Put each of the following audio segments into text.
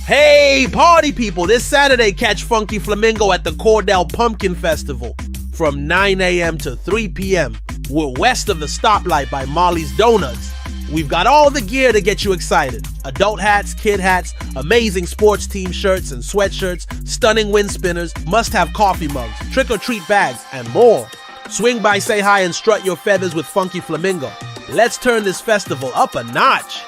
Hey, party people, this Saturday catch Funky Flamingo at the Cordell Pumpkin Festival from 9 a.m. to 3 p.m. We're west of the stoplight by Molly's Donuts. We've got all the gear to get you excited. Adult hats, kid hats, amazing sports team shirts and sweatshirts, stunning wind spinners, must-have coffee mugs, trick-or-treat bags, and more. Swing by, say hi, and strut your feathers with Funky Flamingo. Let's turn this festival up a notch.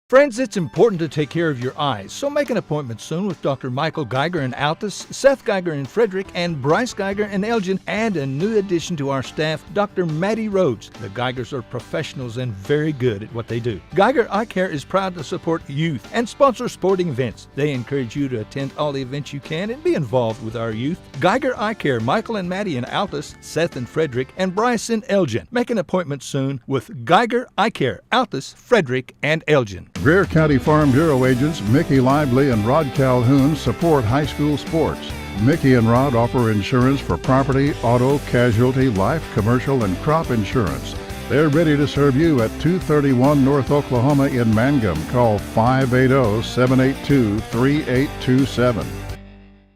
Friends, it's important to take care of your eyes, so make an appointment soon with Dr. Michael Geiger in Altus, Seth Geiger in Frederick, and Bryce Geiger in Elgin, and a new addition to our staff, Dr. Maddie Rhodes. The Geigers are professionals and very good at what they do. Geiger Eye Care is proud to support youth and sponsor sporting events. They encourage you to attend all the events you can and be involved with our youth. Geiger Eye Care, Michael and Maddie in Altus, Seth in Frederick, and Bryce in Elgin. Make an appointment soon with Geiger Eye Care, Altus, Frederick, and Elgin. Greer County Farm Bureau agents Mickey Lively and Rod Calhoun support high school sports. Mickey and Rod offer insurance for property, auto, casualty, life, commercial, and crop insurance. They're ready to serve you at 231 North Oklahoma in Mangum. Call 580-782-3827.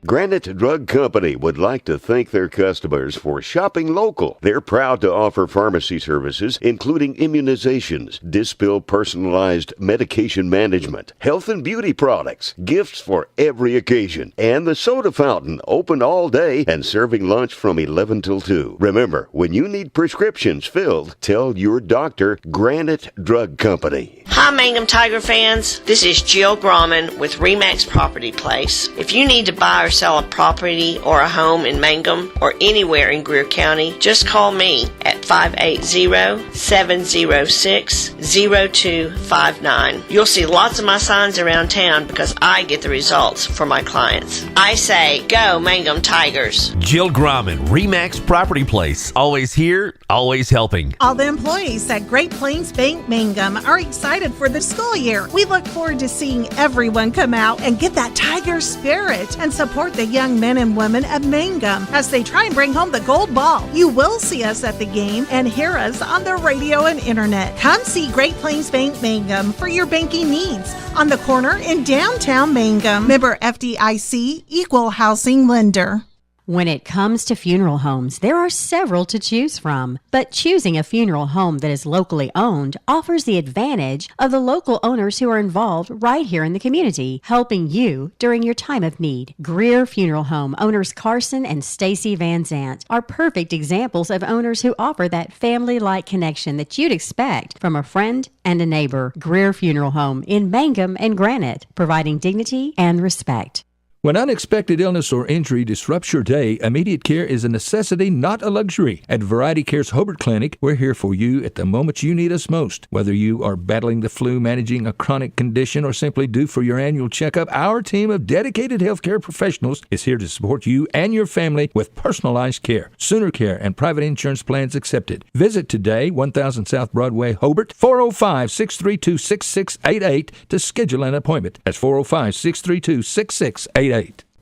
Granite Drug Company would like to thank their customers for shopping local. They're proud to offer pharmacy services, including immunizations, Dispill personalized medication management, health and beauty products, gifts for every occasion, and the soda fountain, open all day and serving lunch from 11 till 2. Remember, when you need prescriptions filled, tell your doctor Granite Drug Company. Hi, Mangum Tiger fans. This is Jill Grauman with RE/MAX Property Place. If you need to buy or sell a property or a home in Mangum or anywhere in Greer County, just call me at 580-706-0259. You'll see lots of my signs around town because I get the results for my clients. I say, go Mangum Tigers. Jill Grauman, RE/MAX Property Place. Always here, always helping. All the employees at Great Plains Bank Mangum are excited for the school year. We look forward to seeing everyone come out and get that Tiger spirit and support the young men and women of Mangum as they try and bring home the gold ball. You will see us at the game and hear us on the radio and internet. Come see Great Plains Bank Mangum for your banking needs on the corner in downtown Mangum. Member FDIC, Equal Housing Lender. When it comes to funeral homes, there are several to choose from, but choosing a funeral home that is locally owned offers the advantage of the local owners who are involved right here in the community, helping you during your time of need. Greer Funeral Home owners Carson and Stacy Van Zant are perfect examples of owners who offer that family-like connection that you'd expect from a friend and a neighbor. Greer Funeral Home in Mangum and Granite, providing dignity and respect. When unexpected illness or injury disrupts your day, immediate care is a necessity, not a luxury. At Variety Care's Hobart Clinic, we're here for you at the moment you need us most. Whether you are battling the flu, managing a chronic condition, or simply due for your annual checkup, our team of dedicated healthcare professionals is here to support you and your family with personalized care, Sooner Care, and private insurance plans accepted. Visit today, 1000 South Broadway, Hobart, 405-632-6688 to schedule an appointment. That's 405-632-6688.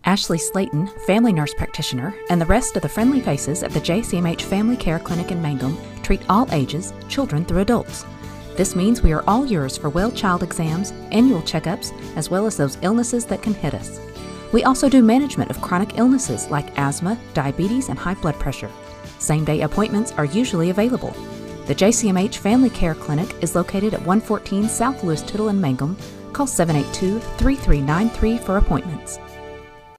Ashley Slayton, family nurse practitioner, and the rest of the friendly faces of the JCMH Family Care Clinic in Mangum treat all ages, children through adults. This means we are all yours for well child exams, annual checkups, as well as those illnesses that can hit us. We also do management of chronic illnesses like asthma, diabetes, and high blood pressure. Same-day appointments are usually available. The JCMH Family Care Clinic is located at 114 South Lewis Tittle in Mangum. Call 782-3393 for appointments.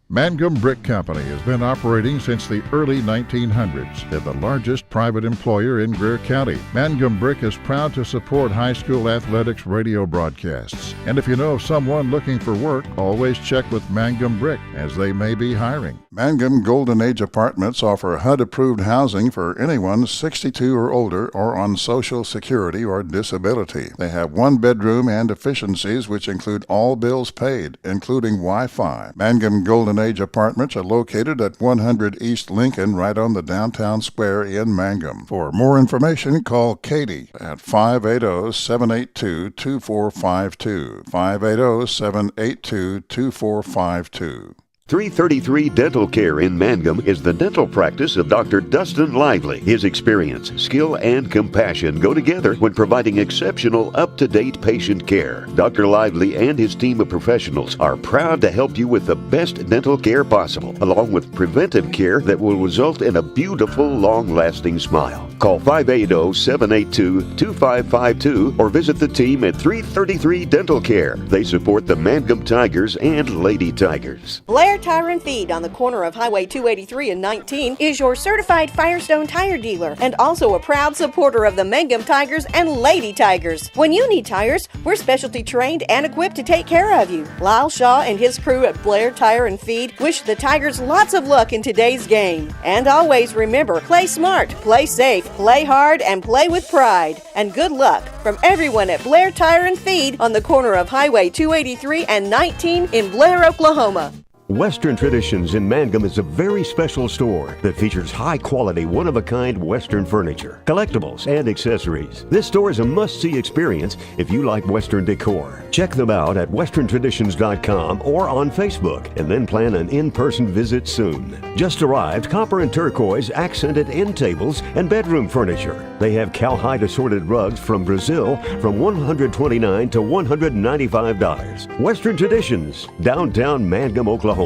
Mangum Brick Company has been operating since the early 1900s. They're the largest private employer in Greer County. Mangum Brick is proud to support high school athletics radio broadcasts. And if you know of someone looking for work, always check with Mangum Brick, as they may be hiring. Mangum Golden Age Apartments offer HUD-approved housing for anyone 62 or older or on Social Security or disability. They have one bedroom and efficiencies which include all bills paid, including Wi-Fi. Mangum Golden Age Apartments are located at 100 East Lincoln, right on the downtown square in Mangum. For more information, call Katie at 580-782-2452. 580-782-2452. 333 Dental Care in Mangum is the dental practice of Dr. Dustin Lively. His experience, skill, and compassion go together when providing exceptional, up-to-date patient care. Dr. Lively and his team of professionals are proud to help you with the best dental care possible, along with preventive care that will result in a beautiful, long-lasting smile. Call 580-782-2552 or visit the team at 333 Dental Care. They support the Mangum Tigers and Lady Tigers. Blair Tire and Feed on the corner of Highway 283 and 19 is your certified Firestone tire dealer and also a proud supporter of the Mangum Tigers and Lady Tigers. When you need tires, we're specialty trained and equipped to take care of you. Lyle Shaw and his crew at Blair Tire and Feed wish the Tigers lots of luck in today's game. And always remember, play smart, play safe, play hard, and play with pride. And good luck from everyone at Blair Tire and Feed on the corner of Highway 283 and 19 in Blair, Oklahoma. Western Traditions in Mangum is a very special store that features high-quality, one-of-a-kind Western furniture, collectibles, and accessories. This store is a must-see experience if you like Western decor. Check them out at westerntraditions.com or on Facebook, and then plan an in-person visit soon. Just arrived copper and turquoise accented end tables and bedroom furniture. They have cowhide assorted rugs from Brazil from $129 to $195. Western Traditions, downtown Mangum, Oklahoma.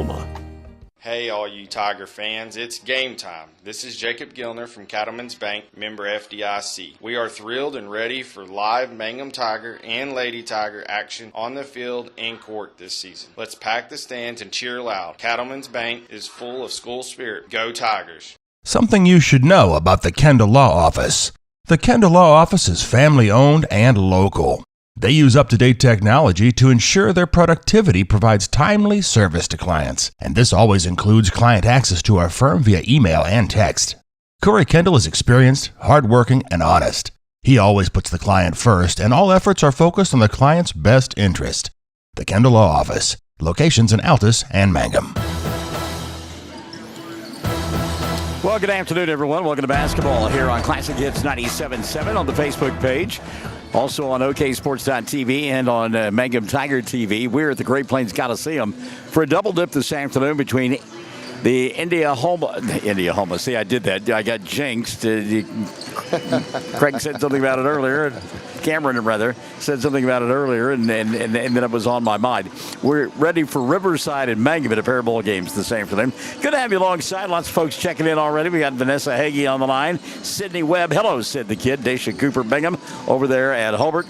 Hey all you Tiger fans, it's game time. This is Jacob Gilner from Cattlemen's Bank, member FDIC. We are thrilled and ready for live Mangum Tiger and Lady Tiger action on the field and court this season. Let's pack the stands and cheer loud. Cattlemen's Bank is full of school spirit. Go Tigers! Something you should know about the Kendall Law Office. The Kendall Law Office is family-owned and local. They use up-to-date technology to ensure their productivity provides timely service to clients, and this always includes client access to our firm via email and text. Corey Kendall is experienced, hardworking, and honest. He always puts the client first, and all efforts are focused on the client's best interest. The Kendall Law Office, locations in Altus and Mangum. Well, good afternoon, everyone. Welcome to basketball here on Classic Hits 97.7 on the Facebook page. Also on OKSports.tv and on Mangum Tiger TV. We're at the Great Plains Coliseum for a double dip this afternoon between the Indiahoma. See, I did that. I got jinxed. Craig said something about it earlier. Cameron, rather, said something about it earlier, and then it was on my mind. We're ready for Riverside and Mangum at a pair of bowl games this afternoon. Good to have you alongside. Lots of folks checking in already. We got Vanessa Hagee on the line. Sydney Webb. Hello, Sid the Kid. Daisha Cooper Bingham over there at Hobart.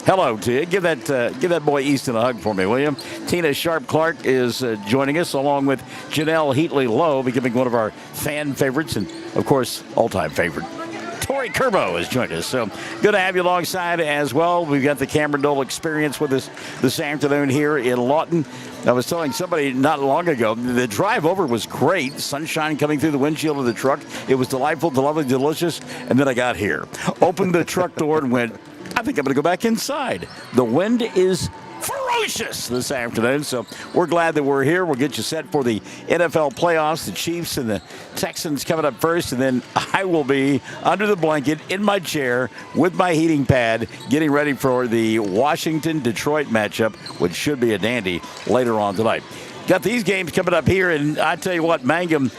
Hello to you. Give that boy Easton a hug for me, will you? Tina Sharp-Clark is joining us, along with Janelle Heatley-Lowe, becoming one of our fan favorites and, of course, all-time favorite. Tori Kerbo has joined us. So good to have you alongside as well. We've got the Cameron Dole experience with us this afternoon here in Lawton. I was telling somebody not long ago, the drive over was great. Sunshine coming through the windshield of the truck. It was delightful, lovely, delicious. And then I got here. Opened the truck door and went, I think I'm going to go back inside. The wind is ferocious this afternoon, so we're glad that we're here. We'll get you set for the NFL playoffs, the Chiefs and the Texans coming up first, and then I will be under the blanket in my chair with my heating pad getting ready for the Washington-Detroit matchup, which should be a dandy later on tonight. Got these games coming up here, and I tell you what, Mangum,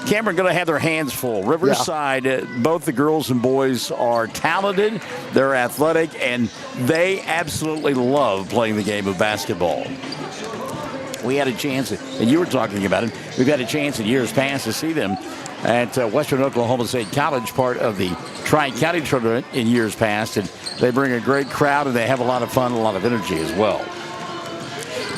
Cameron going to have their hands full. Riverside, both the girls and boys are talented, they're athletic, and they absolutely love playing the game of basketball. We had a chance, and you were talking about it, we've had a chance in years past to see them at Western Oklahoma State College, part of the Tri-County tournament in years past, and they bring a great crowd, and they have a lot of fun, a lot of energy as well.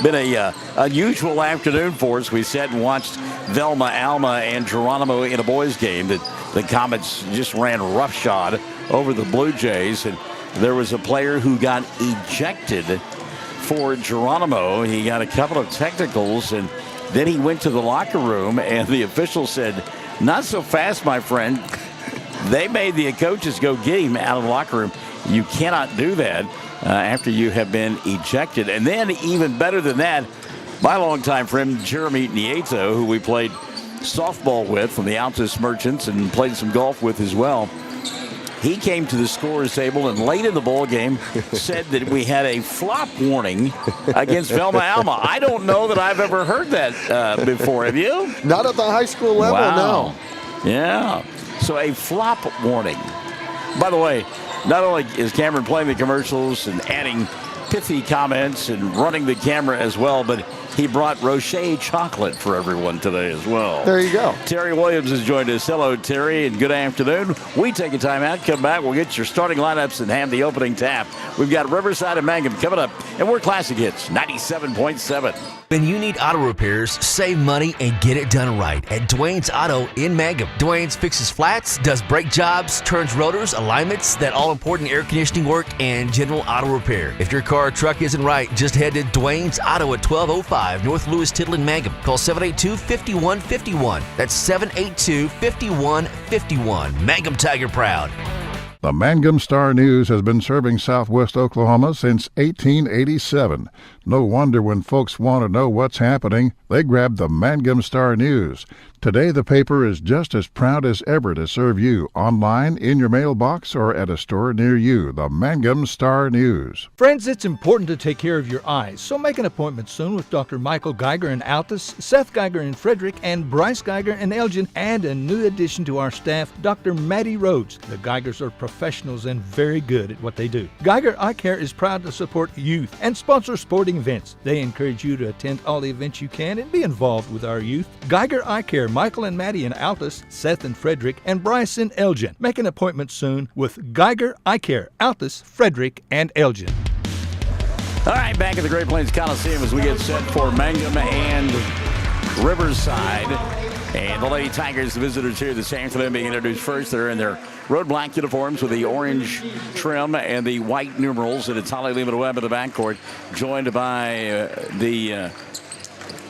Been a unusual afternoon for us. We sat and watched Velma, Alma, and Geronimo in a boys' game. The Comets just ran roughshod over the Blue Jays, and there was a player who got ejected for Geronimo. He got a couple of technicals, and then he went to the locker room, and the official said, "Not so fast, my friend." They made the coaches go get him out of the locker room. You cannot do that after you have been ejected. And then, even better than that, my longtime friend Jeremy Nieto, who we played softball with from the Altus Merchants and played some golf with as well, He came to the scorer's table and late in the ball game said that we had a flop warning against Velma Alma. I don't know that I've ever heard that before. Have you? Not at the high school level, wow. No. Yeah. So a flop warning. By the way, not only is Cameron playing the commercials and adding pithy comments and running the camera as well, but he brought Rocher chocolate for everyone today as well. There you go. Terry Williams has joined us. Hello, Terry, and good afternoon. We take a time out, come back, we'll get your starting lineups and have the opening tap. We've got Riverside and Mangum coming up, and we're Classic Hits 97.7. When you need auto repairs, save money and get it done right at Dwayne's Auto in Mangum. Dwayne's fixes flats, does brake jobs, turns rotors, alignments, that all-important air conditioning work, and general auto repair. If your car or truck isn't right, just head to Dwayne's Auto at 1205 North Lewis Tittle in Mangum. Call 782-5151. That's 782-5151. Mangum Tiger proud. The Mangum Star News has been serving southwest Oklahoma since 1887. No wonder when folks want to know what's happening, they grab the Mangum Star News. Today, the paper is just as proud as ever to serve you online, in your mailbox, or at a store near you. The Mangum Star News. Friends, it's important to take care of your eyes, so make an appointment soon with Dr. Michael Geiger in Altus, Seth Geiger in Frederick, and Bryce Geiger in Elgin, and a new addition to our staff, Dr. Maddie Rhodes. The Geigers are professionals and very good at what they do. Geiger Eye Care is proud to support youth and sponsor sporting events. They encourage you to attend all the events you can and be involved with our youth. Geiger Eye Care, Michael and Maddie in Altus, Seth and Frederick, and Bryce in Elgin. Make an appointment soon with Geiger Eye Care, Altus, Frederick, and Elgin. All right, back at the Great Plains Coliseum as we get set for Mangum and Riverside. And the Lady Tigers, the visitors here this afternoon, being introduced first. They're in their road black uniforms with the orange trim and the white numerals. And it's Holly Lehman-Webb in the backcourt, joined by the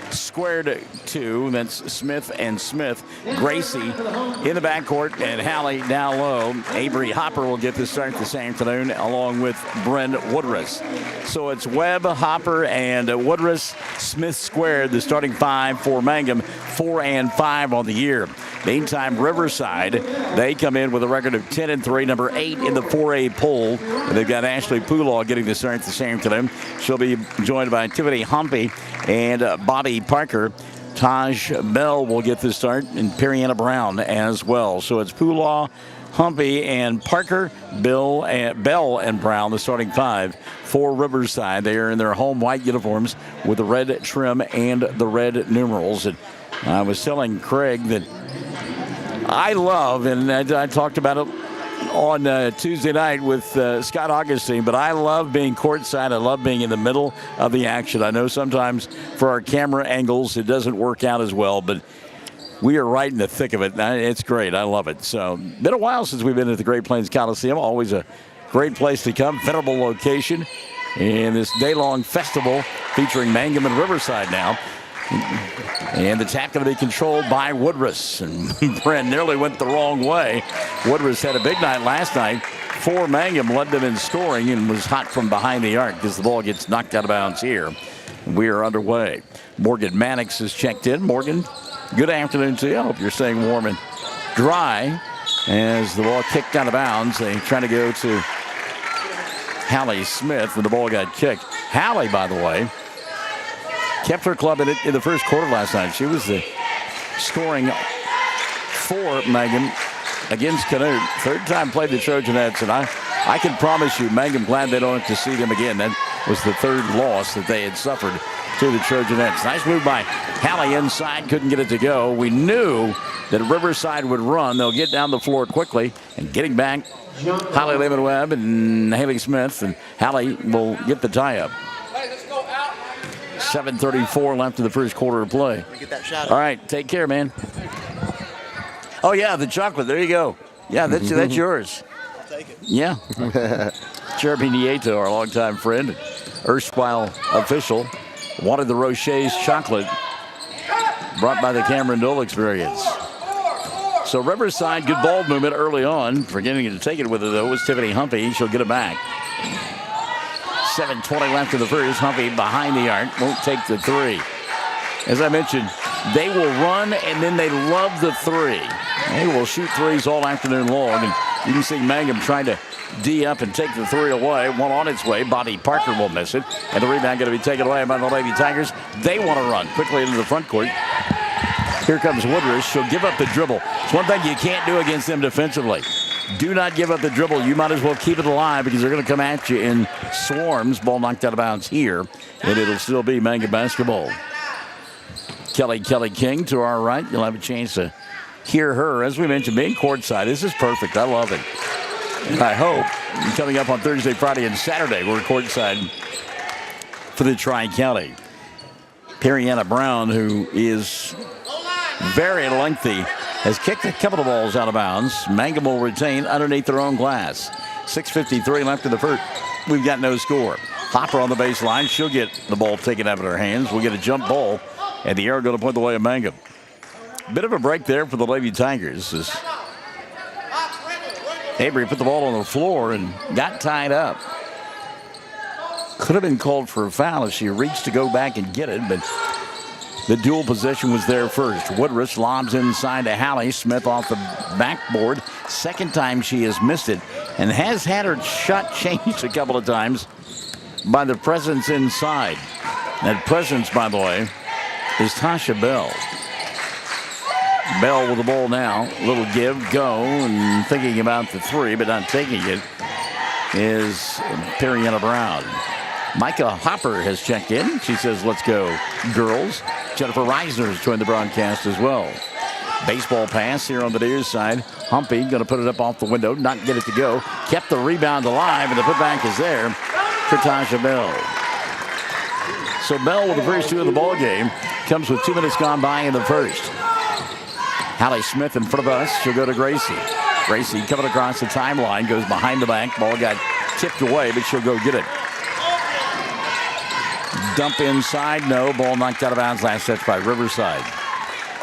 squared two. That's Smith and Smith. Gracie in the backcourt, and Hallie down low. Avery Hopper will get the start this afternoon, along with Bren Woodruss. So it's Webb, Hopper, and Woodruss. Smith squared, the starting five for Mangum, 4-5 on the year. Meantime, Riverside, they come in with a record of 10-3, number 8 in the 4A poll. And they've got Ashley Poolaw getting the start this afternoon. She'll be joined by Tiffany Humpy and Bobby Parker. Taj Bell will get the start, and Perianna Brown as well. So it's Poolaw, Humpy, and Parker, Bell, and Brown, the starting five for Riverside. They are in their home white uniforms with the red trim and the red numerals. And I was telling Craig that I love, and I talked about it on Tuesday night with Scott Augustine, but I love being courtside. I love being in the middle of the action. I know sometimes for our camera angles it doesn't work out as well, but we are right in the thick of it. It's great. I love it. So, been a while since we've been at the Great Plains Coliseum. Always a great place to come. Venerable location. And this day-long festival featuring Mangum and Riverside now. And the tap going to be controlled by Woodruss. And Bren nearly went the wrong way. Woodruss had a big night last night for Mangum, led them in scoring, and was hot from behind the arc as the ball gets knocked out of bounds here. We are underway. Morgan Mannix has checked in. Morgan, good afternoon to you. I hope you're staying warm and dry as the ball kicked out of bounds. They trying to go to Hallie Smith, and the ball got kicked. Hallie, by the way, kept her club in the first quarter last night. She was the scoring for Mangum against Canute. Third time played the Trojanettes, and I can promise you, Mangum glad they don't have to see them again. That was the third loss that they had suffered to the Trojanettes. Nice move by Hallie inside, couldn't get it to go. We knew that Riverside would run. They'll get down the floor quickly, and getting back, Holly Lehman-Webb and Haley Smith, and Hallie will get the tie-up. 7:34 left in the first quarter of play. All right, take care, man. Oh, yeah, the chocolate. There you go. Yeah, that's yours. I'll take it. Yeah. Jeremy Nieto, our longtime friend, erstwhile official, wanted the Rocher's chocolate brought by the Cameron Dole experience. So Riverside, good ball movement early on. Forgetting to take it with her, though, was Tiffany Humpy. She'll get it back. 7:20 left in the first. Humpy behind the arc. Won't take the three. As I mentioned, they will run, and then they love the three. They will shoot threes all afternoon long. And You can see Mangum trying to D up and take the three away. One on its way. Bobby Parker will miss it. And the rebound going to be taken away by the Lady Tigers. They want to run quickly into the front court. Here comes Woodruff. She'll give up the dribble. It's one thing you can't do against them defensively. Do not give up the dribble. You might as well keep it alive because they're going to come at you in swarms. Ball knocked out of bounds here. And it'll still be Mangum basketball. Kelly King to our right. You'll have a chance to hear her. As we mentioned, being courtside, this is perfect. I love it. And I hope coming up on Thursday, Friday, and Saturday, we're courtside for the Tri-County. Perianna Brown, who is very lengthy, has kicked a couple of balls out of bounds. Mangum will retain underneath their own glass. 6:53 left in the first. We've got no score. Hopper on the baseline. She'll get the ball taken out of her hands. We'll get a jump ball, and the arrow going to point the way of Mangum. Bit of a break there for the Lady Tigers. As Avery put the ball on the floor and got tied up. Could have been called for a foul as she reached to go back and get it, but the dual possession was there first. Woodruff lobs inside to Hallie. Smith off the backboard. Second time she has missed it and has had her shot changed a couple of times by the presence inside. That presence, by the way, is Tasha Bell. Bell with the ball now. A little give, go, and thinking about the three, but not taking it, is Perianna Brown. Micah Hopper has checked in. She says, let's go, girls. Jennifer Reisner has joined the broadcast as well. Baseball pass here on the near side. Humpy going to put it up off the window, not get it to go. Kept the rebound alive, and the putback is there for Tasha Bell. So Bell with the first two of the ball game comes with 2 minutes gone by in the first. Hallie Smith in front of us. She'll go to Gracie. Gracie coming across the timeline, goes behind the back. Ball got tipped away, but she'll go get it. Dump inside, no. Ball knocked out of bounds. Last touch by Riverside.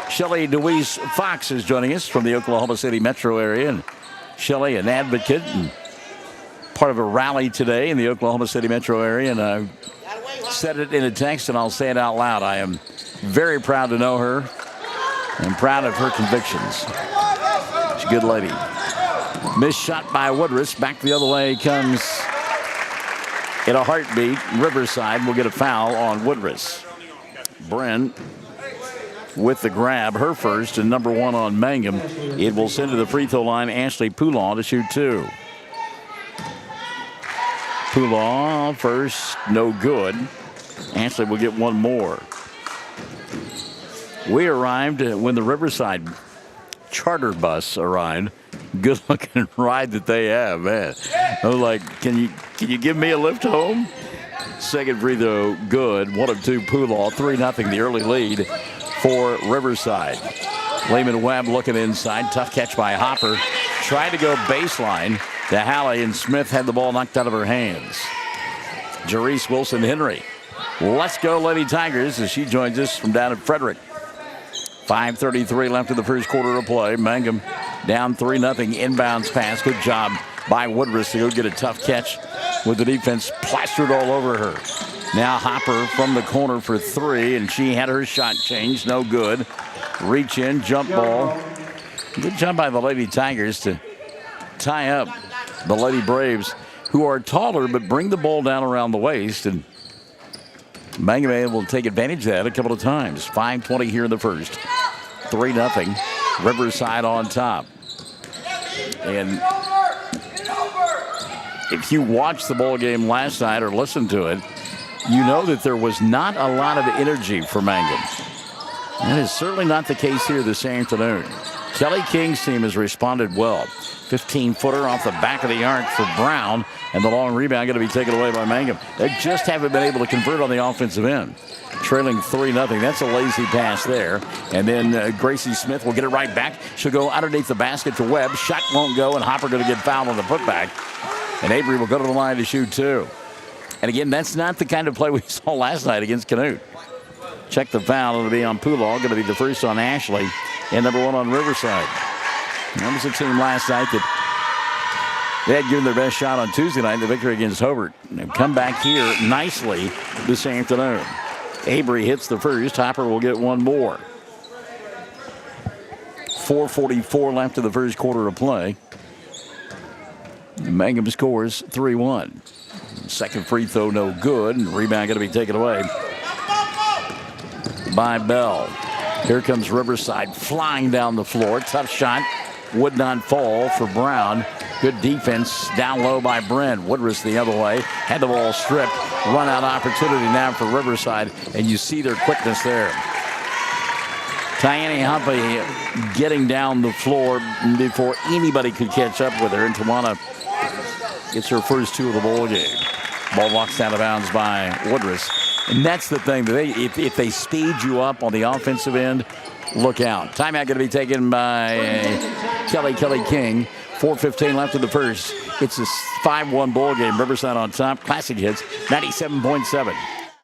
Shelly DeWeese Fox is joining us from the Oklahoma City metro area. And Shelly, an advocate and part of a rally today in the Oklahoma City metro area. And I said it in a text, and I'll say it out loud. I am very proud to know her. I'm proud of her convictions. She's a good lady. Missed shot by Woodruff. Back the other way comes, in a heartbeat, Riverside will get a foul on Woodruff. Bren with the grab, her first, and number one on Mangum. It will send to the free throw line Ashley Poulon to shoot two. Poulon first, no good. Ashley will get one more. We arrived when the Riverside charter bus arrived. Good looking ride that they have, man. I was like, can you give me a lift home? Second free throw, good. 1 of 2 Poulon, 3-0 the early lead for Riverside. Lehman Webb looking inside. Tough catch by Hopper. Tried to go baseline to Hallie, and Smith had the ball knocked out of her hands. Jerice Wilson Henry. Let's go, Lady Tigers, as she joins us from down at Frederick. 5:33 left in the first quarter of play. Mangum down 3-0. Inbounds pass. Good job by Woodruff to go get a tough catch with the defense plastered all over her. Now Hopper from the corner for three, and she had her shot changed. No good. Reach in, jump ball. Good job by the Lady Tigers to tie up the Lady Braves, who are taller but bring the ball down around the waist. And Mangum will take advantage of that a couple of times. 5:20 here in the first. 3-0. Riverside on top. And if you watched the ball game last night or listened to it, you know that there was not a lot of energy for Mangum. That is certainly not the case here this afternoon. Kelly King's team has responded well. 15-footer off the back of the arc for Brown, and the long rebound going to be taken away by Mangum. They just haven't been able to convert on the offensive end. Trailing 3-0. That's a lazy pass there. And then Gracie Smith will get it right back. She'll go underneath the basket to Webb. Shot won't go, and Hopper going to get fouled on the putback. And Avery will go to the line to shoot two. And again, that's not the kind of play we saw last night against Canute. Check the foul. It'll be on Poulon. Going to be the first on Ashley. And number one on Riverside. That was a team last night that they had given their best shot on Tuesday night in the victory against Hobart. And they've come back here nicely this afternoon. Avery hits the first. Hopper will get one more. 4:44 left in the first quarter of play. Mangum scores 3-1. Second free throw, no good. And rebound going to be taken away by Bell. Here comes Riverside flying down the floor. Tough shot. Would not fall for Brown. Good defense down low by Brent. Woodruss the other way. Had the ball stripped. Run out opportunity now for Riverside. And you see their quickness there. Tiani Humphrey getting down the floor before anybody could catch up with her. And Tawana gets her first two of the ball game. Ball walks out of bounds by Woodruss. And that's the thing. If they speed you up on the offensive end, look out. Timeout going to be taken by Kelly King. 4:15 left in the first. It's a 5-1 ball game. Riverside on top. Classic Hits 97.7.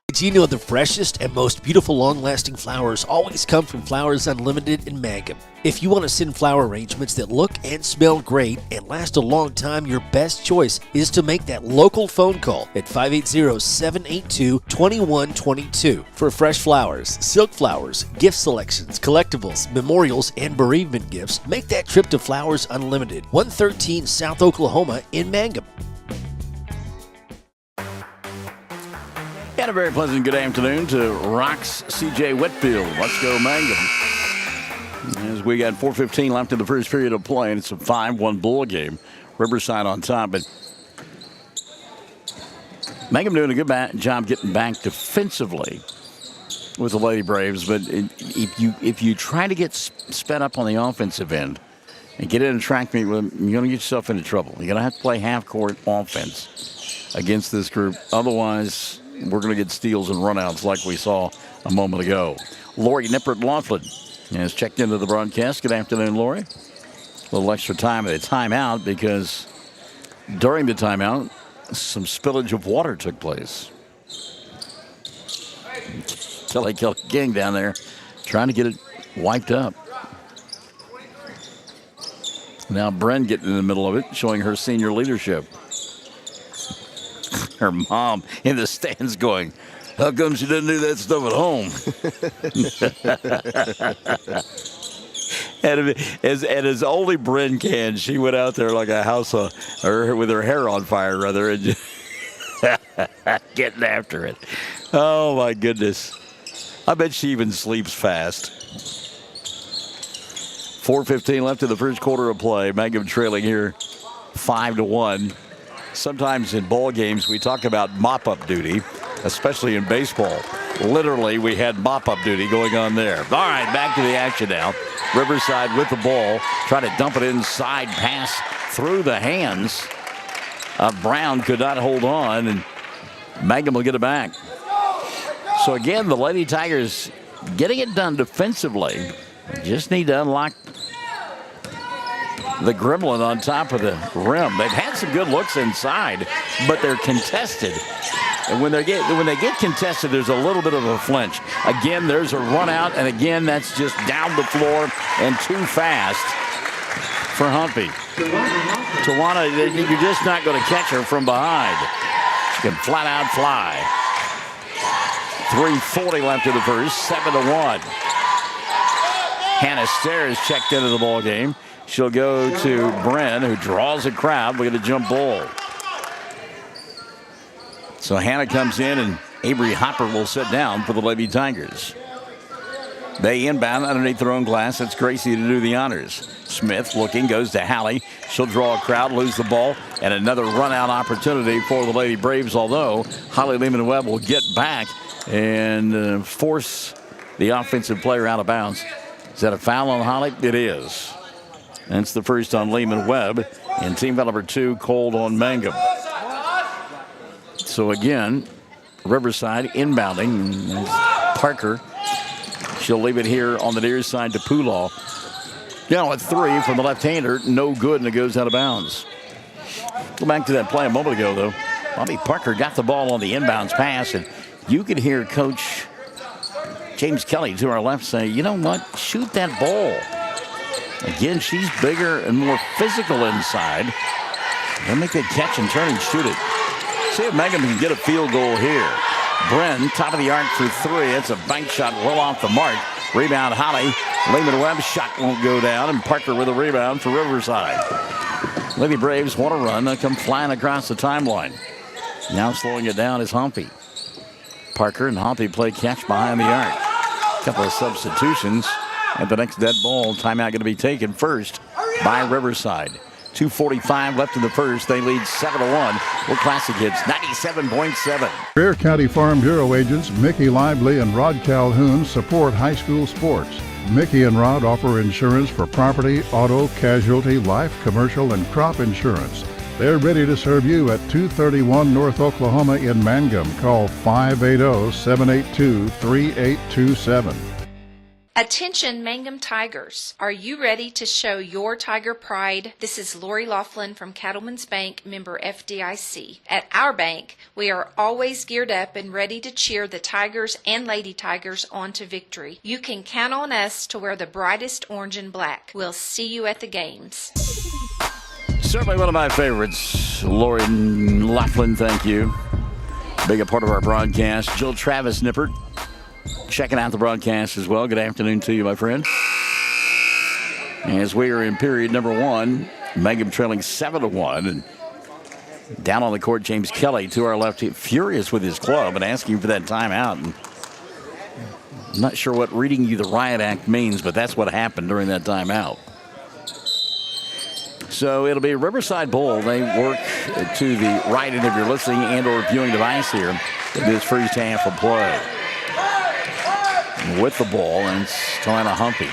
Did you know the freshest and most beautiful long-lasting flowers always come from Flowers Unlimited in Mangum? If you want to send flower arrangements that look and smell great and last a long time, your best choice is to make that local phone call at 580-782-2122 for fresh flowers, silk flowers, gift selections, collectibles, memorials, and bereavement gifts. Make that trip to Flowers Unlimited, 113 South Oklahoma in Mangum. And a very pleasant good afternoon to Rock's CJ Whitfield. Let's go Mangum. As we got 4:15 left in the first period of play, and it's a 5-1 ball game. Riverside on top, but Mangum doing a good job getting back defensively with the Lady Braves. But if you try to get sped up on the offensive end and get in a track meet with them, you're going to get yourself into trouble. You're going to have to play half-court offense against this group. Otherwise, we're going to get steals and runouts like we saw a moment ago. Lori Nippert-Laughlin has checked into the broadcast. Good afternoon, Lori. A little extra time at a timeout because during the timeout, some spillage of water took place. Kelly King down there trying to get it wiped up. Now Bren getting in the middle of it, showing her senior leadership. Her mom in the stands going, how come she doesn't do that stuff at home? and as only Bryn can, she went out there like a house with her hair on fire, rather, and just getting after it. Oh, my goodness. I bet she even sleeps fast. 4:15 left in the first quarter of play. Mangum trailing here 5-1. Sometimes in ball games we talk about mop-up duty, especially in baseball. Literally, we had mop-up duty going on there. All right, back to the action now. Riverside with the ball, trying to dump it inside, pass through the hands of Brown, could not hold on, and Mangum will get it back. So again, the Lady Tigers getting it done defensively. Just need to unlock the gremlin on top of the rim. They've had some good looks inside, but they're contested. And when they get contested, there's a little bit of a flinch. Again, there's a run out, and again, that's just down the floor and too fast for Humpy. Tawana, you're just not going to catch her from behind. She can flat out fly. 3:40 left in the first, 7-1. Hannah Stairs checked into the ball game. She'll go to Bren, who draws a crowd. We get a jump ball. So Hannah comes in, and Avery Hopper will sit down for the Lady Tigers. They inbound underneath their own glass. It's Gracie to do the honors. Smith looking, goes to Hallie. She'll draw a crowd, lose the ball, and another run-out opportunity for the Lady Braves, although Holly Lehman-Webb will get back and force the offensive player out of bounds. Is that a foul on Holly? It is. That's the first on Lehman-Webb, and team foul number 2 called on Mangum. So again, Riverside inbounding. Parker. She'll leave it here on the near side to Poolaw. Now at 3 from the left-hander, no good, and it goes out of bounds. Go back to that play a moment ago, though. Bobby Parker got the ball on the inbounds pass, and you could hear Coach James Kelly to our left say, you know what, shoot that ball. Again, she's bigger and more physical inside. They'll make that catch and turn and shoot it. See if Mangum can get a field goal here. Bren, top of the arc for 3. It's a bank shot well off the mark. Rebound, Holly. Lehman-Webb shot won't go down, and Parker with a rebound for Riverside. Lady Braves want to run. They come flying across the timeline. Now slowing it down is Humpy. Parker and Humpy play catch behind the arc. A couple of substitutions. At the next dead ball, timeout going to be taken first by Riverside. 2:45 left in the first. They lead 7-1. We're Classic Hits 97.7. Greer County Farm Bureau agents Mickey Lively and Rod Calhoun support high school sports. Mickey and Rod offer insurance for property, auto, casualty, life, commercial, and crop insurance. They're ready to serve you at 231 North Oklahoma in Mangum. Call 580-782-3827. Attention Mangum Tigers. Are you ready to show your Tiger pride? This is Lori Laughlin from Cattlemen's Bank, member FDIC. At our bank, we are always geared up and ready to cheer the Tigers and Lady Tigers on to victory. You can count on us to wear the brightest orange and black. We'll see you at the games. Certainly one of my favorites. Lori Laughlin, thank you. Big a part of our broadcast. Jill Travis Nippert checking out the broadcast as well. Good afternoon to you, my friend. As we are in period number 1, Mangum trailing 7-1. And down on the court, James Kelly to our left, furious with his club and asking for that timeout. And I'm not sure what reading you the riot act means, but that's what happened during that timeout. So it'll be Riverside Bowl. They work to the right end of your listening and or viewing device here in this first half of play. With the ball, and it's Toana Humpy.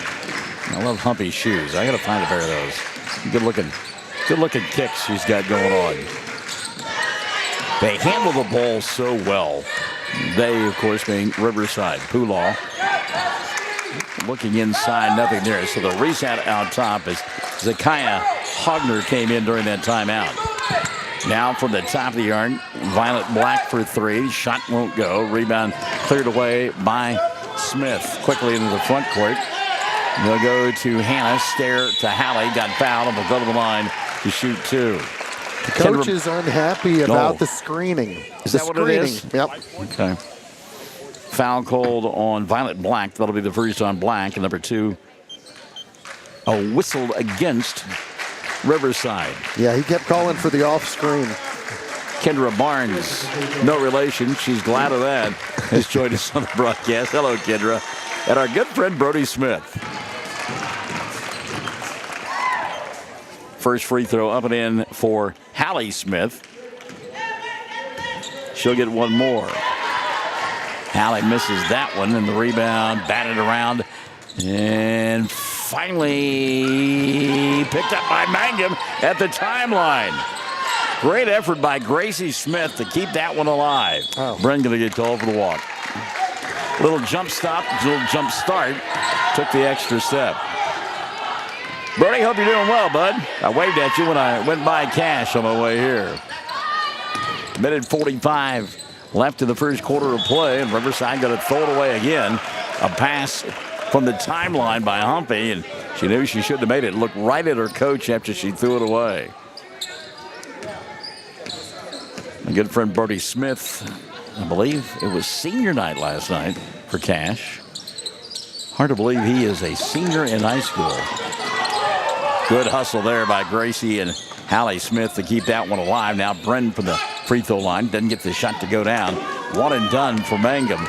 I love Humpy's shoes. I got to find a pair of those. Good looking kicks she's got going on. They handle the ball so well. They, of course, being Riverside. Poolaw looking inside, nothing there. So the reset out top is Zakiah Hogner came in during that timeout. Now from the top of the arc, Violet Black for 3. Shot won't go. Rebound cleared away by Smith. Quickly into the front court. They'll go to Hannah. Stare to Hallie. Got fouled and will go to the line to shoot 2. The coach is unhappy about the screening. Is that what it is? Yep. Okay. Foul called on Violet Black. That'll be the first on Black. And number 2, a whistle against Riverside. Yeah, he kept calling for the off screen. Kendra Barnes, no relation. She's glad of that. Has joined us on the broadcast. Hello, Kendra. And our good friend Brody Smith. First free throw up and in for Hallie Smith. She'll get one more. Hallie misses that one, and the rebound batted around. And finally picked up by Mangum at the timeline. Great effort by Gracie Smith to keep that one alive. Bren going to get called for the walk. Little jump stop, little jump start. Took the extra step. Brody, hope you're doing well, bud. I waved at you when I went by Cash on my way here. Minute 45 left in the first quarter of play, and Riverside going to throw it away again. A pass from the timeline by Humpy, and she knew she shouldn't have made it. Looked right at her coach after she threw it away. My good friend Brody Smith, I believe it was senior night last night for Cash. Hard to believe he is a senior in high school. Good hustle there by Gracie and Hallie Smith to keep that one alive. Now Bren from the free throw line doesn't get the shot to go down. One and done for Mangum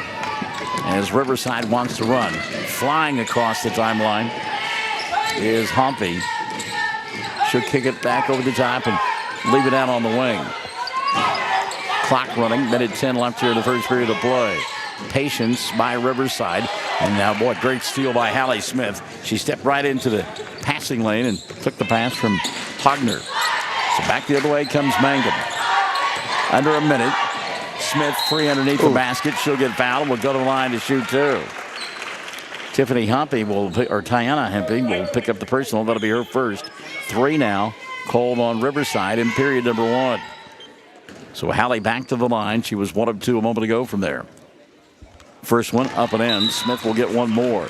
as Riverside wants to run. Flying across the timeline is Humpy. She'll kick it back over the top and leave it out on the wing. Clock running, minute 10 left here in the first period of play. Patience by Riverside. And now, boy, great steal by Hallie Smith. She stepped right into the passing lane and took the pass from Hogner. So back the other way comes Mangum. Under a minute. Smith free underneath the basket. She'll get fouled. Will go to the line to shoot 2. Tiffany Humpy Tiana Humpy will pick up the personal. That'll be her first. 3 now. Called on Riverside in period number 1. So Hallie back to the line. She was 1 of 2 a moment ago from there. First one up and in. Smith will get one more.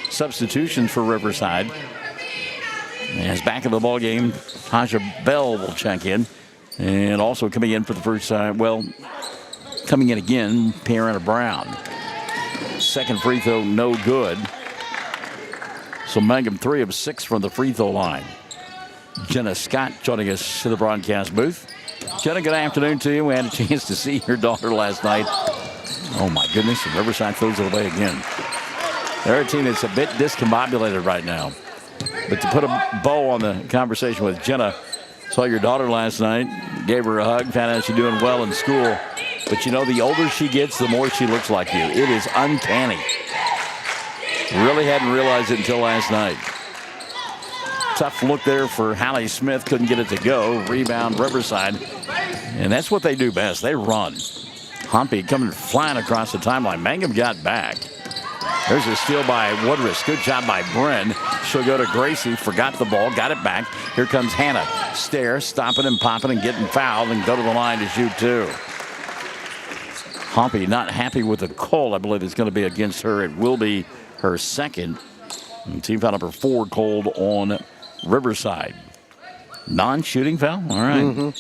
Substitutions for Riverside. As back in the ball game, Taja Bell will check in. And also coming in for the first time, coming in again, Pierre Brown. Second free throw, no good. So Mangum 3 of 6 from the free throw line. Jenna Scott joining us to the broadcast booth. Jenna, good afternoon to you. We had a chance to see your daughter last night. Oh, my goodness, and Riverside throws it away again. They're a team that's a bit discombobulated right now. But to put a bow on the conversation with Jenna, saw your daughter last night, gave her a hug, found out she's doing well in school. But, you know, the older she gets, the more she looks like you. It is uncanny. Really hadn't realized it until last night. Tough look there for Hallie Smith. Couldn't get it to go. Rebound Riverside. And that's what they do best. They run. Humpy coming flying across the timeline. Mangum got back. There's a steal by Woodruss. Good job by Bren. She'll go to Gracie. Forgot the ball. Got it back. Here comes Hannah. Stare, stopping and popping and getting fouled and go to the line to shoot two. Humpy not happy with the call. I believe it's going to be against her. It will be her second. And team foul number 4 called on Riverside. Non-shooting foul? All right.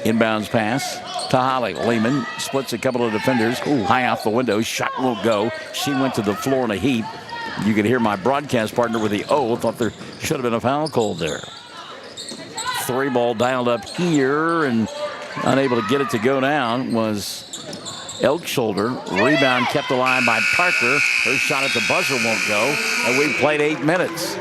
Inbounds pass to Holly. Lehman splits a couple of defenders. High off the window. Shot won't go. She went to the floor in a heap. You can hear my broadcast partner with the thought there should have been a foul called there. 3 ball dialed up here and unable to get it to go down was Elkshoulder. Rebound kept alive by Parker. Her shot at the buzzer won't go. And we've played 8 minutes.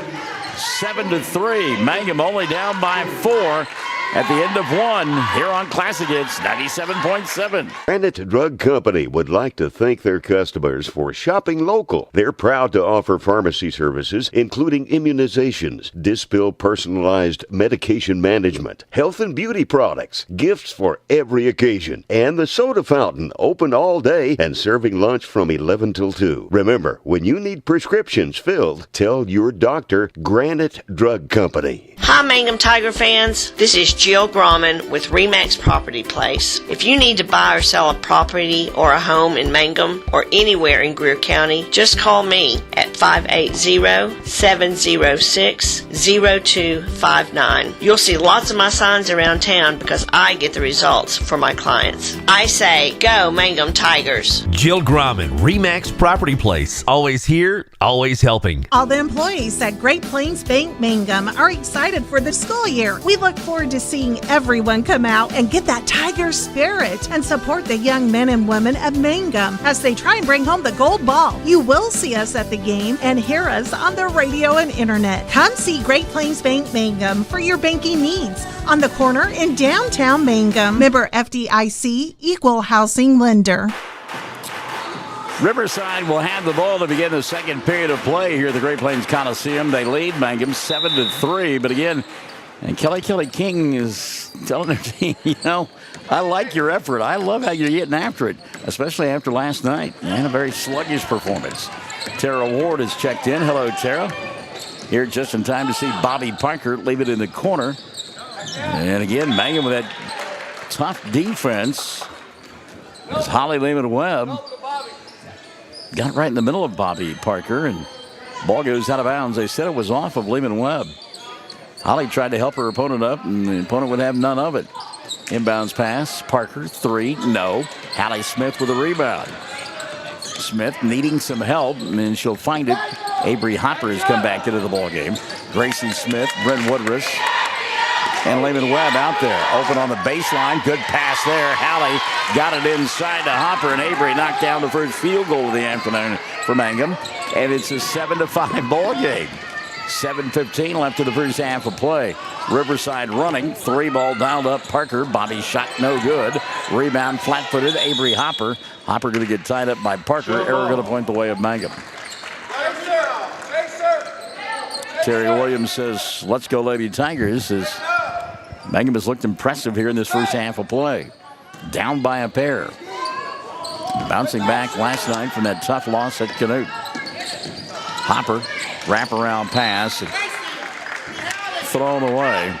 7-3. Mangum only down by 4 at the end of 1 here on Classic Hits 97.7. Granite Drug Company would like to thank their customers for shopping local. They're proud to offer pharmacy services, including immunizations, Dispill personalized medication management, health and beauty products, gifts for every occasion, and the soda fountain open all day and serving lunch from 11 till 2. Remember, when you need prescriptions filled, tell your doctor Granite Drug Company. Hi, Mangum Tiger fans. This is Jill Grauman with RE/MAX Property Place. If you need to buy or sell a property or a home in Mangum or anywhere in Greer County, just call me at 580-706-0259. You'll see lots of my signs around town because I get the results for my clients. I say, go Mangum Tigers. Jill Grauman, RE/MAX Property Place. Always here, always helping. All the employees at Great Plains Bank Mangum are excited for the school year. We look forward to seeing everyone come out and get that Tiger spirit and support the young men and women of Mangum as they try and bring home the gold ball. You will see us at the game and hear us on the radio and internet. Come see Great Plains Bank Mangum for your banking needs on the corner in downtown Mangum. Member FDIC, Equal Housing Lender. Riverside will have the ball to begin the second period of play here at the Great Plains Coliseum. They lead Mangum 7-3, but again, and Kelly King is telling their team, you know, I like your effort. I love how you're getting after it, especially after last night. And a very sluggish performance. Tara Ward has checked in. Hello, Tara. Here just in time to see Bobby Parker leave it in the corner. And again, Mangum with that tough defense. As Holly Lehman-Webb got right in the middle of Bobby Parker, and ball goes out of bounds. They said it was off of Lehman-Webb. Holly tried to help her opponent up, and the opponent would have none of it. Inbounds pass. Parker, 3. No. Hallie Smith with a rebound. Smith needing some help, and she'll find it. Avery Hopper has come back into the ballgame. Gracie Smith, Brent Woodruss, and Lehman-Webb out there. Open on the baseline. Good pass there. Hallie got it inside to Hopper, and Avery knocked down the first field goal of the afternoon for Mangum. And it's a 7-5 ball game. 7:15 left in the first half of play. Riverside running. 3 ball dialed up. Parker. Bobby shot no good. Rebound flat-footed. Avery Hopper. Hopper going to get tied up by Parker. Error going to point the way of Mangum. Terry Williams says, let's go Lady Tigers. As Mangum has looked impressive here in this first half of play. Down by a pair. Bouncing back last night from that tough loss at Canute. Hopper, wraparound pass, and thrown away.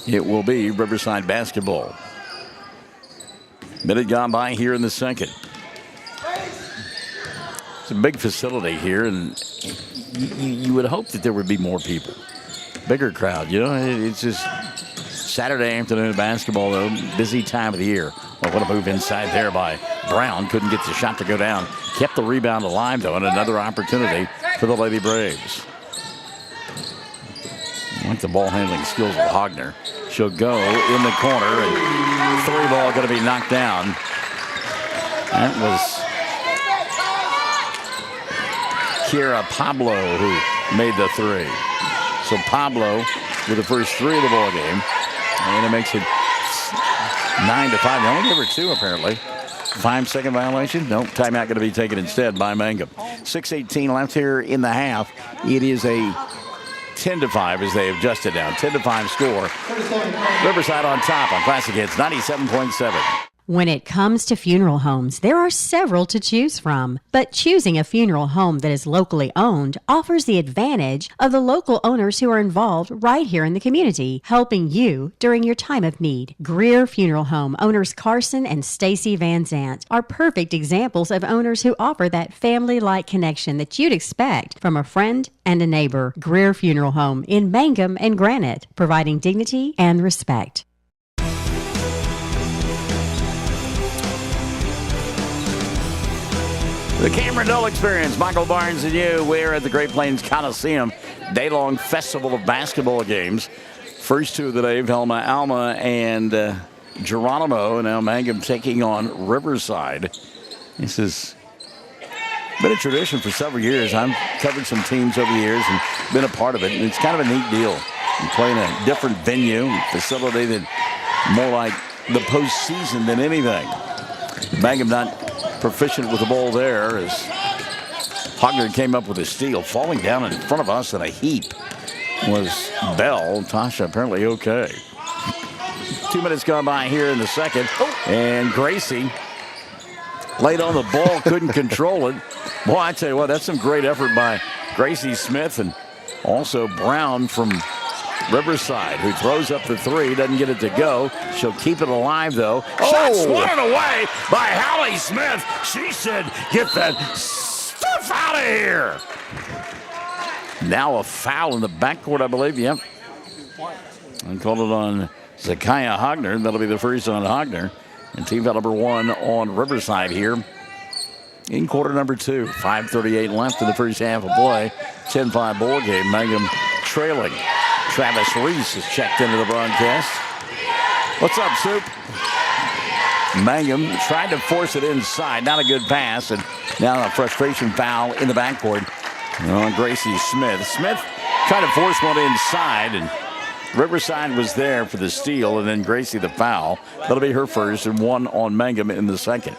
It will be Riverside basketball. Minute gone by here in the second. It's a big facility here, and you would hope that there would be more people. Bigger crowd, you know. It's just Saturday afternoon basketball, though. Busy time of the year. Well, what a move inside there by Brown. Couldn't get the shot to go down. Kept the rebound alive, though, and another opportunity for the Lady Braves. I like the ball handling skills of Hogner. She'll go in the corner, and 3 ball going to be knocked down. That was Kira Pablo who made the 3. So Pablo with the first 3 of the ball game, and it makes it 9-5. They only gave her 2 apparently. 5-second violation. Nope. Timeout going to be taken instead by Mangum. 6:18 left here in the half. It is a 10-5 as they adjust it down. 10-5 score. Riverside on top on Classic Hits 97.7. When it comes to funeral homes, there are several to choose from. But choosing a funeral home that is locally owned offers the advantage of the local owners who are involved right here in the community, helping you during your time of need. Greer Funeral Home owners Carson and Stacy Van Zant are perfect examples of owners who offer that family-like connection that you'd expect from a friend and a neighbor. Greer Funeral Home in Mangum and Granite, providing dignity and respect. The Cameron Dole Experience, Michael Barnes and you. We're at the Great Plains Coliseum, day-long festival of basketball games. First 2 of the day, Velma Alma and Geronimo. Now Mangum taking on Riverside. This has been a tradition for several years. I've covered some teams over the years and been a part of it. And it's kind of a neat deal. You play in a different venue, facility that more like the postseason than anything. Mangum not proficient with the ball there as Hogner came up with a steal. Falling down in front of us in a heap was Bell. Tasha apparently okay. 2 minutes gone by here in the second. And Gracie laid on the ball, couldn't control it. Boy, I tell you what, that's some great effort by Gracie Smith and also Brown from Riverside, who throws up the 3, doesn't get it to go. She'll keep it alive, though. Shot swatted away by Hallie Smith. She said, get that stuff out of here. Now a foul in the backcourt, I believe. Yep. And called it on Zakiah Hogner. That'll be the first on Hogner. And team foul number 1 on Riverside here in quarter number 2. 5:38 left in the first half of play. 10-5 ball game. Mangum trailing. Travis Reese has checked into the broadcast. What's up, Soup? Mangum tried to force it inside. Not a good pass. And now a frustration foul in the backcourt on Gracie Smith. Smith tried to force one inside, and Riverside was there for the steal, and then Gracie the foul. That'll be her first, and 1 on Mangum in the second.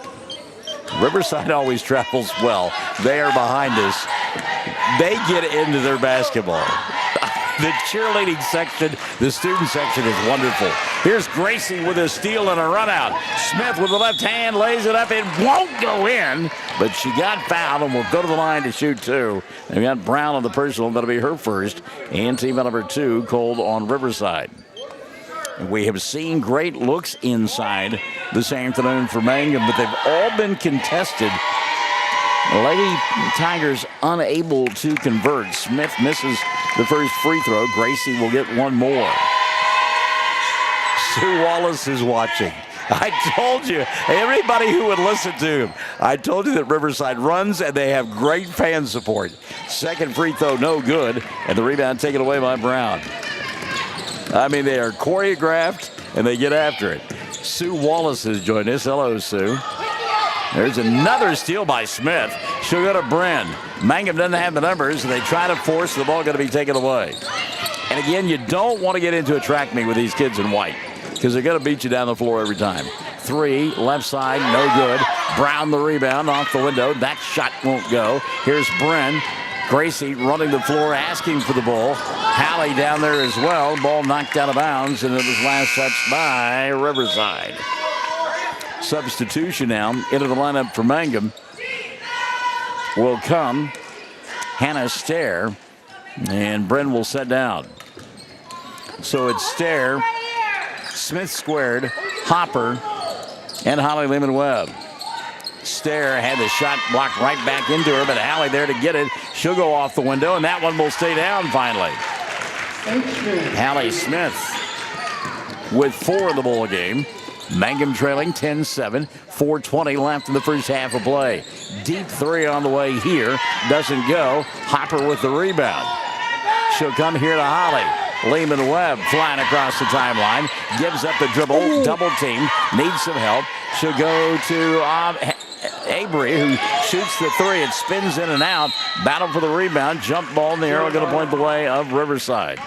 Riverside always travels well. They are behind us. They get into their basketball. The cheerleading section, the student section is wonderful. Here's Gracie with a steal and a run out. Smith with the left hand lays it up. It won't go in, but she got fouled and will go to the line to shoot 2. And we got Brown on the personal. That'll be her first. And team number 2 called on Riverside. We have seen great looks inside this afternoon for Mangum, but they've all been contested. The Lady Tigers unable to convert. Smith misses the first free throw. Gracie will get 1 more. Sue Wallace is watching. I told you, everybody who would listen to him, I told you that Riverside runs and they have great fan support. Second free throw, no good, and the rebound taken away by Brown. I mean, they are choreographed and they get after it. Sue Wallace has joined us. Hello, Sue. There's another steal by Smith. She'll go to Bren. Mangum doesn't have the numbers, and they try to force the ball going to be taken away. And again, you don't want to get into a track meet with these kids in white because they're going to beat you down the floor every time. 3, left side, no good. Brown the rebound off the window. That shot won't go. Here's Bren. Gracie running the floor, asking for the ball. Hallie down there as well. Ball knocked out of bounds, and it was last touched by Riverside. Substitution now into the lineup for Mangum will come Hannah Stair, and Bren will set down. So it's Stair, Smith squared, Hopper, and Holly Lehman-Webb. Stair had the shot blocked right back into her, but Hallie there to get it. She'll go off the window, and that one will stay down finally. Hallie Smith with 4 in the ball game. Mangum trailing 10-7. 4:20 left in the first half of play. Deep three on the way here. Doesn't go. Hopper with the rebound. She'll come here to Holly. Lehman Webb flying across the timeline. Gives up the dribble. Double team. Needs some help. She'll go to Avery, who shoots the three. It spins in and out. Battle for the rebound. Jump ball in the arrow going to point the way of Riverside.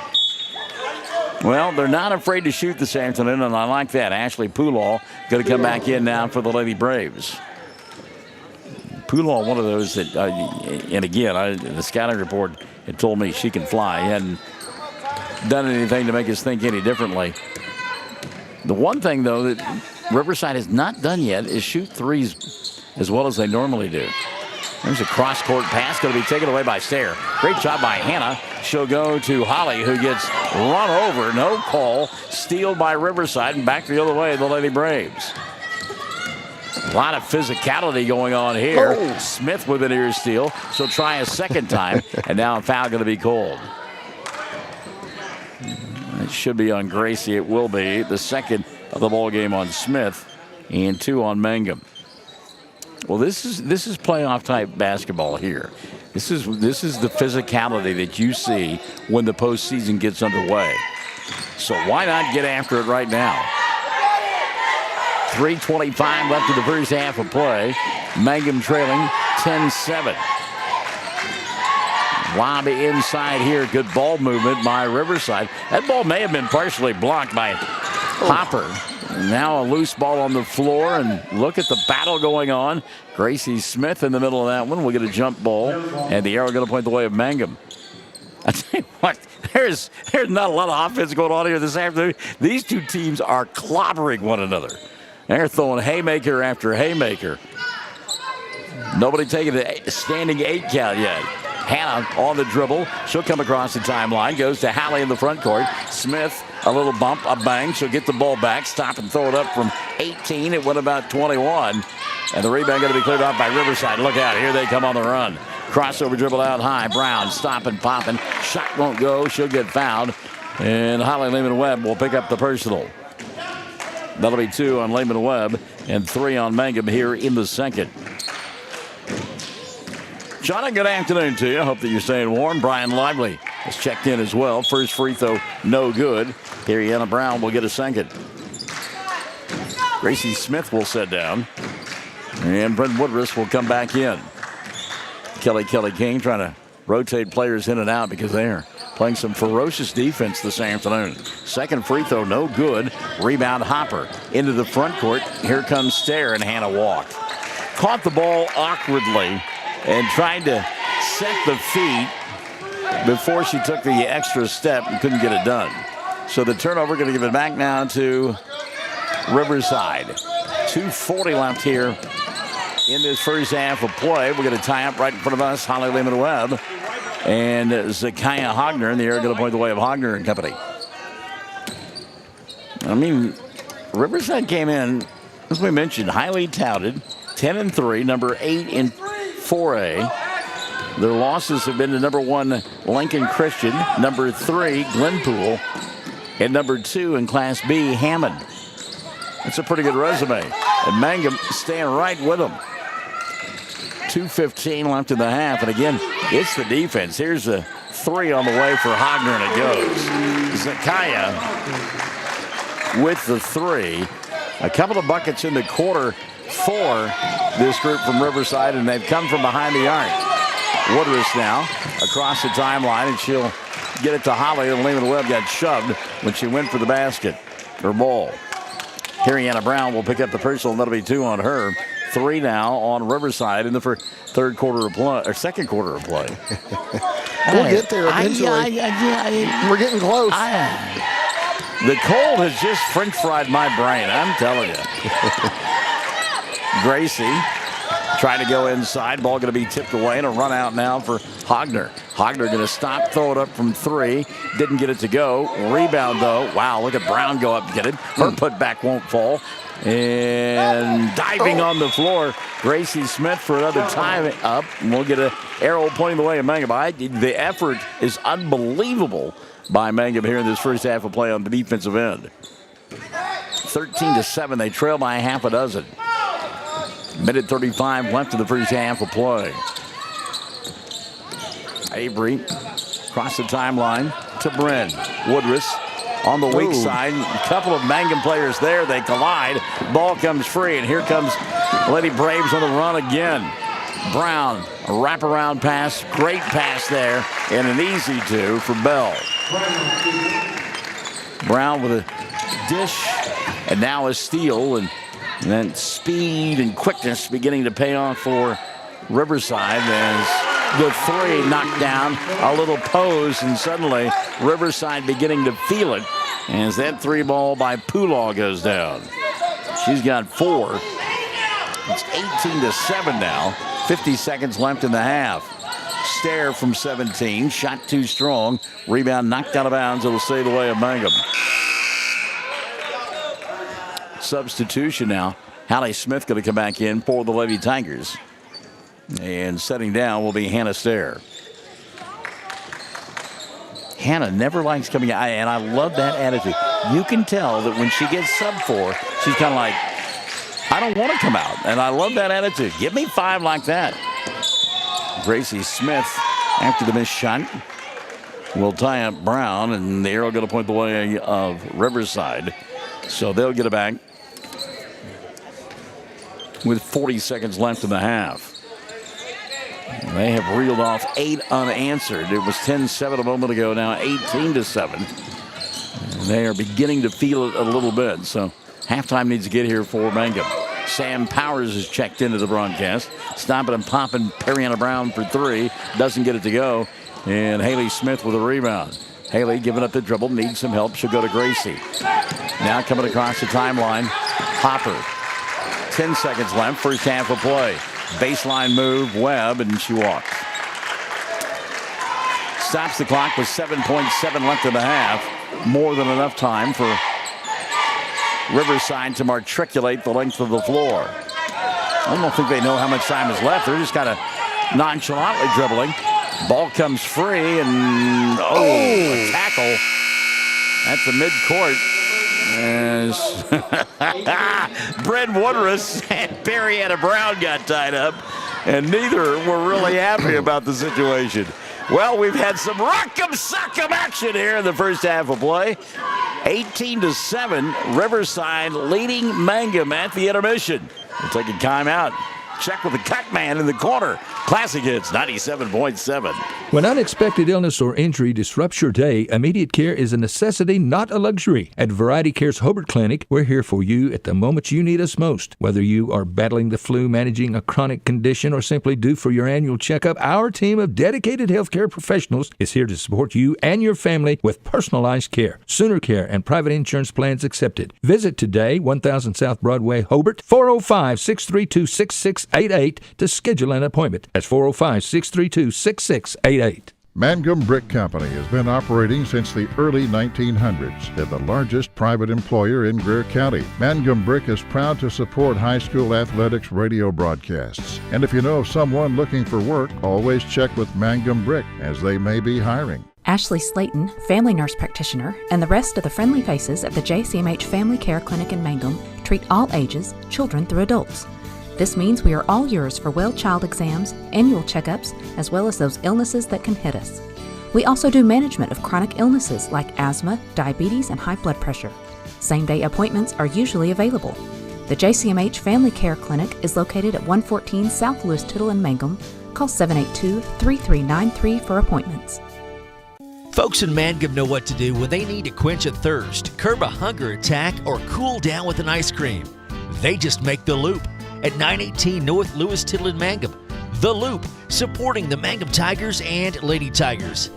Well, they're not afraid to shoot this afternoon, and I like that. Ashley Poolaw going to come back in now for the Lady Braves. Poolaw, one of those that, and again, the scouting report had told me she can fly. He hadn't done anything to make us think any differently. The one thing, though, that Riverside has not done yet is shoot threes as well as they normally do. There's a cross-court pass going to be taken away by Stair. Great job by Hannah. She'll go to Holly, who gets run over. No call. Steal by Riverside, and back the other way, the Lady Braves. A lot of physicality going on here. Oh. Smith with an ear steal. She'll try a second time, and now a foul going to be called. It should be on Gracie. It will be the second of the ball game on Smith, and 2 on Mangum. Well, this is playoff type basketball here. This is the physicality that you see when the postseason gets underway. So why not get after it right now? 3:25 left in the first half of play. Mangum trailing 10-7. Lob inside here. Good ball movement by Riverside. That ball may have been partially blocked by Hopper. Now a loose ball on the floor, and look at the battle going on. Gracie Smith in the middle of that one. We'll get a jump ball, and the arrow going to point the way of Mangum. I tell you what, there's not a lot of offense going on here this afternoon. These two teams are clobbering one another. They're throwing haymaker after haymaker. Nobody taking a standing 8 count yet. Hannah on the dribble. She'll come across the timeline. Goes to Hallie in the front court. Smith, a little bump, a bang. She'll get the ball back. Stop and throw it up from 18. It went about 21. And the rebound going to be cleared off by Riverside. Look out. Here they come on the run. Crossover dribble out high. Brown stopping, popping. Shot won't go. She'll get fouled. And Holly Lehman-Webb will pick up the personal. That'll be 2 on Lehman-Webb and 3 on Mangum here in the second. John, good afternoon to you. I hope that you're staying warm. Brian Lively has checked in as well. First free throw, no good. Ariana Brown will get a second. Gracie Smith will sit down. And Brent Woodruss will come back in. Kelly King trying to rotate players in and out because they are playing some ferocious defense this afternoon. Second free throw, no good. Rebound Hopper into the front court. Here comes Stair, and Hannah walked. Caught the ball awkwardly and tried to set the feet before she took the extra step and couldn't get it done. So the turnover going to give it back now to Riverside. 2:40 left here in this first half of play. We're going to tie up right in front of us Holly Lehman-Webb and Zakiah Hogner, and the air going to point the way of Hogner and company. I mean, Riverside came in, as we mentioned, highly touted, 10-3, number 8 in 4A. Their losses have been to number 1 Lincoln Christian, number 3 Glenpool, and number 2 in Class B Hammond. That's a pretty good resume. And Mangum staying right with them. 2:15 left in the half, and again, it's the defense. Here's a 3 on the way for Hogner, and it goes. Zakiah with the 3. A couple of buckets in the quarter for this group from Riverside, and they've come from behind the arc. Woodruss now across the timeline, and she'll get it to Holly, and Lehman-Webb got shoved when she went for the basket, or ball. Ariana Brown will pick up the personal, and that'll be 2 on her. 3 now on Riverside in the second quarter of play. We'll get there eventually. We're getting close. The cold has just French fried my brain, I'm telling you. Gracie trying to go inside. Ball going to be tipped away, and a run out now for Hogner. Hogner going to stop, throw it up from 3. Didn't get it to go. Rebound, though. Wow, look at Brown go up and get it. Her putback won't fall. And diving on the floor, Gracie Smith for another time up. And we'll get an arrow pointing the way of Mangum. The effort is unbelievable by Mangum here in this first half of play on the defensive end. 13-7. They trail by a half a dozen. Minute 35 left in the first half of play. Avery across the timeline to Bryn. Woodruss on the weak side. A couple of Mangum players there. They collide. Ball comes free, and here comes Lady Braves on the run again. Brown, a wraparound pass. Great pass there, and an easy two for Bell. Brown with a dish, and now a steal, and then speed and quickness beginning to pay off for Riverside as the three knocked down, a little pose, and suddenly Riverside beginning to feel it as that three ball by Pulaw goes down. She's got 4. It's 18-7 now. 50 seconds left in the half. Stair from 17. Shot too strong. Rebound knocked out of bounds. It'll stay the way of Mangum. Substitution now. Hallie Smith going to come back in for the Lady Tigers. And setting down will be Hannah Stair. Hannah never likes coming out, and I love that attitude. You can tell that when she gets subbed for, she's kind of like, I don't want to come out, and I love that attitude. Give me 5 like that. Gracie Smith, after the missed shot, will tie up Brown, and the arrow going to point the way of Riverside. So they'll get it back with 40 seconds left in the half. They have reeled off 8 unanswered. It was 10-7 a moment ago, now 18-7. They are beginning to feel it a little bit, so halftime needs to get here for Mangum. Sam Powers is checked into the broadcast. Stomping and popping Periana Brown for 3. Doesn't get it to go. And Haley Smith with a rebound. Haley giving up the dribble, needs some help. She'll go to Gracie. Now coming across the timeline, Hopper. 10 seconds left, first half of play. Baseline move, Webb, and she walks. Stops the clock with 7.7 left in the half. More than enough time for Riverside to matriculate the length of the floor. I don't think they know how much time is left. They're just kind of nonchalantly dribbling. Ball comes free, and a tackle at the midcourt. As Bryn Woodruss and Periana Brown got tied up, and neither were really happy about the situation. Well, we've had some rock'em sock'em action here in the first half of play. 18-7, Riverside leading Mangum at the intermission. We'll take a timeout. Check with the cut man in the corner. Classic Hits 97.7. When unexpected illness or injury disrupts your day, immediate care is a necessity, not a luxury. At Variety Care's Hobart Clinic, we're here for you at the moment you need us most. Whether you are battling the flu, managing a chronic condition, or simply due for your annual checkup, our team of dedicated healthcare professionals is here to support you and your family with personalized care, Sooner Care, and private insurance plans accepted. Visit today, 1000 South Broadway, Hobart, 405-632-6688 to schedule an appointment. That's 405-632-6688. Mangum Brick Company has been operating since the early 1900s. They're the largest private employer in Greer County. Mangum Brick is proud to support high school athletics radio broadcasts. And if you know of someone looking for work, always check with Mangum Brick, as they may be hiring. Ashley Slayton, family nurse practitioner, and the rest of the friendly faces at the JCMH Family Care Clinic in Mangum treat all ages, children through adults. This means we are all yours for well child exams, annual checkups, as well as those illnesses that can hit us. We also do management of chronic illnesses like asthma, diabetes, and high blood pressure. Same-day appointments are usually available. The JCMH Family Care Clinic is located at 114 South Lewis Tittle in Mangum. Call 782-3393 for appointments. Folks in Mangum know what to do when they need to quench a thirst, curb a hunger attack, or cool down with an ice cream. They just make the Loop at 918 North Lewis Tittle in Mangum. The Loop, supporting the Mangum Tigers and Lady Tigers.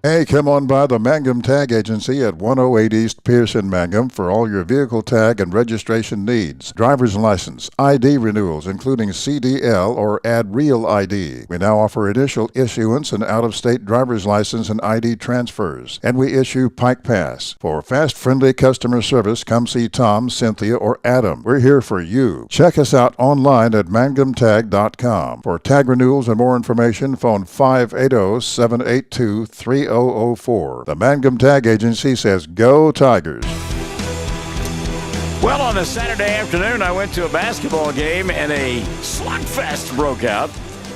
Hey, come on by the Mangum Tag Agency at 108 East Pierce in Mangum for all your vehicle tag and registration needs. Driver's license, ID renewals, including CDL or Add Real ID. We now offer initial issuance and out-of-state driver's license and ID transfers. And we issue Pike Pass. For fast, friendly customer service, come see Tom, Cynthia, or Adam. We're here for you. Check us out online at mangumtag.com. For tag renewals and more information, phone 580-782-3004. The Mangum Tag Agency says, Go Tigers! Well, on a Saturday afternoon, I went to a basketball game and a slugfest broke out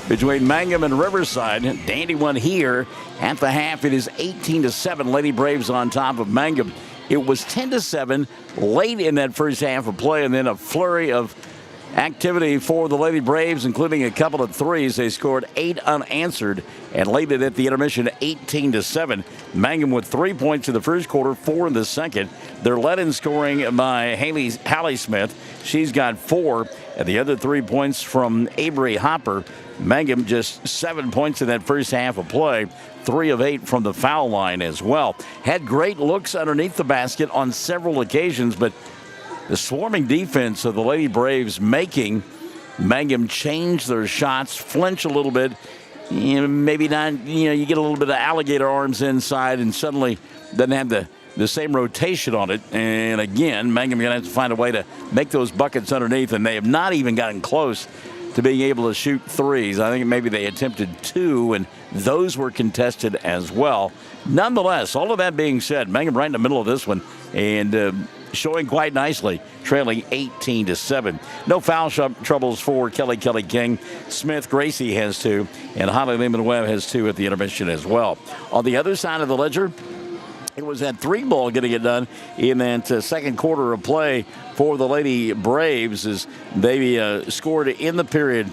between Mangum and Riverside. Dandy won here at the half. It is 18-7. Lady Braves on top of Mangum. It was 10-7 late in that first half of play, and then a flurry of activity for the Lady Braves, including a couple of threes. They scored 8 unanswered and laid it at the intermission 18-7. Mangum with 3 points in the first quarter, 4 in the second. They're led in scoring by Hallie Smith. She's got 4, and the other 3 points from Avery Hopper. Mangum just 7 points in that first half of play, 3 of 8 from the foul line as well. Had great looks underneath the basket on several occasions, but the swarming defense of the Lady Braves making Mangum change their shots, flinch a little bit. Maybe not, you get a little bit of alligator arms inside and suddenly doesn't have the same rotation on it. And again, Mangum going to have to find a way to make those buckets underneath, and they have not even gotten close to being able to shoot threes. I think maybe they attempted 2, and those were contested as well. Nonetheless, all of that being said, Mangum right in the middle of this one, and showing quite nicely, trailing 18-7. No foul troubles for Kelly King. Smith Gracie has 2, and Holly Lehman Webb has 2 at the intermission as well. On the other side of the ledger, it was that 3 ball getting it done in that second quarter of play for the Lady Braves as they scored in the period,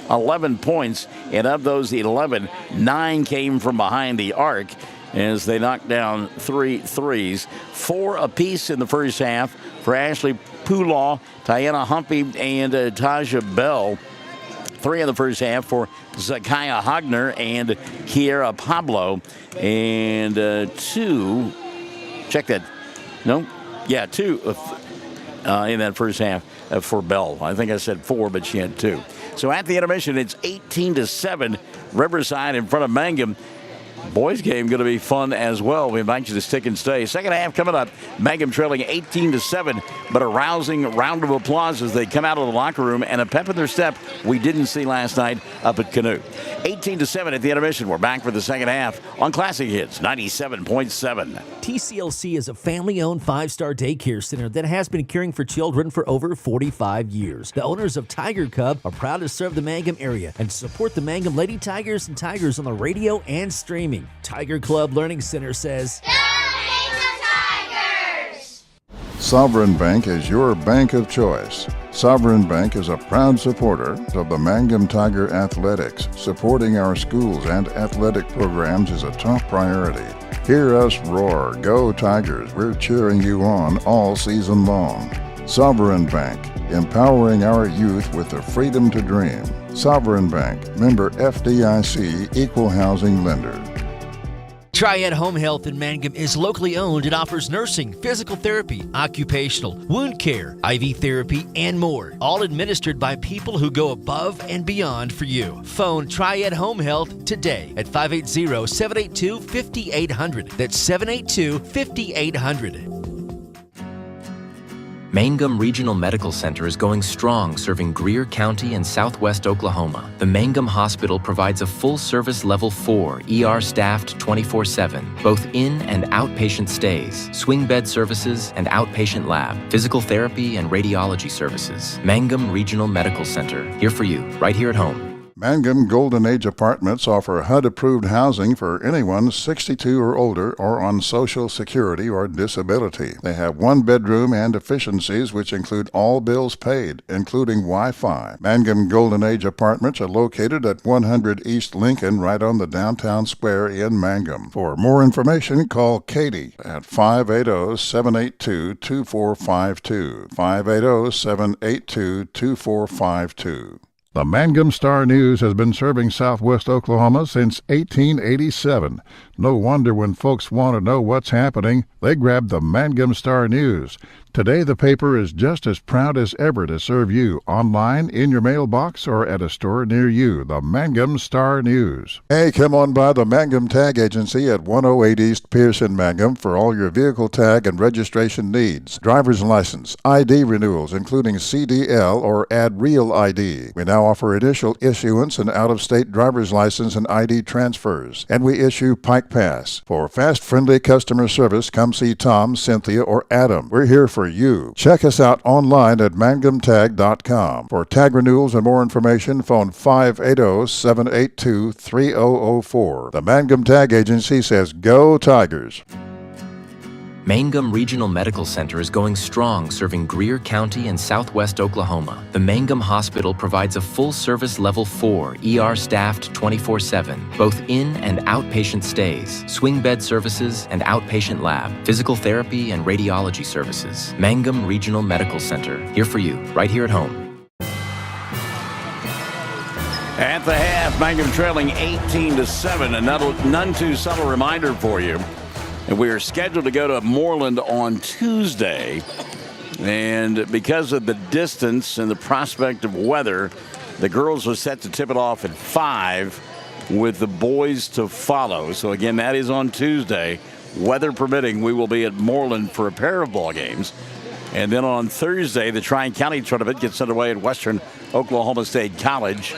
11 points, and of those 11, 9 came from behind the arc as they knocked down 3 threes. 4 apiece in the first half for Ashley Poolaw, Tiana Humpy, and Taja Bell. 3 in the first half for Zakiah Hogner and Kiera Pablo. And 2, check that. No? Yeah, 2 in that first half for Bell. I think I said 4, but she had 2. So at the intermission, it's 18-7. Riverside in front of Mangum. Boys game going to be fun as well. We invite you to stick and stay. Second half coming up. Mangum trailing 18-7, but a rousing round of applause as they come out of the locker room and a pep in their step we didn't see last night up at Canoe. 18-7 at the intermission. We're back for the second half on Classic Hits 97.7. TCLC is a family-owned 5-star daycare center that has been caring for children for over 45 years. The owners of Tiger Cub are proud to serve the Mangum area and support the Mangum Lady Tigers and Tigers on the radio and streaming. Tiger Club Learning Center says, Sovereign Bank is your bank of choice. Sovereign Bank is a proud supporter of the Mangum Tiger Athletics. Supporting our schools and athletic programs is a top priority. Hear us roar, go Tigers. We're cheering you on all season long. Sovereign Bank, empowering our youth with the freedom to dream. Sovereign Bank, member FDIC, equal housing lender. Triad Home Health in Mangum is locally owned and offers nursing, physical therapy, occupational, wound care, IV therapy, and more. All administered by people who go above and beyond for you. Phone Triad Home Health today at 580-782-5800. That's 782-5800. Mangum Regional Medical Center is going strong, serving Greer County and southwest Oklahoma. The Mangum Hospital provides a full-service Level 4, ER-staffed 24/7, both in and outpatient stays, swing bed services, and outpatient lab, physical therapy, and radiology services. Mangum Regional Medical Center, here for you, right here at home. Mangum Golden Age Apartments offer HUD-approved housing for anyone 62 or older or on Social Security or disability. They have 1 bedroom and efficiencies which include all bills paid, including Wi-Fi. Mangum Golden Age Apartments are located at 100 East Lincoln, right on the downtown square in Mangum. For more information, call Katie at 580-782-2452, 580-782-2452. The Mangum Star News has been serving southwest Oklahoma since 1887. No wonder when folks want to know what's happening, they grab the Mangum Star News. Today, the paper is just as proud as ever to serve you online, in your mailbox, or at a store near you. The Mangum Star News. Hey, come on by the Mangum Tag Agency at 108 East Pierce in Mangum for all your vehicle tag and registration needs. Driver's license, ID renewals, including CDL or Add Real ID. We now offer initial issuance and out-of-state driver's license and ID transfers. And we issue Pike Pass. For fast, friendly customer service, come see Tom, Cynthia, or Adam. We're here for you. Check us out online at mangumtag.com. For tag renewals and more information, phone 580-782-3004. The Mangum Tag Agency says go Tigers. Mangum Regional Medical Center is going strong, serving Greer County and southwest Oklahoma. The Mangum Hospital provides a full-service Level 4, ER-staffed 24/7, both in and outpatient stays, swing bed services, and outpatient lab, physical therapy, and radiology services. Mangum Regional Medical Center, here for you, right here at home. At the half, Mangum trailing 18-7, and none too subtle reminder for you. And we are scheduled to go to Moreland on Tuesday. And because of the distance and the prospect of weather, the girls are set to tip it off at 5 with the boys to follow. So again, that is on Tuesday. Weather permitting, we will be at Moreland for a pair of ball games. And then on Thursday, the Tri-County tournament gets underway at Western Oklahoma State College.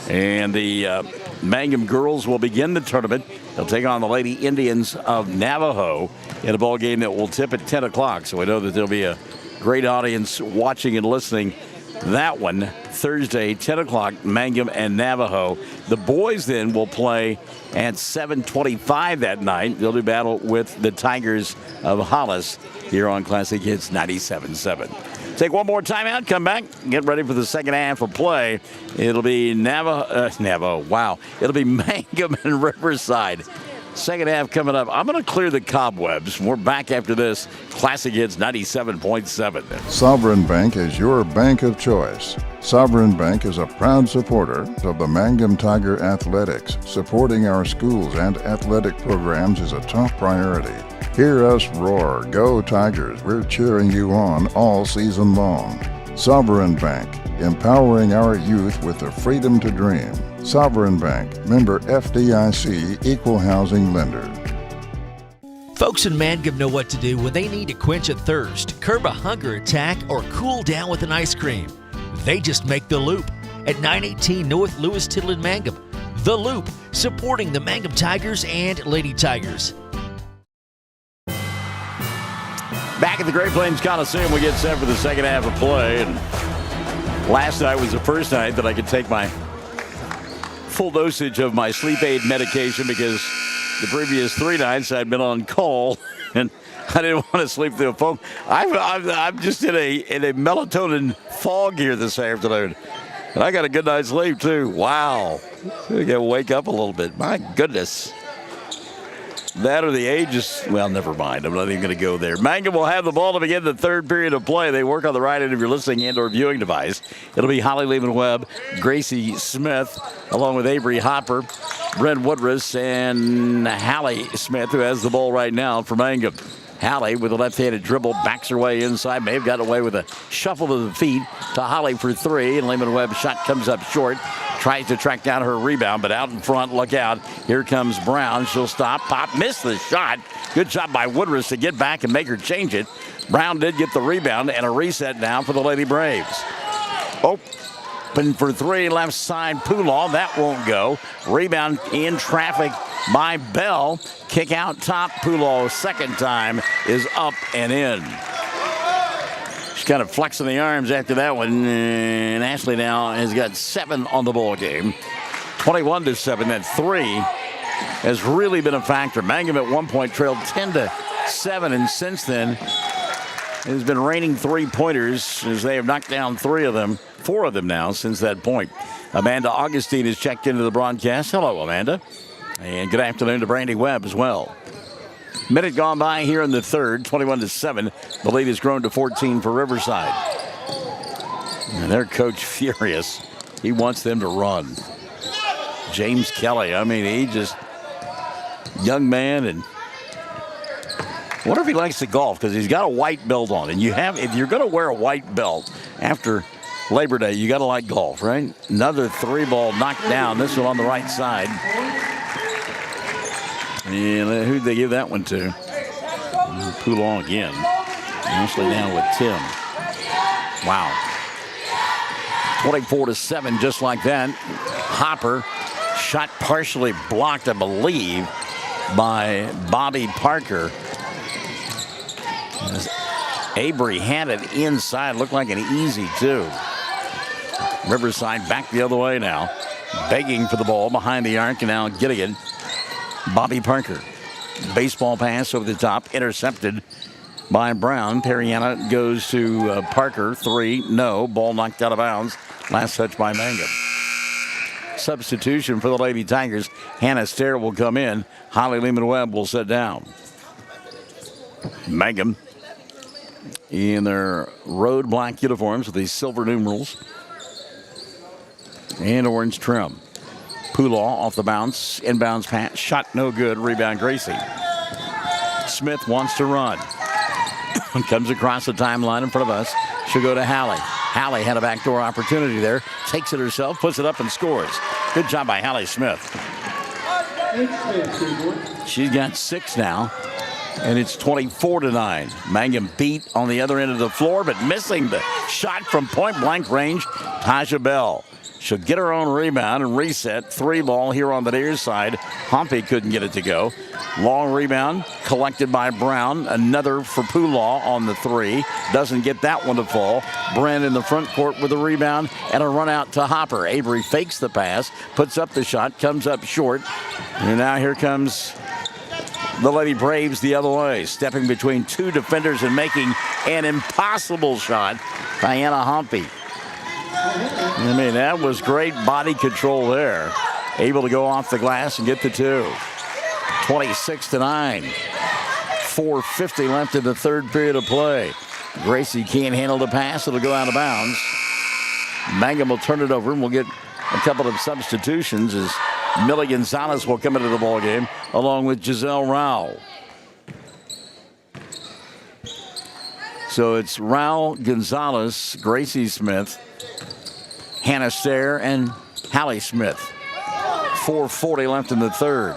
And the Mangum girls will begin the tournament. They'll take on the Lady Indians of Navajo in a ball game that will tip at 10 o'clock. So we know that there'll be a great audience watching and listening. That one, Thursday, 10 o'clock, Mangum and Navajo. The boys then will play at 7:25 that night. They'll do battle with the Tigers of Hollis here on Classic Hits 97.7. Take one more timeout, come back, get ready for the second half of play. It'll be Navajo, wow. It'll be Mangum and Riverside. Second half coming up. I'm going to clear the cobwebs. We're back after this. Classic Hits 97.7. Sovereign Bank is your bank of choice. Sovereign Bank is a proud supporter of the Mangum Tiger Athletics. Supporting our schools and athletic programs is a top priority. Hear us roar, go Tigers. We're cheering you on all season long. Sovereign Bank, empowering our youth with the freedom to dream. Sovereign Bank, member FDIC, equal housing lender. Folks in Mangum know what to do when they need to quench a thirst, curb a hunger attack, or cool down with an ice cream. They just make the Loop at 918 North Lewis Tittle in Mangum. The Loop, supporting the Mangum Tigers and Lady Tigers. Back at the Great Plains Coliseum, we get set for the second half of play. And last night was the first night that I could take my full dosage of my sleep aid medication because the previous 3 nights I'd been on call and I didn't want to sleep through a phone. I'm just in a melatonin fog here this afternoon. And I got a good night's sleep too. Wow. I got to wake up a little bit. My goodness. That or the ages, well, never mind. I'm not even going to go there. Mangum will have the ball to begin the third period of play. They work on the right end of your listening and or viewing device. It'll be Holly Lehman-Webb, Gracie Smith, along with Avery Hopper, Brent Woodruss, and Hallie Smith, who has the ball right now for Mangum. Hallie with a left-handed dribble backs her way inside. May have gotten away with a shuffle of the feet to Holly for 3. And Lehman-Webb's shot comes up short. Tries to track down her rebound, but out in front, look out. Here comes Brown. She'll stop, pop, miss the shot. Good job by Woodruss to get back and make her change it. Brown did get the rebound, and a reset now for the Lady Braves. Open for 3, left side, Poulaw. That won't go. Rebound in traffic by Bell. Kick out top. Poulaw, second time, is up and in. She's kind of flexing the arms after that one. And Ashley now has got 7 on the ball game. 21-7. That 3 has really been a factor. Mangum at one point trailed 10-7, and since then it has been raining 3-pointers as they have knocked down 4 of them now since that point. Amanda Augustine has checked into the broadcast. Hello, Amanda. And good afternoon to Brandy Webb as well. Minute gone by here in the third, 21-7. The lead has grown to 14 for Riverside. And their coach furious. He wants them to run. James Kelly, I mean, he just young man, and I wonder if he likes to golf because he's got a white belt on. And if you're going to wear a white belt after Labor Day, you got to like golf, right? Another 3-ball knocked down. This one on the right side. And who'd they give that one to? Poulaw again. Ashley down with Tim. Wow. 24-7, just like that. Hopper, shot partially blocked, I believe. by Bobby Parker. As Avery had it inside. Looked like an easy two. Riverside back the other way now. Begging for the ball behind the arc, and now getting it. Bobby Parker. Baseball pass over the top. Intercepted by Brown. Periana goes to Parker. 3, no. Ball knocked out of bounds. Last touch by Mangum. Substitution for the Lady Tigers. Hannah Stair will come in. Holly Lehman-Webb will sit down. Mangum in their road black uniforms with these silver numerals and orange trim. Pulaw off the bounce. Inbounds pass. Shot no good. Rebound Gracie. Smith wants to run. Comes across the timeline in front of us. She'll go to Hallie. Hallie had a backdoor opportunity there. Takes it herself, puts it up, and scores. Good job by Hallie Smith. She's got 6 now, and it's 24-9. Mangum beat on the other end of the floor, but missing the shot from point-blank range. Taja Bell. She'll get her own rebound and reset. 3 ball here on the near side. Pompey couldn't get it to go. Long rebound collected by Brown. Another for Pulaw on the 3. Doesn't get that one to fall. Brand in the front court with a rebound and a run out to Hopper. Avery fakes the pass, puts up the shot, comes up short. And now here comes the Lady Braves the other way. Stepping between 2 defenders and making an impossible shot. Diana Humpy. I mean, that was great body control there. Able to go off the glass and get the 2. 26-9. 4:50 left in the third period of play. Gracie can't handle the pass. It'll go out of bounds. Mangum will turn it over, and we'll get a couple of substitutions as Millie Gonzalez will come into the ballgame along with Giselle Rao. So it's Rao, Gonzalez, Gracie Smith, Hannah Stair, and Hallie Smith. 4:40 left in the third.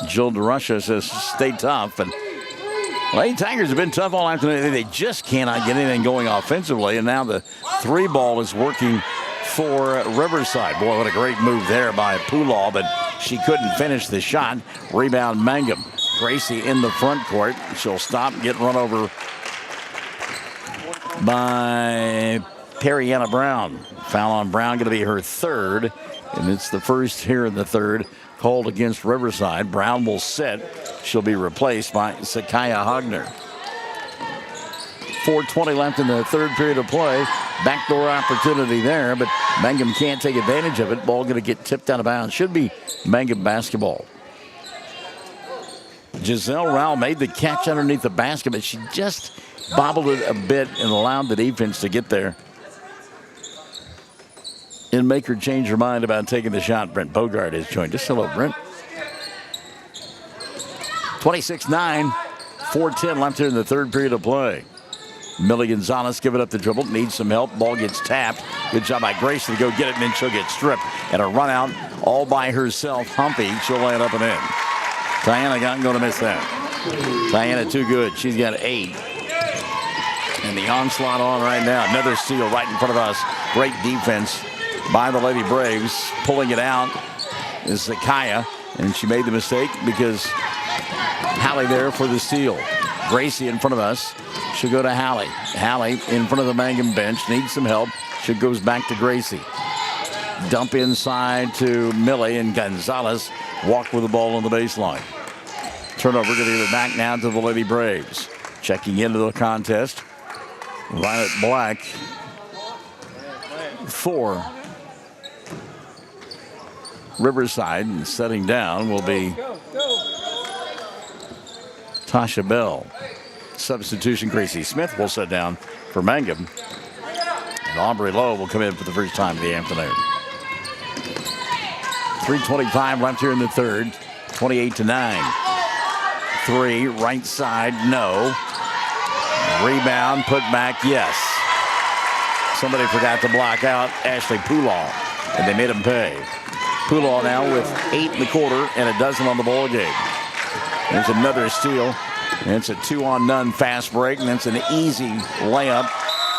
Jill DeRusha says stay tough. And Lady Tigers have been tough all afternoon. They just cannot get anything going offensively. And now the 3 ball is working for Riverside. Boy, what a great move there by Pulaw, but she couldn't finish the shot. Rebound Mangum. Gracie in the front court. She'll stop and get run over by Periana Brown. Foul on Brown going to be her 3rd, and it's the first here in the 3rd called against Riverside. Brown will sit. She'll be replaced by Sakaya Hogner. 4:20 left in the third period of play. Backdoor opportunity there, but Mangum can't take advantage of it. Ball going to get tipped out of bounds. Should be Mangum basketball. Giselle Rao made the catch underneath the basket, but she just bobbled it a bit and allowed the defense to get there and make her change her mind about taking the shot. Brent Bogart has joined us. Hello, Brent. 26-9, 4:10 left here in the third period of play. Millie Gonzalez giving up the dribble, needs some help. Ball gets tapped. Good job by Grace to go get it, and then she'll get stripped. And a run out all by herself. Humpy, she'll lay it up and in. Diana not going to miss that. Diana too good. She's got 8. And the onslaught on right now. Another steal right in front of us. Great defense by the Lady Braves. Pulling it out is Zakaya. And she made the mistake because Hallie there for the steal. Gracie in front of us. She'll go to Hallie. Hallie in front of the Mangum bench. Needs some help. She goes back to Gracie. Dump inside to Millie, and Gonzalez walk with the ball on the baseline. Turnover going to give it back now to the Lady Braves. Checking into the contest. Violet Black for Riverside, and setting down will be Tasha Bell. Substitution, Gracie Smith will sit down for Mangum. And Aubrey Lowe will come in for the first time of the afternoon. 3:25 left here in the third. 28-9. 3, right side, no. Rebound, put back, yes. Somebody forgot to block out Ashley Pulaw, and they made him pay. Pulaw now with 8 in the quarter and a dozen on the ball game. There's another steal. And it's a 2-on-none fast break, and it's an easy layup,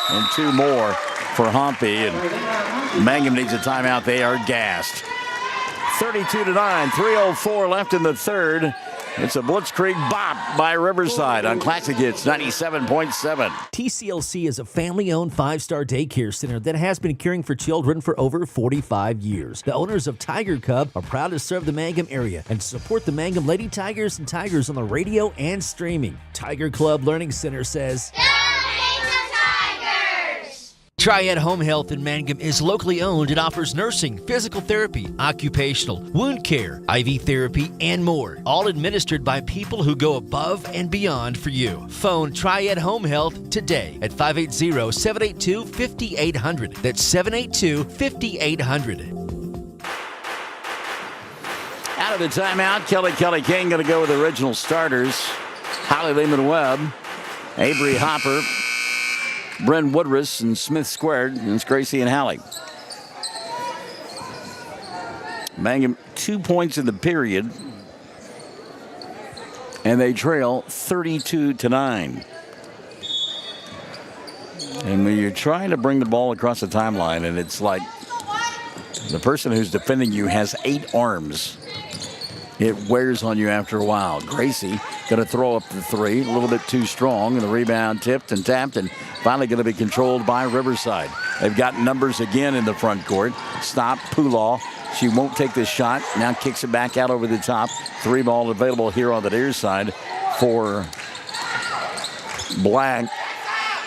and 2 more for Humpy. And Mangum needs a timeout. They are gassed. 32-9. 3:04 left in the third. It's a blitzkrieg bop by Riverside on Classic Hits 97.7. TCLC is a family-owned 5-star daycare center that has been caring for children for over 45 years. The owners of Tiger Cub are proud to serve the Mangum area and support the Mangum Lady Tigers and Tigers on the radio and streaming. Tiger Club Learning Center says, Triad Home Health in Mangum is locally owned and offers nursing, physical therapy, occupational, wound care, IV therapy, and more. All administered by people who go above and beyond for you. Phone Triad Home Health today at 580-782-5800. That's 782-5800. Out of the timeout, Kelly King going to go with the original starters. Holly Lehman-Webb, Avery Hopper, Bren Woodruss, and Smith squared. And it's Gracie and Hallie. Mangum 2 points in the period. And they trail 32-9. And when you're trying to bring the ball across the timeline, and it's like the person who's defending you has 8 arms, it wears on you after a while. Gracie going to throw up the three, a little bit too strong, and the rebound tipped and tapped, and finally going to be controlled by Riverside. They've got numbers again in the front court. Stop Pulaw. She won't take this shot. Now kicks it back out over the top. 3 ball available here on the near side for Black.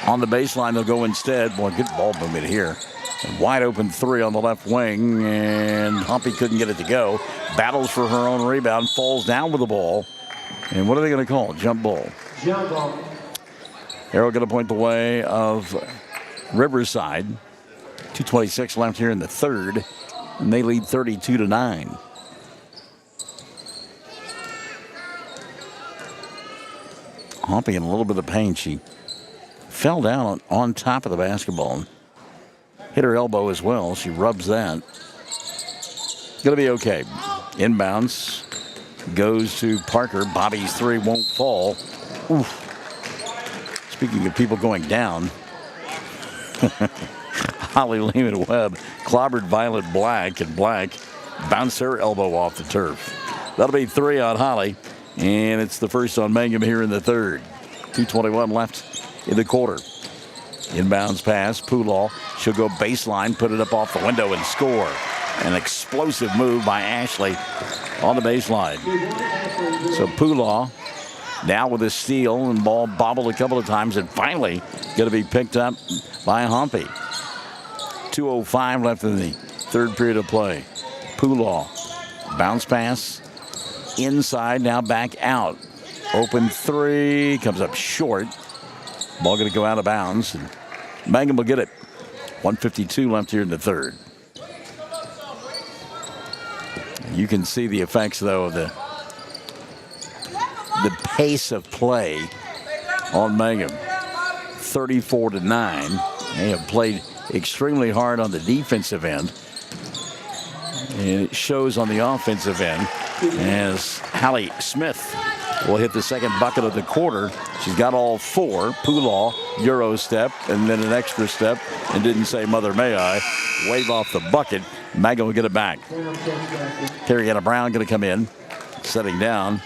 On the baseline, they'll go instead. Boy, good ball movement here. A wide open 3 on the left wing, and Humpy couldn't get it to go. Battles for her own rebound, falls down with the ball. And what are they going to call? Jump ball. Jump ball. Arrow going to point the way of Riverside. 2:26 left here in the third, and they lead 32-9. Humpy in a little bit of pain. She fell down on top of the basketball. Hit her elbow as well. She rubs that. Going to be okay. Inbounds. Goes to Parker. Bobby's 3 won't fall. Oof. Speaking of people going down, Holly Lehman-Webb clobbered Violet Black, and Black bounced her elbow off the turf. That'll be 3 on Holly, and it's the first on Mangum here in the third. 2:21 left in the quarter. Inbounds pass, Pulaw. She'll go baseline, put it up off the window and score. An explosive move by Ashley on the baseline. So Pulaw now with a steal, and ball bobbled a couple of times, and finally going to be picked up by Humpy. 2:05 left in the third period of play. Pulaw, bounce pass, inside, now back out. Open 3, comes up short. Ball going to go out of bounds, and Mangum will get it. 1:52 left here in the third. You can see the effects, though, of the pace of play on Mangum. 34-9. They have played extremely hard on the defensive end, and it shows on the offensive end as Hallie Smith will hit the second bucket of the quarter. She's got all 4. Pulaw, Euro step, and then an extra step, and didn't say mother may I. Wave off the bucket. Mangum will get it back. Carrietta Brown going to come in. Setting down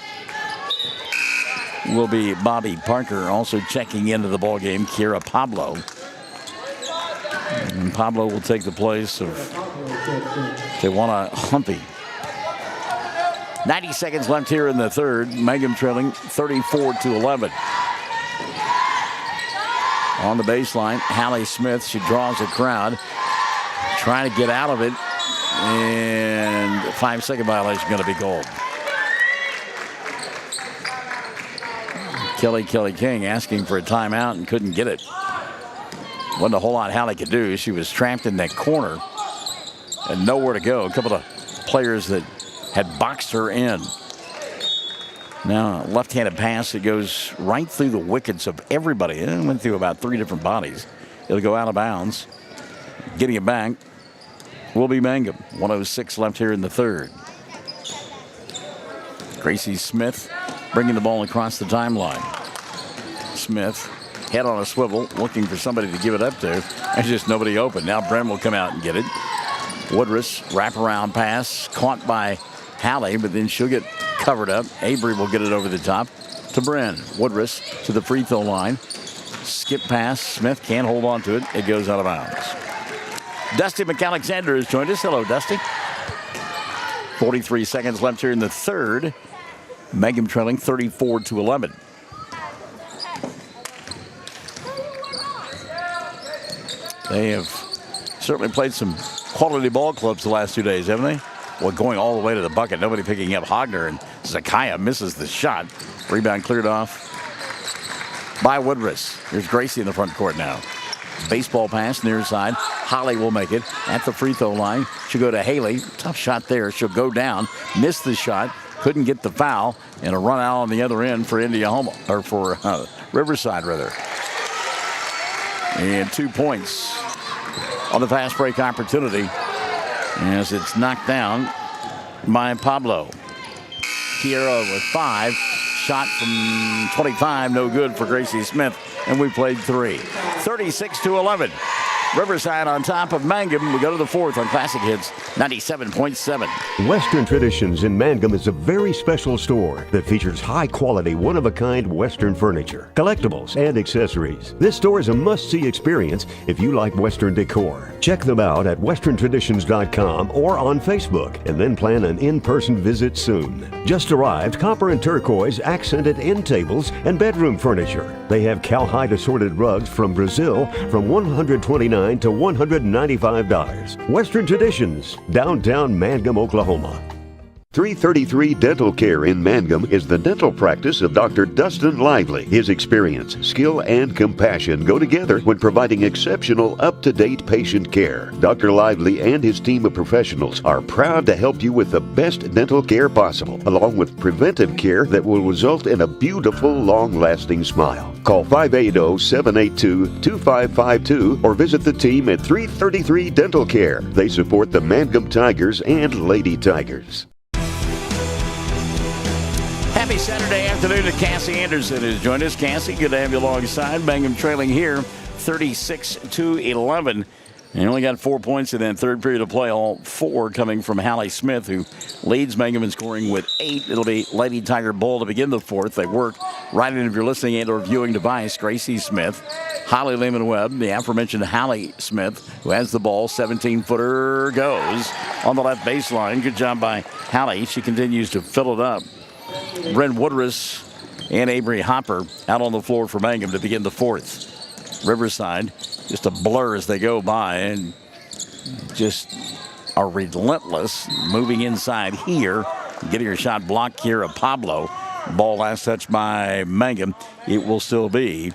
will be Bobby Parker. Also checking into the ball game, Kira Pablo. And Pablo will take the place of Tewana Humpy. 90 seconds left here in the third. Mangum trailing 34-11. On the baseline, Hallie Smith. She draws a crowd. Trying to get out of it. And 5-second violation going to be called. Kelly King asking for a timeout and couldn't get it. Wasn't a whole lot Hallie could do. She was trapped in that corner and nowhere to go. A couple of players that had boxed her in. Now, left-handed pass that goes right through the wickets of everybody. It went through about 3 different bodies. It'll go out of bounds. Getting it back will be Mangum. 1:06 left here in the third. Gracie Smith bringing the ball across the timeline. Smith, head on a swivel, looking for somebody to give it up to. There's just nobody open. Now Bren will come out and get it. Woodruss, wraparound pass, caught by Hallie, but then she'll get covered up. Avery will get it over the top to Bryn. Woodruss to the free throw line. Skip pass. Smith can't hold on to it. It goes out of bounds. Dusty McAlexander has joined us. Hello, Dusty. 43 seconds left here in the third. Mangum trailing 34-11. They have certainly played some quality ball clubs the last 2 days, haven't they? Well, going all the way to the bucket. Nobody picking up Hogner, and Zakaya misses the shot. Rebound cleared off by Woodruss. Here's Gracie in the front court now. Baseball pass near side. Holly will make it at the free throw line. She'll go to Haley. Tough shot there. She'll go down. Missed the shot. Couldn't get the foul. And a run out on the other end for Riverside, rather. And 2 points on the fast break opportunity as it's knocked down by Pablo. Kiera with 5. Shot from 25, no good for Gracie Smith, and we played 3. 36-11. Riverside on top of Mangum. We go to the fourth on Classic Hits 97.7. Western Traditions in Mangum is a very special store that features high-quality, one-of-a-kind Western furniture, collectibles, and accessories. This store is a must-see experience if you like Western decor. Check them out at westerntraditions.com or on Facebook, and then plan an in-person visit soon. Just arrived copper and turquoise accented end tables and bedroom furniture. They have cowhide assorted rugs from Brazil from $129 to $195. Western Traditions, downtown Mangum, Oklahoma. 333 Dental Care in Mangum is the dental practice of Dr. Dustin Lively. His experience, skill, and compassion go together when providing exceptional, up-to-date patient care. Dr. Lively and his team of professionals are proud to help you with the best dental care possible, along with preventive care that will result in a beautiful, long-lasting smile. Call 580-782-2552 or visit the team at 333 Dental Care. They support the Mangum Tigers and Lady Tigers. Happy Saturday afternoon to Cassie Anderson who's joined us. Cassie, good to have you alongside. Mangum trailing here 36-11. And only got 4 points in that third period of play, all 4 coming from Hallie Smith, who leads Mangum in scoring with 8. It'll be Lady Tiger ball to begin the fourth. They work right in if you're listening and or viewing device. Gracie Smith, Holly Lehman-Webb, the aforementioned Hallie Smith, who has the ball. 17-footer goes on the left baseline. Good job by Hallie. She continues to fill it up. Bryn Woodruss and Avery Hopper out on the floor for Mangum to begin the fourth. Riverside just a blur as they go by and just are relentless. Moving inside here, getting her shot blocked here of Pablo. Ball last touched by Mangum. It will still be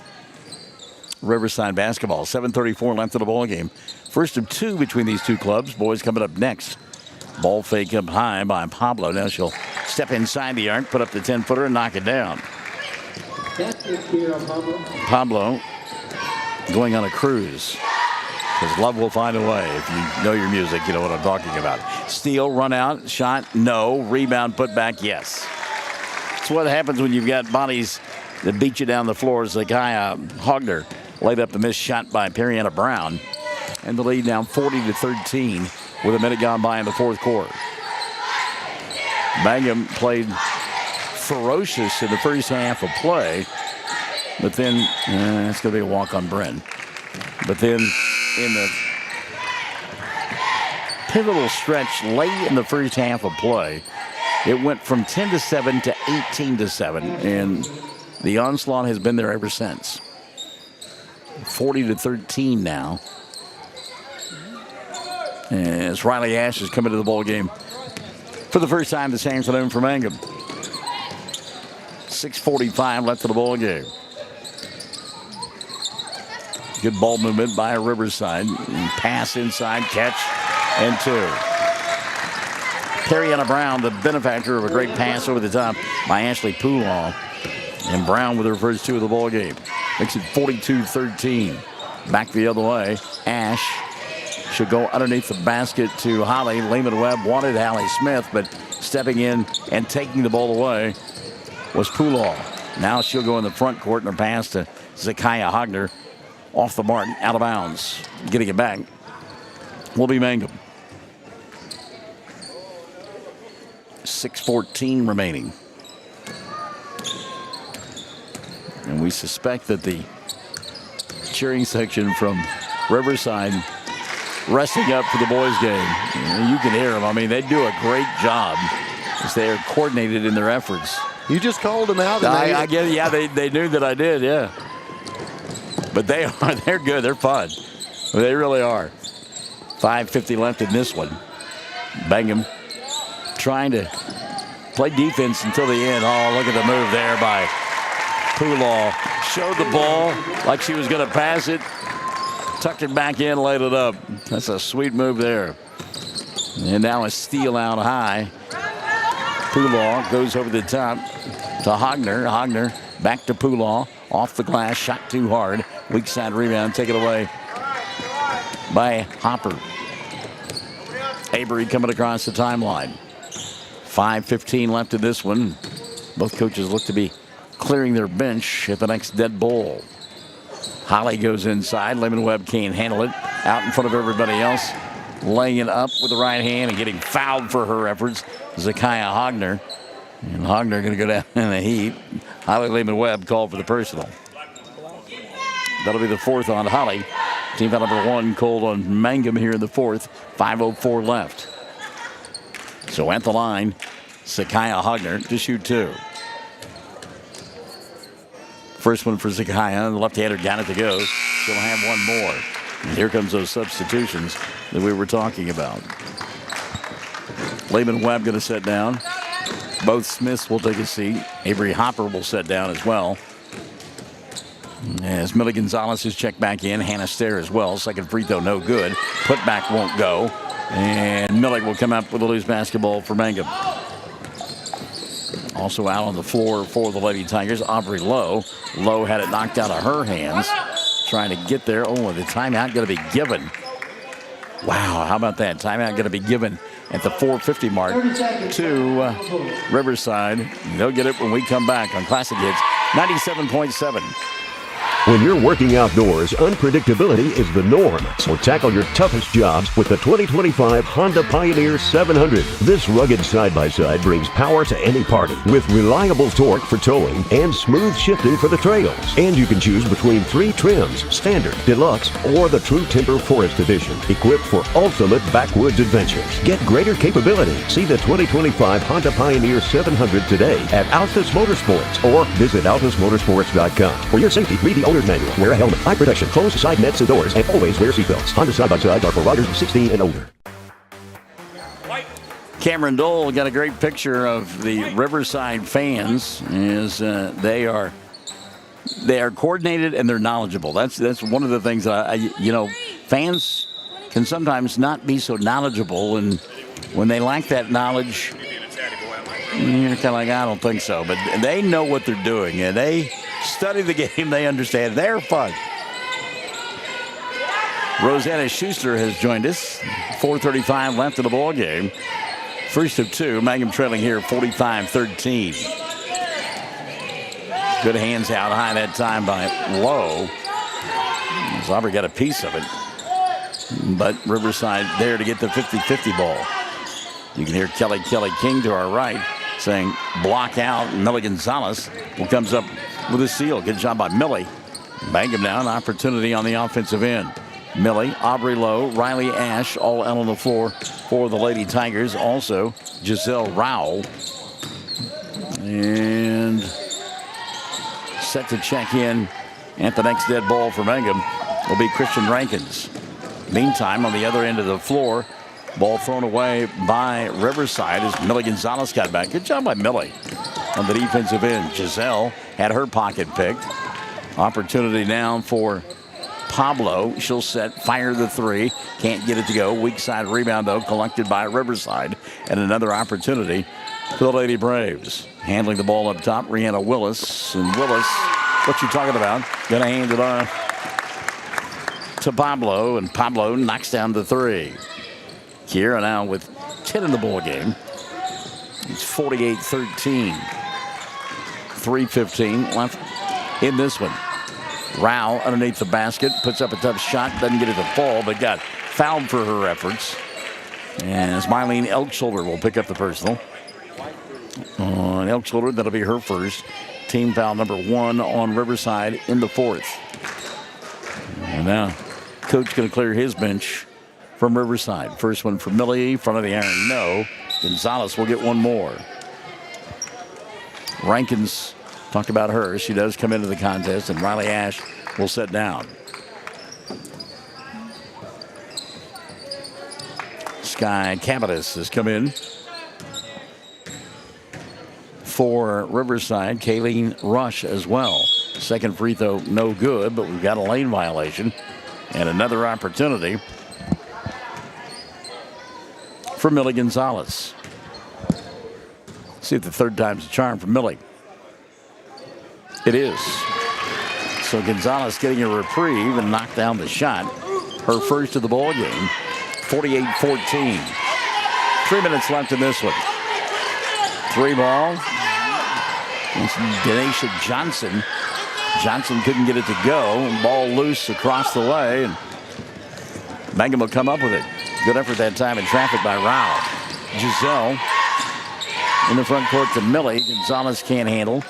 Riverside basketball. 7:34 left in the ball game. First of 2 between these two clubs. Boys coming up next. Ball fake up high by Pablo. Now she'll step inside the arc, put up the 10-footer, and knock it down. Pablo going on a cruise. Because love will find a way. If you know your music, you know what I'm talking about. Steal, run out, shot, no. Rebound, put back, yes. That's what happens when you've got bodies that beat you down the floor. As the guy, Hogner, laid up the missed shot by Periana Brown. And the lead now 40-13 with a minute gone by in the fourth quarter. Mangum played ferocious in the first half of play. But then, it's going to be a walk on Bryn. But then in the pivotal stretch late in the first half of play, it went from 10-7 to 18-7. And the onslaught has been there ever since. 40-13 now. As Riley Ash has come into the ball game for the first time this afternoon for Mangum. 6:45 left in the ball game. Good ball movement by Riverside. Pass inside, catch, and 2. Periana Brown, the benefactor of a great pass over the top by Ashley Poolaw. And Brown with her first 2 of the ball game. Makes it 42-13. Back the other way. Ash should go underneath the basket to Holly. Lehman-Webb wanted Hallie Smith, but stepping in and taking the ball away was Poolaw. Now she'll go in the front court and her pass to Zakaya Hogner. Off the mark, out of bounds. Getting it back will be Mangum. 6:14 remaining. And we suspect that the cheering section from Riverside resting up for the boys' game. You can hear them. I mean, they do a great job as they are coordinated in their efforts. You just called them out. I get it. Yeah, they knew that I did, yeah. But they're good. They're fun. They really are. 5:50 left in this one. Mangum trying to play defense until the end. Oh, look at the move there by Poolaw. Showed the ball like she was going to pass it. Tucked it back in, laid it up. That's a sweet move there. And now a steal out high. Poolaw goes over the top to Hogner. Hogner back to Poolaw. Off the glass, shot too hard. Weak side rebound, taken away by Hopper. Avery coming across the timeline. 5:15 left in this one. Both coaches look to be clearing their bench at the next dead ball. Holly goes inside. Lehman Webb can't handle it. Out in front of everybody else. Laying it up with the right hand and getting fouled for her efforts. Zakiah Hogner. And Hogner going to go down in the heat. Holly Lehman Webb called for the personal. That'll be the fourth on Holly. Team foul number 1 called on Mangum here in the fourth. 5:04 left. So at the line, Zakiah Hogner to shoot 2. First one for Zakiah. The left-hander got it to go. She'll have one more. And here comes those substitutions that we were talking about. Lehman Webb going to sit down. Both Smiths will take a seat. Avery Hopper will sit down as well. As Millie Gonzalez is checked back in. Hannah Stair as well. Second free throw, no good. Putback won't go. And Millie will come up with a loose basketball for Mangum. Also out on the floor for the Lady Tigers, Aubrey Lowe. Lowe had it knocked out of her hands. Trying to get there. Oh, the timeout going to be given. Wow, how about that? Timeout going to be given at the 4:50 mark to Riverside. They'll get it when we come back on Classic Hits 97.7. When you're working outdoors, unpredictability is the norm. So tackle your toughest jobs with the 2025 Honda Pioneer 700. This rugged side-by-side brings power to any party with reliable torque for towing and smooth shifting for the trails. And you can choose between 3 trims, Standard, Deluxe, or the True Timber Forest Edition, equipped for ultimate backwoods adventures. Get greater capability. See the 2025 Honda Pioneer 700 today at Altus Motorsports or visit altusmotorsports.com. For your safety, read the owner's manual. Wear a helmet, eye protection, close side nets and doors, and always wear seatbelts. Honda side-by-sides are for riders 16 and older. Cameron Dole got a great picture of the Riverside fans as they are coordinated and they're knowledgeable. That's one of the things that fans can sometimes not be so knowledgeable, and when they lack that knowledge, you're kind of like, I don't think so. But they know what they're doing, and they study the game. They understand. They're fun. Rosanna Schuster has joined us. 4:35 left in the ball game. First of 2. Mangum trailing here 45-13. Good hands out high that time by Lowe. Aubrey got a piece of it. But Riverside there to get the 50-50 ball. You can hear Kelly King to our right saying block out. Millie Gonzalez comes up with a seal. Good job by Millie. Mangum now an opportunity on the offensive end. Millie, Aubrey Lowe, Riley Ash all out on the floor for the Lady Tigers. Also Giselle Rowell. And set to check in at the next dead ball for Mangum will be Christian Rankins. Meantime, on the other end of the floor, ball thrown away by Riverside as Millie Gonzalez got back. Good job by Millie on the defensive end. Giselle had her pocket picked. Opportunity now for Pablo. She'll set, fire the 3. Can't get it to go. Weak side rebound, though, collected by Riverside. And another opportunity for the Lady Braves. Handling the ball up top, Rihanna Willis. And Willis, what you talking about? Gonna hand it off to Pablo, and Pablo knocks down the 3. Kira now with 10 in the ball game. It's 48-13. 3:15 left in this one. Rao underneath the basket, puts up a tough shot, doesn't get it to fall, but got fouled for her efforts. And as Mylene Elkshoulder will pick up the personal. On Elk Children, that'll be her first. Team foul number 1 on Riverside in the 4th. And now, coach going to clear his bench from Riverside. First one for Millie, front of the iron, no. Gonzalez will get one more. Rankins, talked about her. She does come into the contest, and Riley Ash will sit down. Sky Cavadas has come in for Riverside. Kayleen Rush as well. Second free throw, no good, but we've got a lane violation. And another opportunity for Millie Gonzalez. See if the third time's a charm for Millie. It is. So Gonzalez getting a reprieve and knocked down the shot. Her first of the ball game. 48-14. 3 minutes left in this one. 3 ball. It's Denisha Johnson. Johnson couldn't get it to go. Ball loose across the way. And Mangum will come up with it. Good effort that time in traffic by Rao. Giselle in the front court to Millie. Gonzalez can't handle.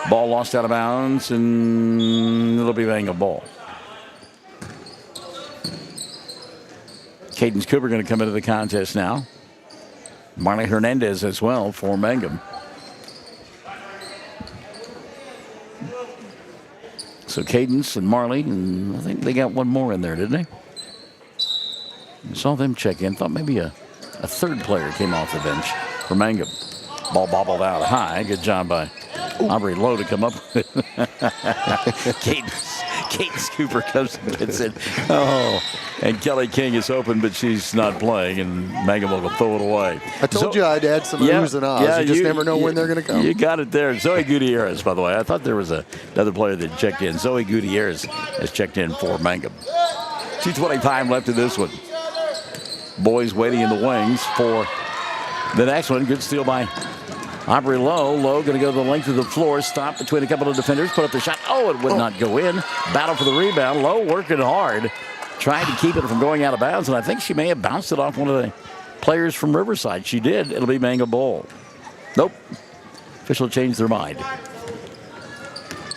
Ball lost out of bounds, and it'll be Mangum ball. Cadence Cooper going to come into the contest now. Marley Hernandez as well for Mangum. So Cadence and Marley, and I think they got one more in there, didn't they? I saw them check in. Thought maybe a third player came off the bench for Mangum. Ball bobbled out high. Good job by Aubrey Lowe to come up with it. Cadence Cooper comes and gets it. Oh, and Kelly King is open, but she's not playing, and Mangum will throw it away. I told you I'd add some oohs and ahs. Yeah, you just never know when they're going to come. You got it there. Zoe Gutierrez, by the way. I thought there was another player that checked in. Zoe Gutierrez has checked in for Mangum. 2:25 left in this one. Boys waiting in the wings for the next one. Good steal by Aubrey Lowe. Lowe going to go the length of the floor. Stop between a couple of defenders. Put up the shot. Oh, it would not go in. Battle for the rebound. Lowe working hard. Trying to keep it from going out of bounds. And I think she may have bounced it off one of the players from Riverside. She did. It'll be Mangum ball. Nope. Official changed their mind.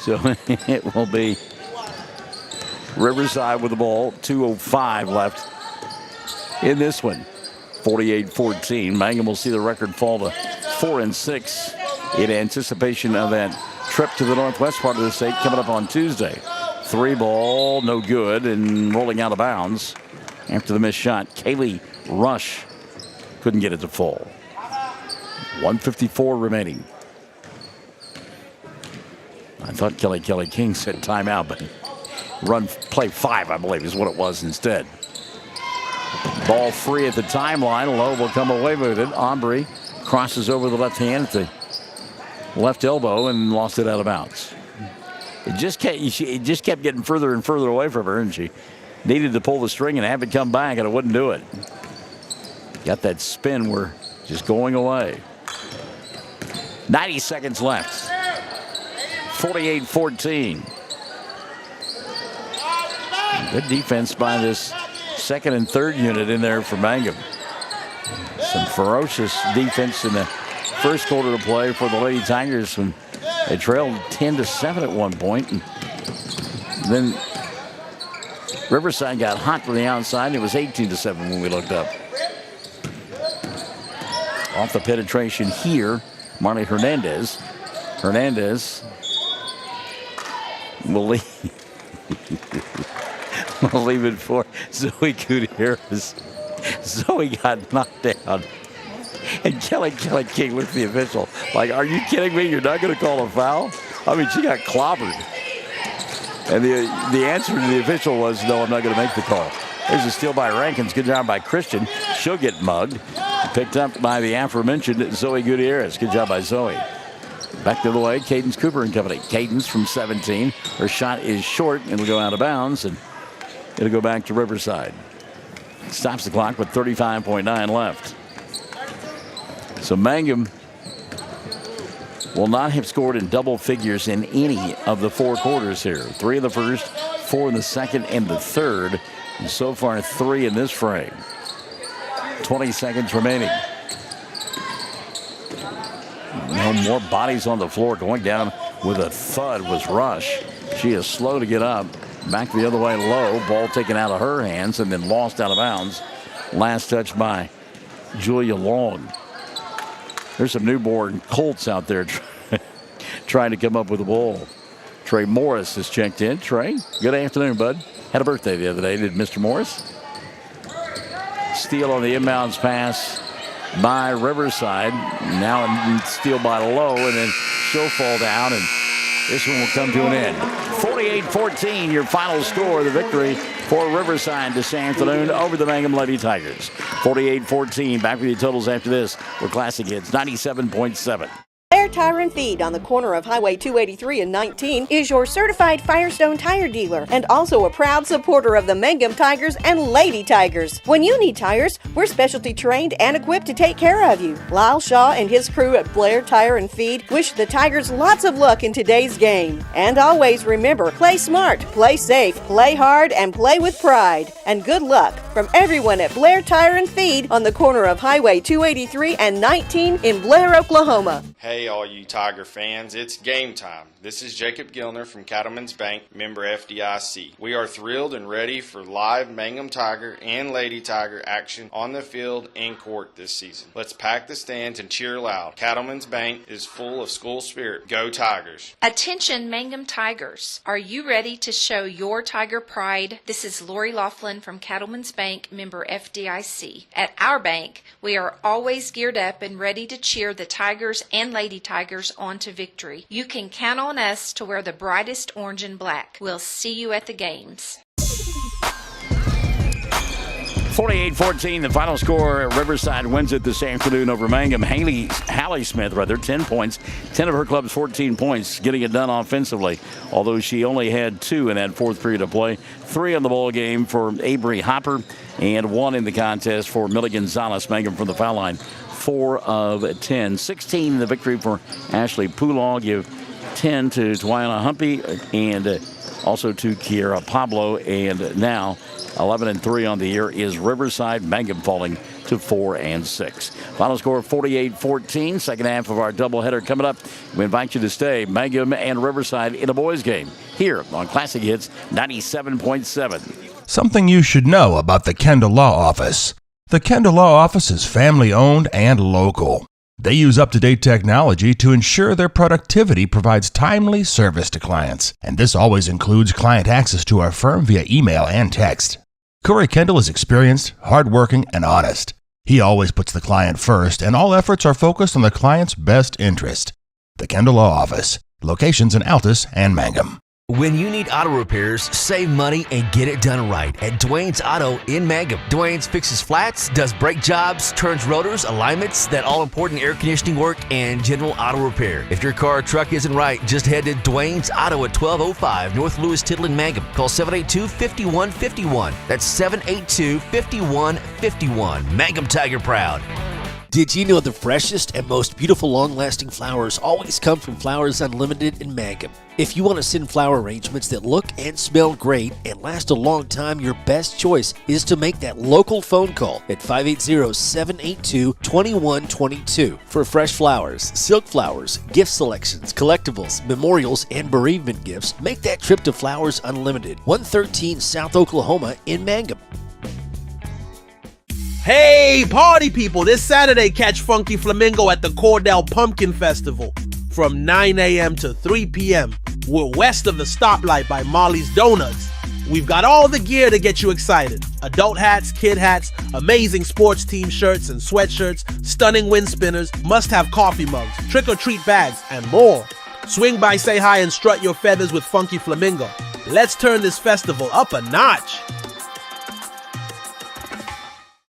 So it will be Riverside with the ball. 2:05 left in this one. 48-14. Mangum will see the record fall to 4-6 in anticipation of that trip to the northwest part of the state coming up on Tuesday. 3 ball, no good, and rolling out of bounds after the missed shot. Kaylee Rush couldn't get it to fall. 1:54 remaining. I thought Kelly King said timeout, but play 5, I believe, is what it was instead. Ball free at the timeline. Lowe will come away with it. Aubrey crosses over the left hand at the left elbow and lost it out of bounds. It just kept getting further and further away from her, and she needed to pull the string and have it come back, and it wouldn't do it. Got that spin where just going away. 90 seconds left. 48-14. Good defense by this second and third unit in there for Mangum. Some ferocious defense in the first quarter of play for the Lady Tigers when they trailed 10-7 at one point. And then Riverside got hot from the outside. It was 18-7 when we looked up. Off the penetration here, Marley Hernandez. Hernandez will leave. We'll leave it for Zoe Gutierrez. Zoe got knocked down. And Kelly King looked at the official like, are you kidding me? You're not going to call a foul? I mean, she got clobbered. And the answer to the official was, no, I'm not going to make the call. There's a steal by Rankins. Good job by Christian. She'll get mugged. Picked up by the aforementioned Zoe Gutierrez. Good job by Zoe. Back the other way, Cadence Cooper and company. Cadence from 17. Her shot is short. It'll go out of bounds, and it'll go back to Riverside. Stops the clock with 35.9 left. So Mangum will not have scored in double figures in any of the 4 quarters here. 3 in the first, 4 in the second, and the third. And so far, 3 in this frame. 20 seconds remaining. More bodies on the floor. Going down with a thud was Rush. She is slow to get up. Back the other way low. Ball taken out of her hands and then lost out of bounds. Last touch by Julia Long. There's some newborn colts out there trying to come up with the ball. Trey Morris has checked in. Trey, good afternoon, bud. Had a birthday the other day, did Mr. Morris? Steal on the inbounds pass by Riverside. Now a steal by Lowe, and then she'll fall down, and this one will come to an end. 48-14, your final score, the victory for Riverside this afternoon over the Mangum Lady Tigers. 48-14, back with your totals after this. We're Classic Hits 97.7. Blair Tire and Feed on the corner of Highway 283 and 19 is your certified Firestone tire dealer and also a proud supporter of the Mangum Tigers and Lady Tigers. When you need tires, we're specialty trained and equipped to take care of you. Lyle Shaw and his crew at Blair Tire and Feed wish the Tigers lots of luck in today's game. And always remember, play smart, play safe, play hard, and play with pride. And good luck from everyone at Blair Tire and Feed on the corner of Highway 283 and 19 in Blair, Oklahoma. Hey, all you Tiger fans, it's game time. This is Jacob Gilner from Cattlemen's Bank, member FDIC. We are thrilled and ready for live Mangum Tiger and Lady Tiger action on the field and court this season. Let's pack the stands and cheer loud. Cattlemen's Bank is full of school spirit. Go Tigers! Attention Mangum Tigers. Are you ready to show your Tiger pride? This is Lori Laughlin from Cattlemen's Bank, member FDIC. At our bank, we are always geared up and ready to cheer the Tigers and Lady Tigers on to victory. You can count on us to wear the brightest orange and black. We'll see you at the games. 48-14, the final score. Riverside wins it this afternoon over Mangum. Hallie Smith, 10 points. 10 of her club's 14 points, getting it done offensively, although she only had 2 in that fourth period of play. 3 on the ball game for Avery Hopper, and 1 in the contest for Millie Gonzalez. Mangum from the foul line, 4 of 10. 16 in the victory for Ashley Poulaw. Give 10 to Twyana Humpy and also to Kiera Pablo. And now 11-3 on the year is Riverside. Mangum falling to 4-6. Final score 48-14. Second half of our doubleheader coming up. We invite you to stay. Mangum and Riverside in a boys game here on Classic Hits 97.7. Something you should know about the Kendall Law Office. The Kendall Law Office is family-owned and local. They use up-to-date technology to ensure their productivity provides timely service to clients, and this always includes client access to our firm via email and text. Corey Kendall is experienced, hardworking, and honest. He always puts the client first, and all efforts are focused on the client's best interest. The Kendall Law Office, locations in Altus and Mangum. When you need auto repairs, save money and get it done right at Dwayne's Auto in Mangum. Dwayne's fixes flats, does brake jobs, turns rotors, alignments, that all-important air conditioning work, and general auto repair. If your car or truck isn't right, just head to Dwayne's Auto at 1205 North Lewis Tittle in Mangum. Call 782-5151. That's 782-5151. Mangum Tiger proud. Did you know the freshest and most beautiful long-lasting flowers always come from Flowers Unlimited in Mangum? If you want to send flower arrangements that look and smell great and last a long time, your best choice is to make that local phone call at 580-782-2122 for fresh flowers, silk flowers, gift selections, collectibles, memorials, and bereavement gifts. Make that trip to Flowers Unlimited, 113 South Oklahoma in Mangum. Hey, party people! This Saturday, catch Funky Flamingo at the Cordell Pumpkin Festival from 9 a.m. to 3 p.m. We're west of the stoplight by Molly's Donuts. We've got all the gear to get you excited. Adult hats, kid hats, amazing sports team shirts and sweatshirts, stunning wind spinners, must-have coffee mugs, trick-or-treat bags, and more. Swing by, say hi, and strut your feathers with Funky Flamingo. Let's turn this festival up a notch.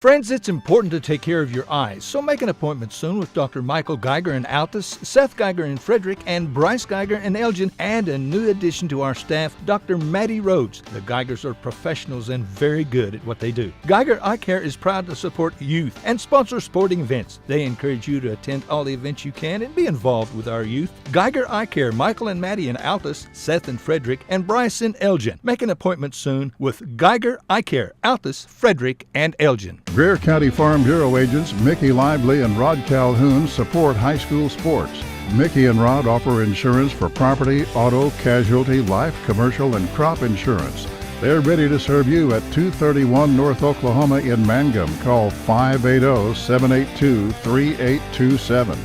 Friends, it's important to take care of your eyes, so make an appointment soon with Dr. Michael Geiger in Altus, Seth Geiger in Frederick, and Bryce Geiger in Elgin, and a new addition to our staff, Dr. Maddie Rhodes. The Geigers are professionals and very good at what they do. Geiger Eye Care is proud to support youth and sponsor sporting events. They encourage you to attend all the events you can and be involved with our youth. Geiger Eye Care, Michael and Maddie in Altus, Seth in Frederick, and Bryce in Elgin. Make an appointment soon with Geiger Eye Care, Altus, Frederick, and Elgin. Greer County Farm Bureau agents Mickey Lively and Rod Calhoun support high school sports. Mickey and Rod offer insurance for property, auto, casualty, life, commercial, and crop insurance. They're ready to serve you at 231 North Oklahoma in Mangum. Call 580-782-3827.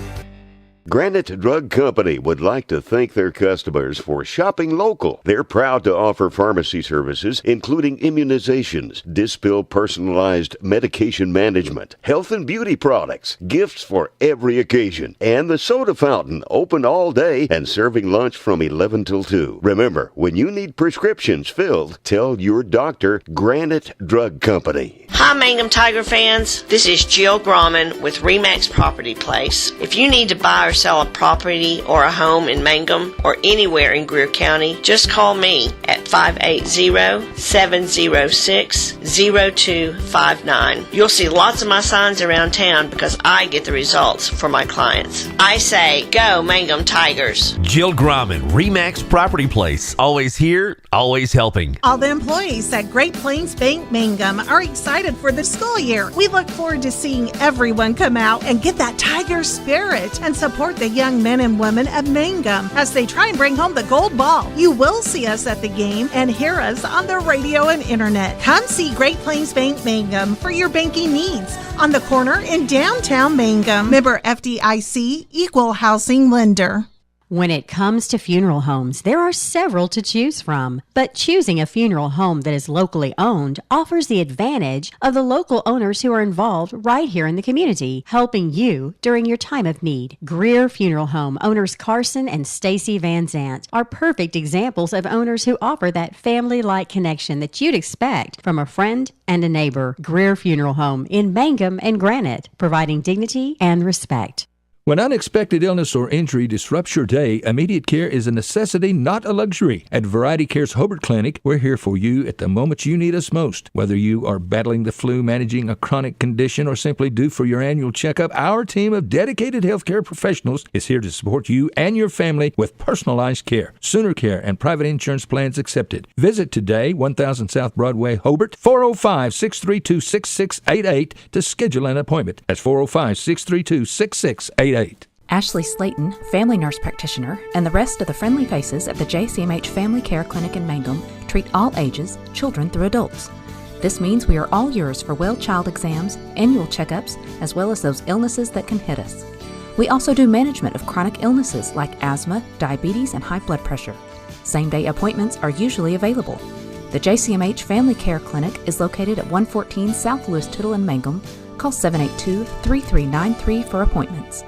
Granite Drug Company would like to thank their customers for shopping local. They're proud to offer pharmacy services, including immunizations, Dispill personalized medication management, health and beauty products, gifts for every occasion, and the soda fountain, open all day and serving lunch from 11 till 2. Remember, when you need prescriptions filled, tell your doctor Granite Drug Company. Hi, Mangum Tiger fans. This is Jill Grauman with RE/MAX Property Place. If you need to buy or sell a property or a home in Mangum or anywhere in Greer County, just call me at 580-706-0259. You'll see lots of my signs around town because I get the results for my clients. I say, go Mangum Tigers. Jill Grauman, RE/MAX Property Place. Always here, always helping. All the employees at Great Plains Bank Mangum are excited for the school year. We look forward to seeing everyone come out and get that Tiger spirit and support the young men and women of Mangum as they try and bring home the gold ball. You will see us at the game and hear us on the radio and internet. Come see Great Plains Bank Mangum for your banking needs on the corner in downtown Mangum. Member FDIC, Equal Housing Lender. When it comes to funeral homes, there are several to choose from, but choosing a funeral home that is locally owned offers the advantage of the local owners who are involved right here in the community, helping you during your time of need. Greer Funeral Home owners Carson and Stacy Van Zant are perfect examples of owners who offer that family-like connection that you'd expect from a friend and a neighbor. Greer Funeral Home in Mangum and Granite, providing dignity and respect. When unexpected illness or injury disrupts your day, immediate care is a necessity, not a luxury. At Variety Care's Hobart Clinic, we're here for you at the moments you need us most. Whether you are battling the flu, managing a chronic condition, or simply due for your annual checkup, our team of dedicated healthcare professionals is here to support you and your family with personalized care, Sooner Care, and private insurance plans accepted. Visit today, 1000 South Broadway, Hobart, 405-632-6688 to schedule an appointment. That's 405-632-6688. Ashley Slayton, family nurse practitioner, and the rest of the friendly faces at the JCMH Family Care Clinic in Mangum treat all ages, children through adults. This means we are all yours for well child exams, annual checkups, as well as those illnesses that can hit us. We also do management of chronic illnesses like asthma, diabetes, and high blood pressure. Same-day appointments are usually available. The JCMH Family Care Clinic is located at 114 South Lewis Tittle in Mangum. Call 782-3393 for appointments.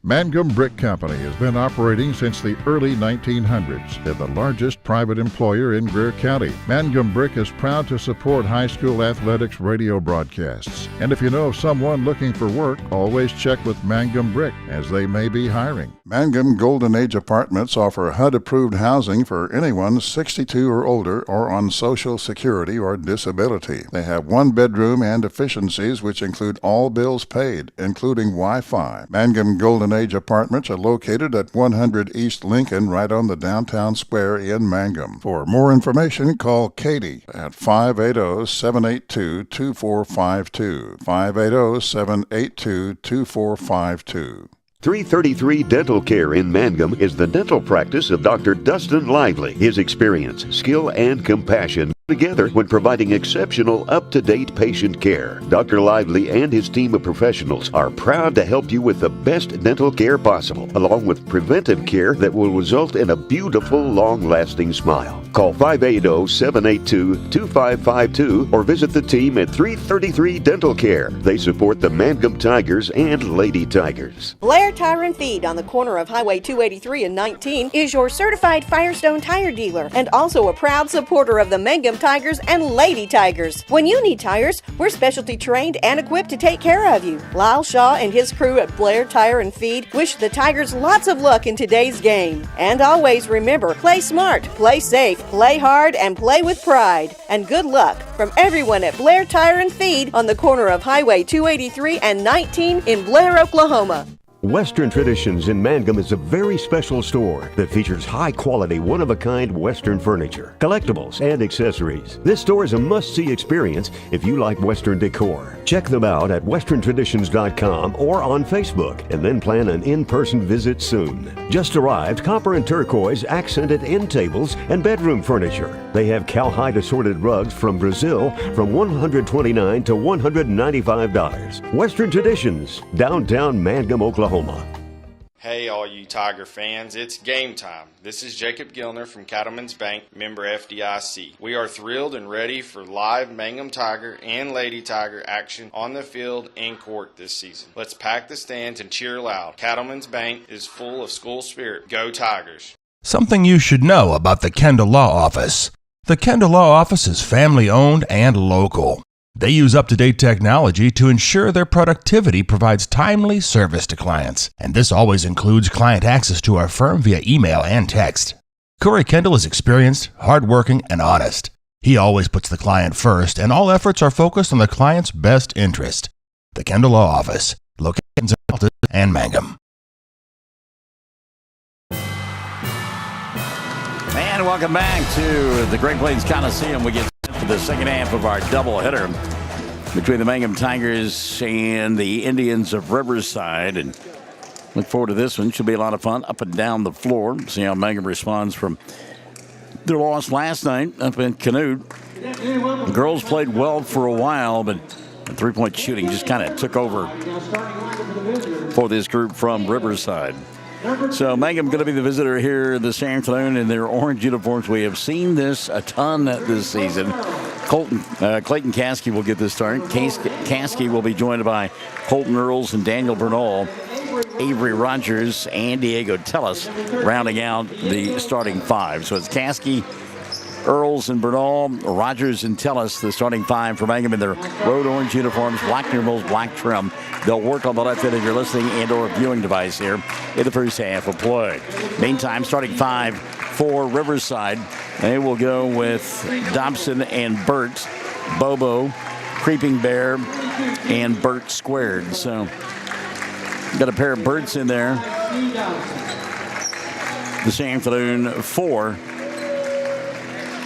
Mangum Brick Company has been operating since the early 1900s. They're the largest private employer in Greer County. Mangum Brick is proud to support high school athletics radio broadcasts. And if you know of someone looking for work, always check with Mangum Brick, as they may be hiring. Mangum Golden Age Apartments offer HUD-approved housing for anyone 62 or older or on Social Security or disability. They have one bedroom and efficiencies which include all bills paid, including Wi-Fi. Mangum Golden Age Apartments are located at 100 East Lincoln, right on the downtown square in Mangum. For more information, call Katie at 580-782-2452. 580-782-2452. 333 Dental Care in Mangum is the dental practice of Dr. Dustin Lively. His experience, skill, and compassion together when providing exceptional, up-to-date patient care. Dr. Lively and his team of professionals are proud to help you with the best dental care possible, along with preventive care that will result in a beautiful, long-lasting smile. Call 580-782-2552 or visit the team at 333 Dental Care. They support the Mangum Tigers and Lady Tigers. Blair Tire and Feed on the corner of Highway 283 and 19 is your certified Firestone tire dealer and also a proud supporter of the Mangum Tigers and Lady Tigers. When you need tires, we're specialty trained and equipped to take care of you. Lyle Shaw and his crew at Blair Tire and Feed wish the Tigers lots of luck in today's game. And always remember, play smart, play safe, play hard, and play with pride. And good luck from everyone at Blair Tire and Feed on the corner of Highway 283 and 19 in Blair, Oklahoma. Western Traditions in Mangum is a very special store that features high-quality, one-of-a-kind Western furniture, collectibles, and accessories. This store is a must-see experience if you like Western decor. Check them out at westerntraditions.com or on Facebook, and then plan an in-person visit soon. Just arrived copper and turquoise accented end tables and bedroom furniture. They have cowhide assorted rugs from Brazil from $129 to $195. Western Traditions, downtown Mangum, Oklahoma. Hey, all you Tiger fans, it's game time. This is Jacob Gilner from Cattlemen's Bank, member FDIC. We are thrilled and ready for live Mangum Tiger and Lady Tiger action on the field and court this season. Let's pack the stands and cheer loud. Cattlemen's Bank is full of school spirit. Go Tigers! Something you should know about the Kendall Law Office. The Kendall Law Office is family-owned and local. They use up-to-date technology to ensure their productivity provides timely service to clients, and this always includes client access to our firm via email and text. Corey Kendall is experienced, hardworking, and honest. He always puts the client first, and all efforts are focused on the client's best interest. The Kendall Law Office, locations in Altus and Mangum. And welcome back to the Great Plains Coliseum. We get to the second half of our doubleheader between the Mangum Tigers and the Indians of Riverside. And look forward to this one. Should be a lot of fun up and down the floor. See how Mangum responds from their loss last night up in Canute. The girls played well for a while, but the three-point shooting just kind of took over for this group from Riverside. So Mangum going to be the visitor here this afternoon in their orange uniforms. We have seen this a ton this season. Clayton Caskey will get this start. Caskey will be joined by Colton Earls and Daniel Bernal, Avery Rogers, and Diego Tellis, rounding out the starting five. So it's Caskey, Earls, and Bernal, Rogers, and Tellis, the starting five for Mangum in their road orange uniforms, black numerals, black trim. They'll work on the left end of your listening and or viewing device here in the first half of play. Meantime, starting five for Riverside, they will go with Dobson and Burt, Bobo, Creeping Bear, and Burt squared. So got a pair of Burts in there this afternoon for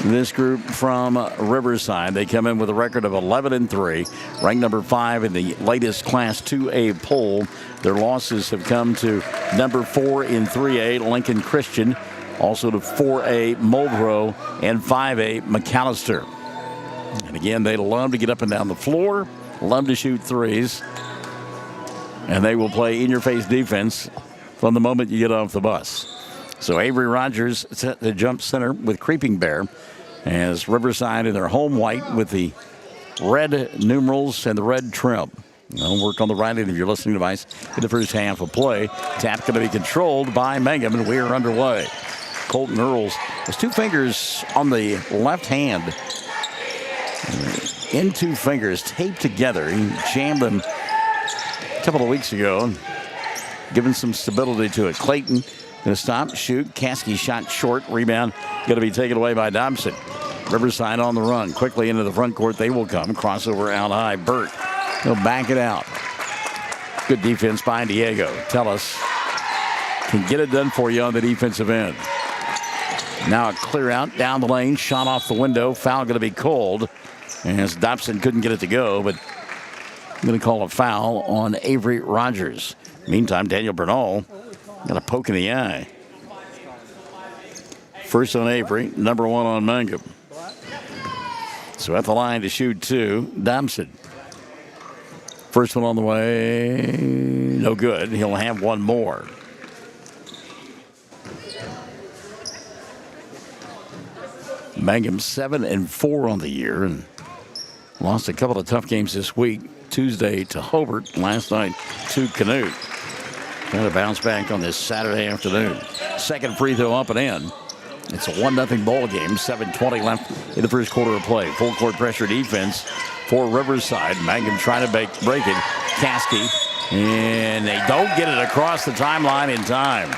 this group from Riverside. They come in with a record of 11-3, ranked number 5 in the latest Class 2A poll. Their losses have come to number 4 in 3A, Lincoln Christian, also to 4A, Muldrow, and 5A, McAllister. And again, they love to get up and down the floor, love to shoot threes, and they will play in-your-face defense from the moment you get off the bus. So Avery Rogers set the jump center with Creeping Bear, as Riverside in their home white with the red numerals and the red trim. They'll work on the right end of your listening device in the first half of play. Tap going to be controlled by Mangum, and we are underway. Colton Earls has two fingers on the left hand. In two fingers taped together. He jammed them a couple of weeks ago, giving some stability to it. Clayton going to stop, shoot. Caskey shot short. Rebound going to be taken away by Dobson. Riverside on the run. Quickly into the front court they will come. Crossover out high. Burt. He'll back it out. Good defense by Diego. Tellis can get it done for you on the defensive end. Now a clear out down the lane. Shot off the window. Foul going to be called, as Dobson couldn't get it to go, but I'm going to call a foul on Avery Rogers. Meantime, Daniel Bernal got a poke in the eye. First on Avery, number 1 on Mangum. So at the line to shoot two, Dobson. First one on the way, no good. He'll have one more. Mangum 7-4 on the year, and lost a couple of tough games this week. Tuesday to Hobart, last night to Canute. Trying to bounce back on this Saturday afternoon. Second free throw up and in. It's a 1-0 ball game. 7:20 left in the first quarter of play. Full court pressure defense for Riverside. Mangum trying to break it. Caskey. And they don't get it across the timeline in time.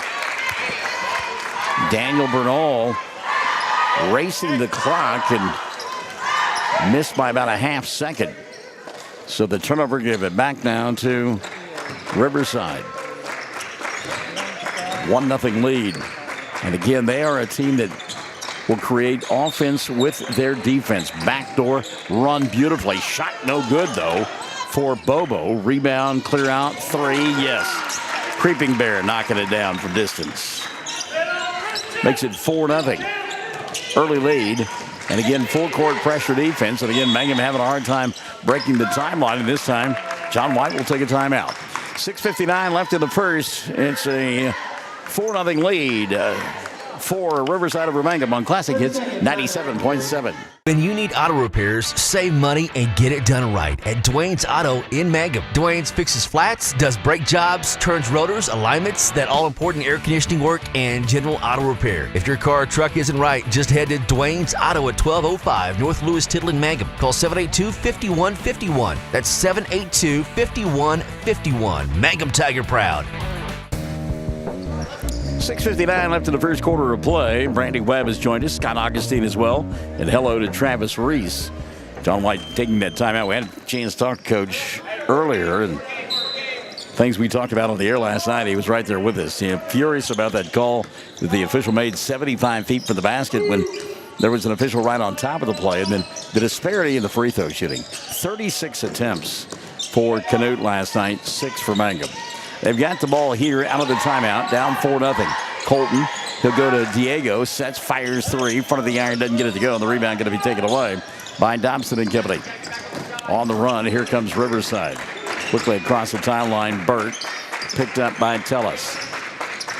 Daniel Bernal racing the clock and missed by about a half second. So the turnover gave it back down to Riverside. 1-0 lead. And again, they are a team that will create offense with their defense. Backdoor run beautifully. Shot no good, though. for Bobo. Rebound, clear out, three, yes. Creeping Bear knocking it down from distance. Makes it 4-0. Early lead. And again, full court pressure defense. And again, Mangum having a hard time breaking the timeline. And this time, John White will take a timeout. 6:59 left in the first. It's a 4-0 lead for Riverside over Mangum on Classic Hits 97.7. When you need auto repairs, save money and get it done right at Dwayne's Auto in Mangum. Dwayne's fixes flats, does brake jobs, turns rotors, alignments, that all-important air conditioning work, and general auto repair. If your car or truck isn't right, just head to Dwayne's Auto at 1205 North Lewis Tittle in Mangum. Call 782-5151. That's 782-5151. Mangum Tiger proud. 6:59 left in the first quarter of play. Brandy Webb has joined us, Scott Augustine as well, and hello to Travis Reese. John White taking that timeout. We had a chance to talk to Coach earlier, and things we talked about on the air last night. He was right there with us. Furious about that call that the official made 75 feet from the basket when there was an official right on top of the play, and then the disparity in the free throw shooting. 36 attempts for Canute last night, 6 for Mangum. They've got the ball here out of the timeout, down 4-0. Colton, he'll go to Diego, sets, fires three, front of the iron, doesn't get it to go, and the rebound going to be taken away by Dobson and company. On the run, here comes Riverside. Quickly across the timeline, Burt, picked up by Tellis.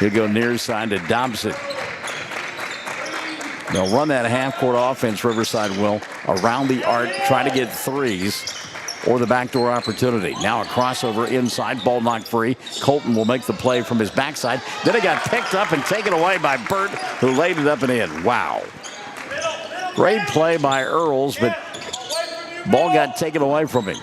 He'll go near side to Dobson. They'll run that half-court offense, Riverside will, around the arc, try to get threes or the backdoor opportunity. Now a crossover inside, ball knocked free. Colton will make the play from his backside. Then it got picked up and taken away by Burt, who laid it up and in. Wow. Great play by Earls, but ball got taken away from him.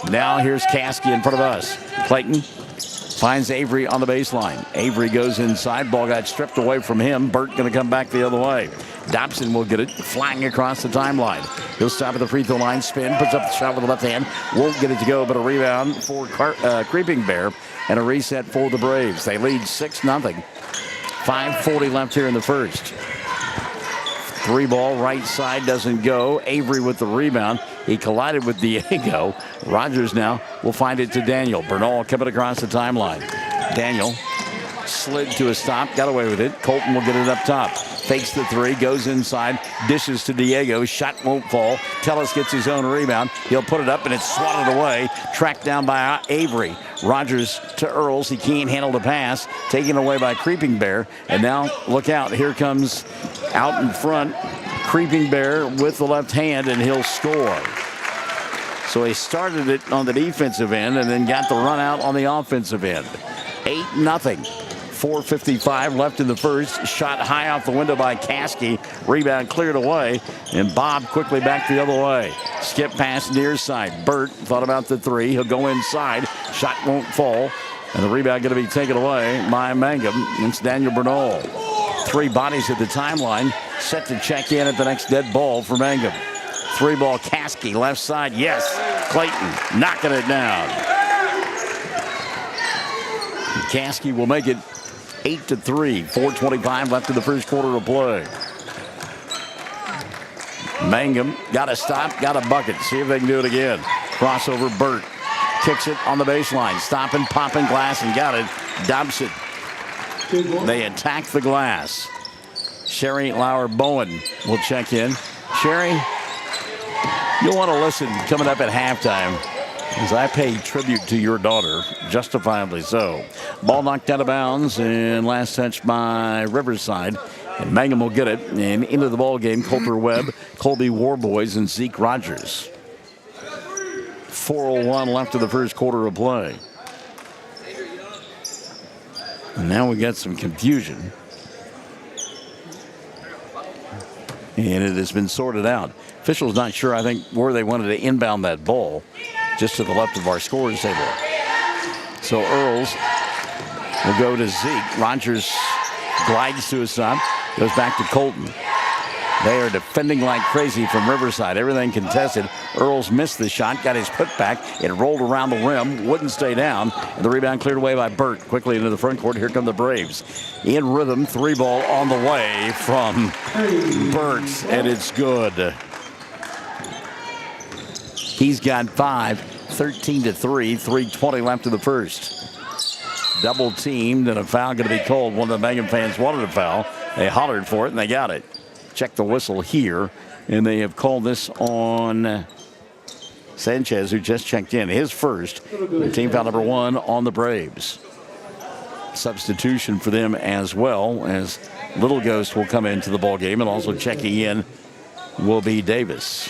Now here's Caskey in front of us. Clayton finds Avery on the baseline. Avery goes inside. Ball got stripped away from him. Burt going to come back the other way. Dobson will get it flying across the timeline. He'll stop at the free throw line, spin, puts up the shot with the left hand. Won't get it to go, but a rebound for Creeping Bear and a reset for the Braves. They lead 6-0. 5:40 left here in the first. Three ball right side doesn't go. Avery with the rebound. He collided with Diego. Rogers now will find it to Daniel. Bernal coming across the timeline. Daniel slid to a stop, got away with it. Colton will get it up top. Fakes the three, goes inside, dishes to Diego. Shot won't fall. Tellis gets his own rebound. He'll put it up, and it's swatted away. Tracked down by Avery. Rogers to Earls. He can't handle the pass. Taken away by Creeping Bear. And now, look out. Here comes out in front Creeping Bear with the left hand, and he'll score. So he started it on the defensive end and then got the run out on the offensive end. 8-0. 4:55 left in the first. Shot high off the window by Caskey. Rebound cleared away. And Bob quickly back the other way. Skip pass near side. Burt thought about the three. He'll go inside. Shot won't fall. And the rebound going to be taken away by Mangum. It's Daniel Bernal. Three bodies at the timeline. Set to check in at the next dead ball for Mangum. Three ball Caskey left side. Yes. Clayton knocking it down. Caskey will make it 8-3. 4:25 left in the first quarter of play. Mangum got a stop, got a bucket. See if they can do it again. Crossover, Burt kicks it on the baseline. Stopping, popping glass, and got it. Dobson. They attack the glass. Sherry Lauer Bowen will check in. Sherry, you'll want to listen coming up at halftime, as I pay tribute to your daughter, justifiably so. Ball knocked out of bounds and last touch by Riverside. And Mangum will get it. And into the ball game, Coulter Webb, Colby Warboys, and Zeke Rogers. 4:01 left of the first quarter of play. And now we got some confusion. And it has been sorted out. Officials not sure, I think, where they wanted to inbound that ball. Just to the left of our scorers table. So Earls will go to Zeke. Rogers glides to his side. Goes back to Colton. They are defending like crazy from Riverside. Everything contested. Earls missed the shot. Got his putback. It rolled around the rim. Wouldn't stay down. And the rebound cleared away by Burt. Quickly into the front court. Here come the Braves. In rhythm. Three ball on the way from Burt. And it's good. He's got 5. 13-3, 3:20 left in the first. Double teamed and a foul going to be called. One of the Mangum fans wanted a foul. They hollered for it and they got it. Check the whistle here, and they have called this on Sanchez, who just checked in. His first. Team foul number 1 on the Braves. Substitution for them as well, as Little Ghost will come into the ball game, and also checking in will be Davis.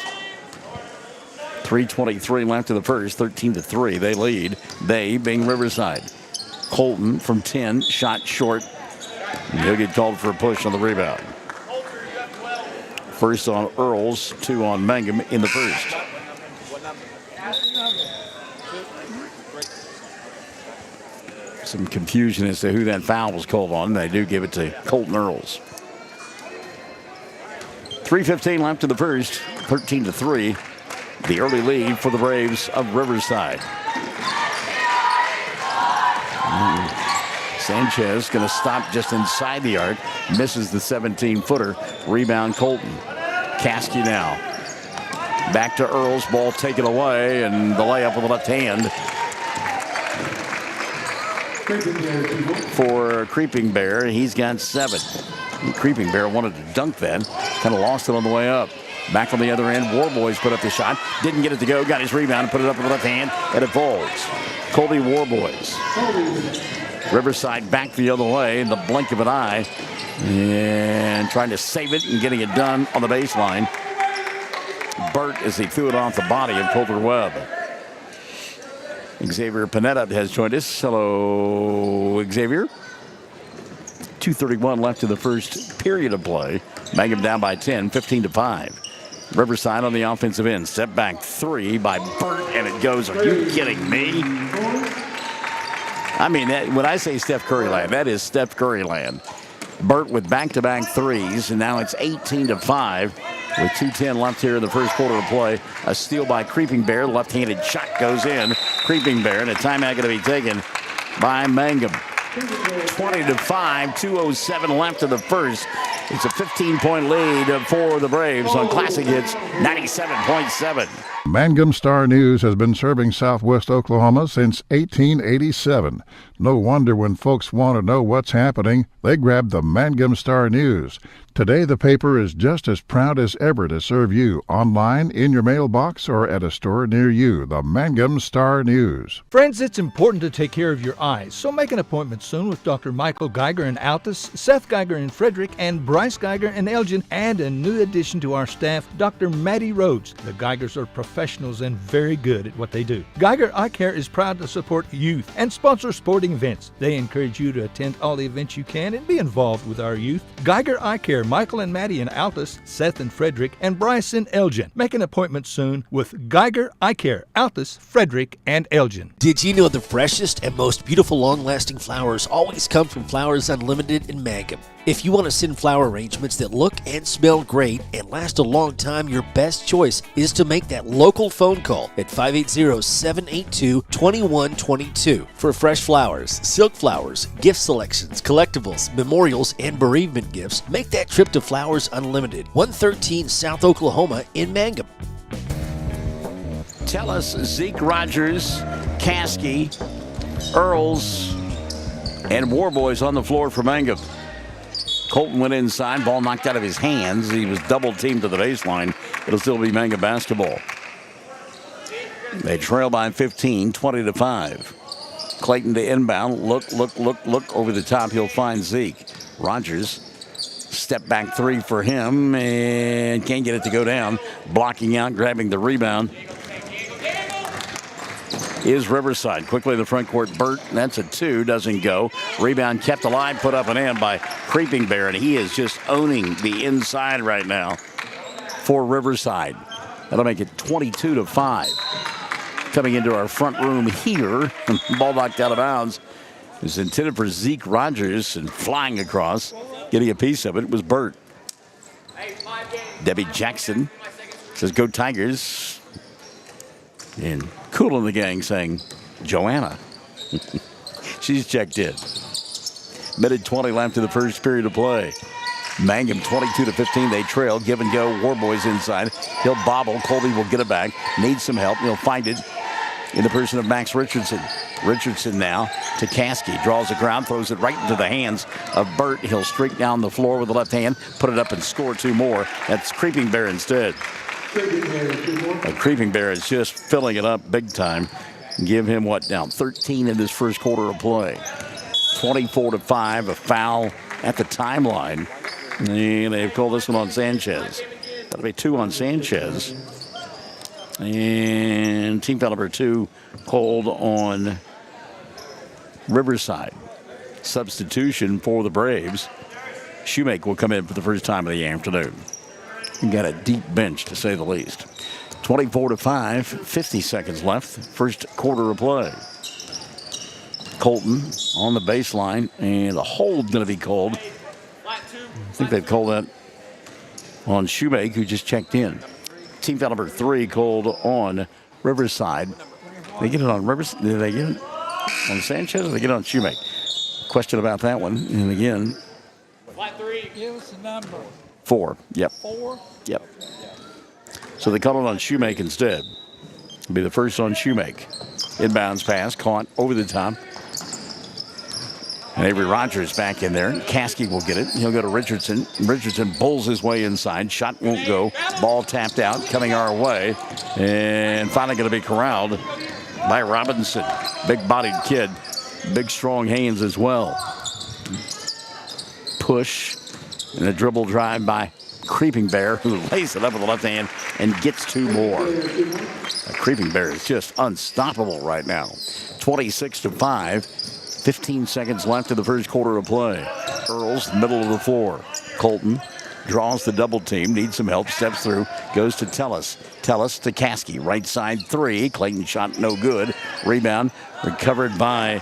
3:23 left in the first, 13-3. They lead. They being Riverside. Colton from 10, shot short. He'll get called for a push on the rebound. First on Earls, 2 on Mangum in the first. Some confusion as to who that foul was called on. They do give it to Colton Earls. 3:15 left in the first, 13-3. The early lead for the Braves of Riverside. Sanchez going to stop just inside the arc. Misses the 17-footer. Rebound Colton. Caskey now. Back to Earls. Ball taken away, and the layup with the left hand. For Creeping Bear, he's got 7. Creeping Bear wanted to dunk that. Kind of lost it on the way up. Back on the other end, Warboys put up the shot. Didn't get it to go. Got his rebound and put it up with the left hand, and it falls. Colby Warboys. Riverside back the other way in the blink of an eye. And trying to save it and getting it done on the baseline. Burt as he threw it off the body of Coulter Webb. Xavier Panetta has joined us. Hello, Xavier. 2:31 left in the first period of play. Mangum down by 10, 15-5. Riverside on the offensive end. Step back 3 by Burt, and it goes. Are you kidding me? I mean, when I say Steph Curry land, that is Steph Curry land. Burt with back-to-back threes, and now it's 18-5 with 2:10 left here in the first quarter of play. A steal by Creeping Bear. Left-handed shot goes in. Creeping Bear, and a timeout going to be taken by Mangum. 20-5, 2:07 left in the first. It's a 15-point lead for the Braves on Classic Hits 97.7. Mangum Star News has been serving southwest Oklahoma since 1887. No wonder when folks want to know what's happening, they grab the Mangum Star News. Today, the paper is just as proud as ever to serve you online, in your mailbox, or at a store near you. The Mangum Star News. Friends, it's important to take care of your eyes, so make an appointment soon with Dr. Michael Geiger in Altus, Seth Geiger in Frederick, and Bryce Geiger in Elgin, and a new addition to our staff, Dr. Maddie Rhodes. The Geigers are professionals and very good at what they do. Geiger Eye Care is proud to support youth and sponsor sporting events. They encourage you to attend all the events you can and be involved with our youth. Geiger Eye Care, Michael and Maddie in Altus, Seth and Frederick, and Bryce in Elgin. Make an appointment soon with Geiger Eye Care, Altus, Frederick, and Elgin. Did you know the freshest and most beautiful long-lasting flowers always come from Flowers Unlimited in Mangum? If you want to send flower arrangements that look and smell great and last a long time, your best choice is to make that local phone call at 580-782-2122 for fresh flowers, silk flowers, gift selections, collectibles, memorials, and bereavement gifts. Make that trip to Flowers Unlimited, 113 South Oklahoma in Mangum. Tell us, Zeke Rogers, Caskey, Earls, and Warboys on the floor for Mangum. Colton went inside, ball knocked out of his hands. He was double teamed to the baseline. It'll still be Mangum basketball. They trail by 15, 20-5. Clayton to inbound. Look over the top. He'll find Zeke. Rogers, step back 3 for him, and can't get it to go down. Blocking out, grabbing the rebound is Riverside. Quickly the front court, Burt, that's a 2, doesn't go. Rebound kept alive, put up and in by Creeping Bear, and he is just owning the inside right now for Riverside. That'll make it 22-5. Coming into our front room here, ball knocked out of bounds. It was intended for Zeke Rogers, and flying across, getting a piece of it was Burt. Debbie Jackson says, "Go Tigers." And Cool in the gang saying, "Joanna." She's checked in. Minute 20 left in the first period of play. Mangum 22-15. They trail. Give and go. Warboys inside. He'll bobble. Colby will get it back. Needs some help. He'll find it. in the person of Max Richardson. Richardson now to Caskey. Draws the crowd, throws it right into the hands of Burt. He'll streak down the floor with the left hand, put it up and score two more. That's Creeping Bear instead. Creeping Bear is just filling it up big time. Give him what now? 13 in this first quarter of play. 24-5, a foul at the timeline. And they've called this one on Sanchez. That'll be 2 on Sanchez. And team foul number 2 called on Riverside. Substitution for the Braves. Shoemake will come in for the first time of the afternoon. You got a deep bench, to say the least. 24-5, 50 seconds left. First quarter of play. Colton on the baseline, and a hold going to be called. I think they've called that on Shoemake, who just checked in. Team foul number 3 called on Riverside. They get it on Riverside. Did they get it on Sanchez, or they get it on Shoemake? Question about that one. And again, flat 3. Give us a number. 4. Yep. 4. Yep. So they call it on Shoemake instead. It'll be the first on Shoemake. Inbounds pass caught over the top. And Avery Rogers back in there. Caskey will get it. He'll go to Richardson. Richardson pulls his way inside. Shot won't go. Ball tapped out, coming our way. And finally going to be corralled by Robinson. Big-bodied kid. Big, strong hands as well. Push. And a dribble drive by Creeping Bear, who lays it up with the left hand and gets 2 more. Creeping Bear is just unstoppable right now. 26-5. 15 seconds left in the first quarter of play. Earls, middle of the floor. Colton draws the double team, needs some help, steps through, goes to Tellis. Tellis to Caskey, right side 3. Clayton shot no good. Rebound recovered by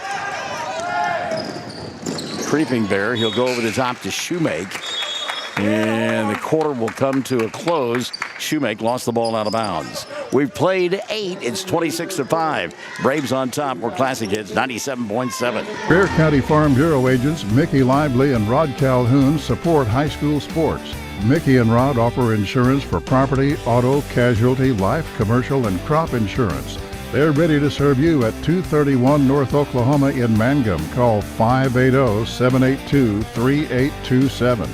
Creeping Bear. He'll go over the top to Shoemake. And the quarter will come to a close. Shoemake lost the ball out of bounds. We've played 8. It's 26-5. Braves on top. We're Classic Hits 97.7. Greer County Farm Bureau agents Mickey Lively and Rod Calhoun support high school sports. Mickey and Rod offer insurance for property, auto, casualty, life, commercial, and crop insurance. They're ready to serve you at 231 North Oklahoma in Mangum. Call 580-782-3827.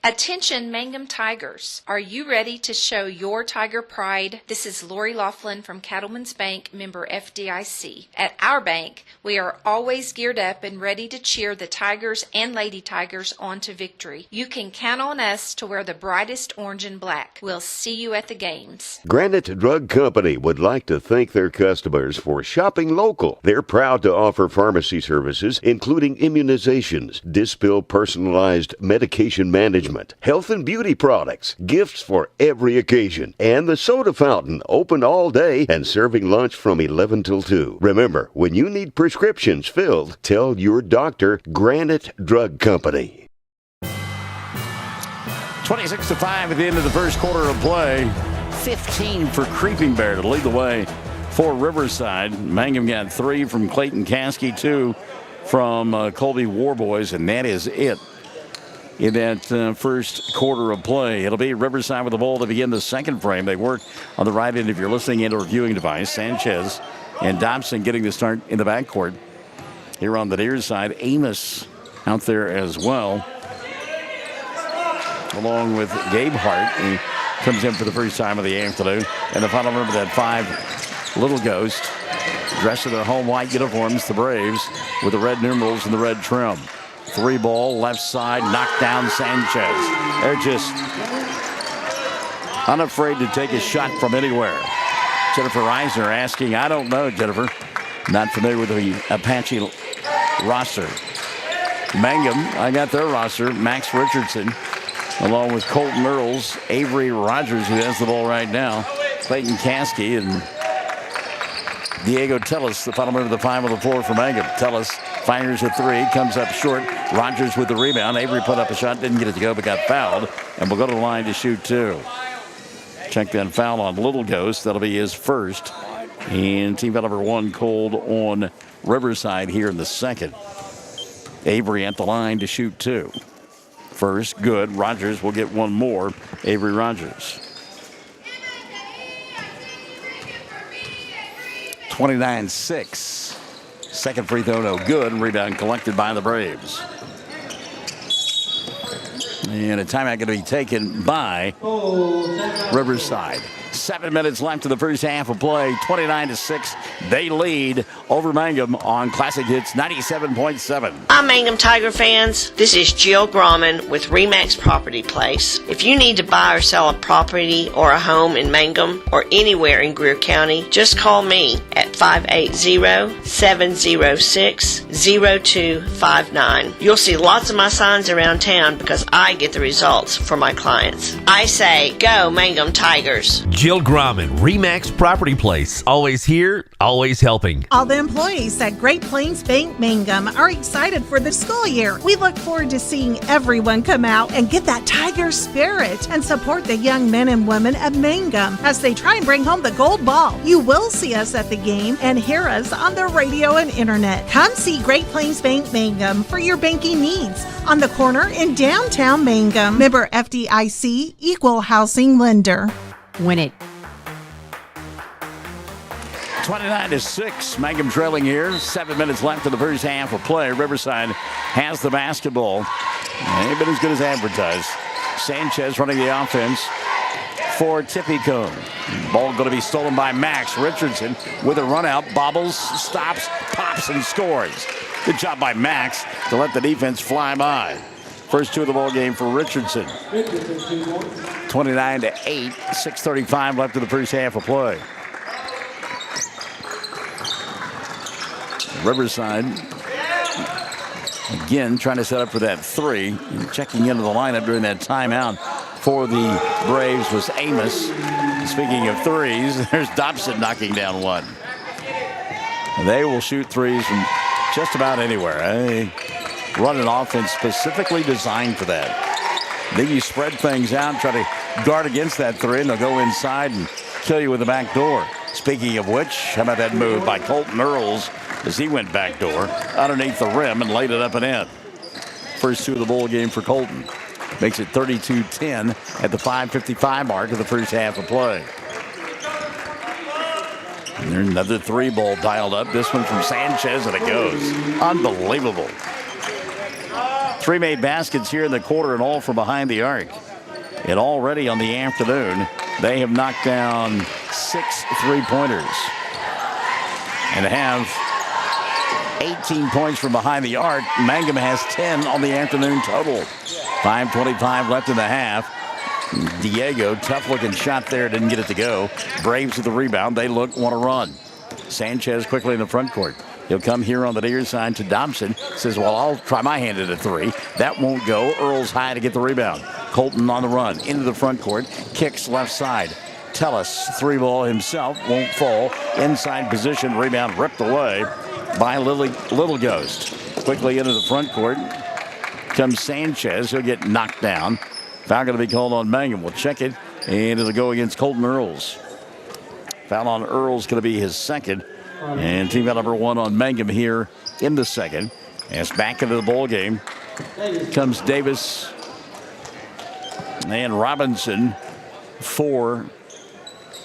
Attention Mangum Tigers. Are you ready to show your Tiger pride? This is Lori Laughlin from Cattlemen's Bank, member FDIC. At our bank, we are always geared up and ready to cheer the Tigers and Lady Tigers on to victory. You can count on us to wear the brightest orange and black. We'll see you at the games. Granite Drug Company would like to thank their customers for shopping local. They're proud to offer pharmacy services, including immunizations, Dispill personalized medication management, health and beauty products, gifts for every occasion, and the soda fountain open all day and serving lunch from 11 till 2. Remember, when you need prescriptions filled, tell your doctor Granite Drug Company. 26-5 at the end of the first quarter of play. 15 for Creeping Bear to lead the way for Riverside. Mangum got 3 from Clayton Caskey, 2 from Colby Warboys, and that is it in that first quarter of play. It'll be Riverside with the ball to begin the second frame. They work on the right end of your listening and or viewing device. Sanchez and Dobson getting the start in the backcourt. Here on the near side, Amos out there as well, along with Gabe Hart. He comes in for the first time of the afternoon. And the final member of that 5, Little Ghost, dressed in their home white uniforms, the Braves, with the red numerals and the red trim. 3 ball, left side, knocked down Sanchez. They're just unafraid to take a shot from anywhere. Jennifer Reisner asking, I don't know, Jennifer. Not familiar with the Apache roster. Mangum, I got their roster. Max Richardson, along with Colton Earls, Avery Rogers, who has the ball right now, Clayton Caskey, and Diego Tellis, the final member of the 5 on the floor for Mangum. Tellis fires a 3, comes up short. Rogers with the rebound. Avery put up a shot, didn't get it to go, but got fouled, and will go to the line to shoot 2. Check that foul on Little Ghost. That'll be his first. And team foul number 1 called on Riverside here in the second. Avery at the line to shoot 2. First, good. Rogers will get 1 more. Avery Rogers. 29-6. Second free throw, no good. Rebound collected by the Braves. And a timeout going to be taken by Riverside. 7 minutes left in the first half of play. 29-6. They lead over Mangum on Classic Hits 97.7. Hi, Mangum Tiger fans. This is Jill Grauman with RE/MAX Property Place. If you need to buy or sell a property or a home in Mangum or anywhere in Greer County, just call me at 580-706-0259. You'll see lots of my signs around town because I get the results for my clients. I say, go Mangum Tigers. Jill Grauman, RE/MAX Property Place. Always here, always helping. All the employees at Great Plains Bank Mangum are excited for the school year. We look forward to seeing everyone come out and get that Tiger spirit and support the young men and women at Mangum as they try and bring home the gold ball. You will see us at the game and hear us on the radio and internet. Come see Great Plains Bank Mangum for your banking needs on the corner in downtown Mangum. Member FDIC, Equal Housing Lender. When it 29-6. Mangum trailing here. 7 minutes left in the first half of play. Riverside has the basketball. Ain't been as good as advertised. Sanchez running the offense for Tippy Cone. Ball going to be stolen by Max Richardson with a run out. Bobbles, stops, pops, and scores. Good job by Max to let the defense fly by. First two of the ball game for Richardson. 29-8. 6:35 left in the first half of play. Riverside again trying to set up for that three. Checking into the lineup during that timeout for the Braves was Amos. Speaking of threes, there's Dobson knocking down one. They will shoot threes from just about anywhere. They run an offense specifically designed for that. Then you spread things out, try to guard against that three, and they'll go inside and kill you with the back door. Speaking of which, how about that move by Colton Earls as he went back door underneath the rim and laid it up and in. First two of the ball game for Colton. Makes it 32-10 at the 5:55 mark of the first half of play. And there's another three ball dialed up. This one from Sanchez, and it goes. Unbelievable. Three made baskets here in the quarter and all from behind the arc. And already on the afternoon, they have knocked down 6 three-pointers and have 18 points from behind the arc. Mangum has 10 on the afternoon total. 5:25 left in the half. Diego, tough-looking shot there, didn't get it to go. Braves with the rebound. They want to run. Sanchez quickly in the front court. He'll come here on the near side to Dobson. Says, well, I'll try my hand at a three. That won't go. Earl's high to get the rebound. Colton on the run into the front court. Kicks left side. Tellis, three ball himself. Won't fall. Inside position. Rebound ripped away by Little Ghost. Quickly into the front court comes Sanchez. He'll get knocked down. Foul going to be called on Mangum. We'll check it. And it'll go against Colton Earls. Foul on Earls going to be his second. And team foul number one on Mangum here in the second. As back into the ball game comes Davis and Robinson for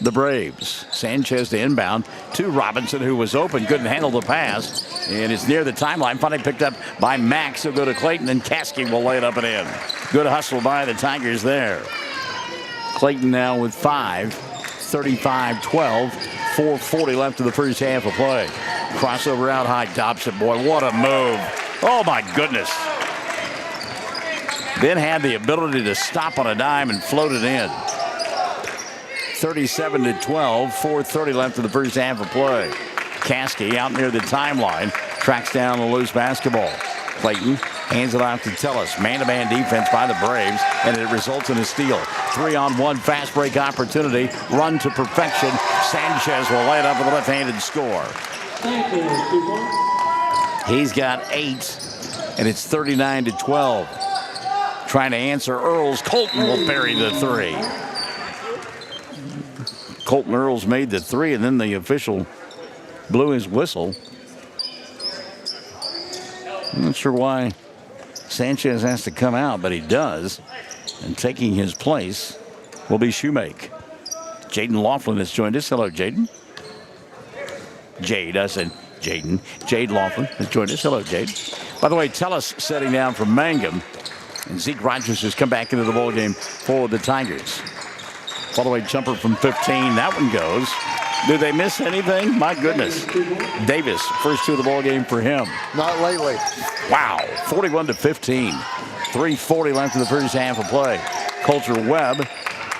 the Braves. Sanchez to inbound to Robinson, who was open, couldn't handle the pass, and is near the timeline. Finally picked up by Max. He'll go to Clayton, and Caskey will lay it up and in. Good hustle by the Tigers there. Clayton now with 5, 35-12, 4:40 left in the first half of play. Crossover out high, Dobson. Boy, what a move. Oh, my goodness. Then had the ability to stop on a dime and float it in. 37-12, 4:30 left in the first half of play. Caskey out near the timeline, tracks down a loose basketball. Clayton hands it off to Tellis. Man-to-man defense by the Braves, and it results in a steal. 3-on-1 fast break opportunity. Run to perfection. Sanchez will lay it up with a left-handed score. He's got 8, and it's 39-12. Trying to answer Earls. Colton will bury the three. Colton Earls made the three, and then the official blew his whistle. I'm not sure why Sanchez has to come out, but he does. And taking his place will be Shoemake. Jaden Laughlin has joined us. Hello, Jaden. Jade Laughlin has joined us. Hello, Jade. By the way, Tellis setting down for Mangum. And Zeke Rogers has come back into the ballgame for the Tigers. Follow-away jumper from 15. That one goes. Do they miss anything? My goodness. Davis, first two of the ballgame for him. Not lately. Wow, 41-15. 3:40 left in the first half of play. Coulter Webb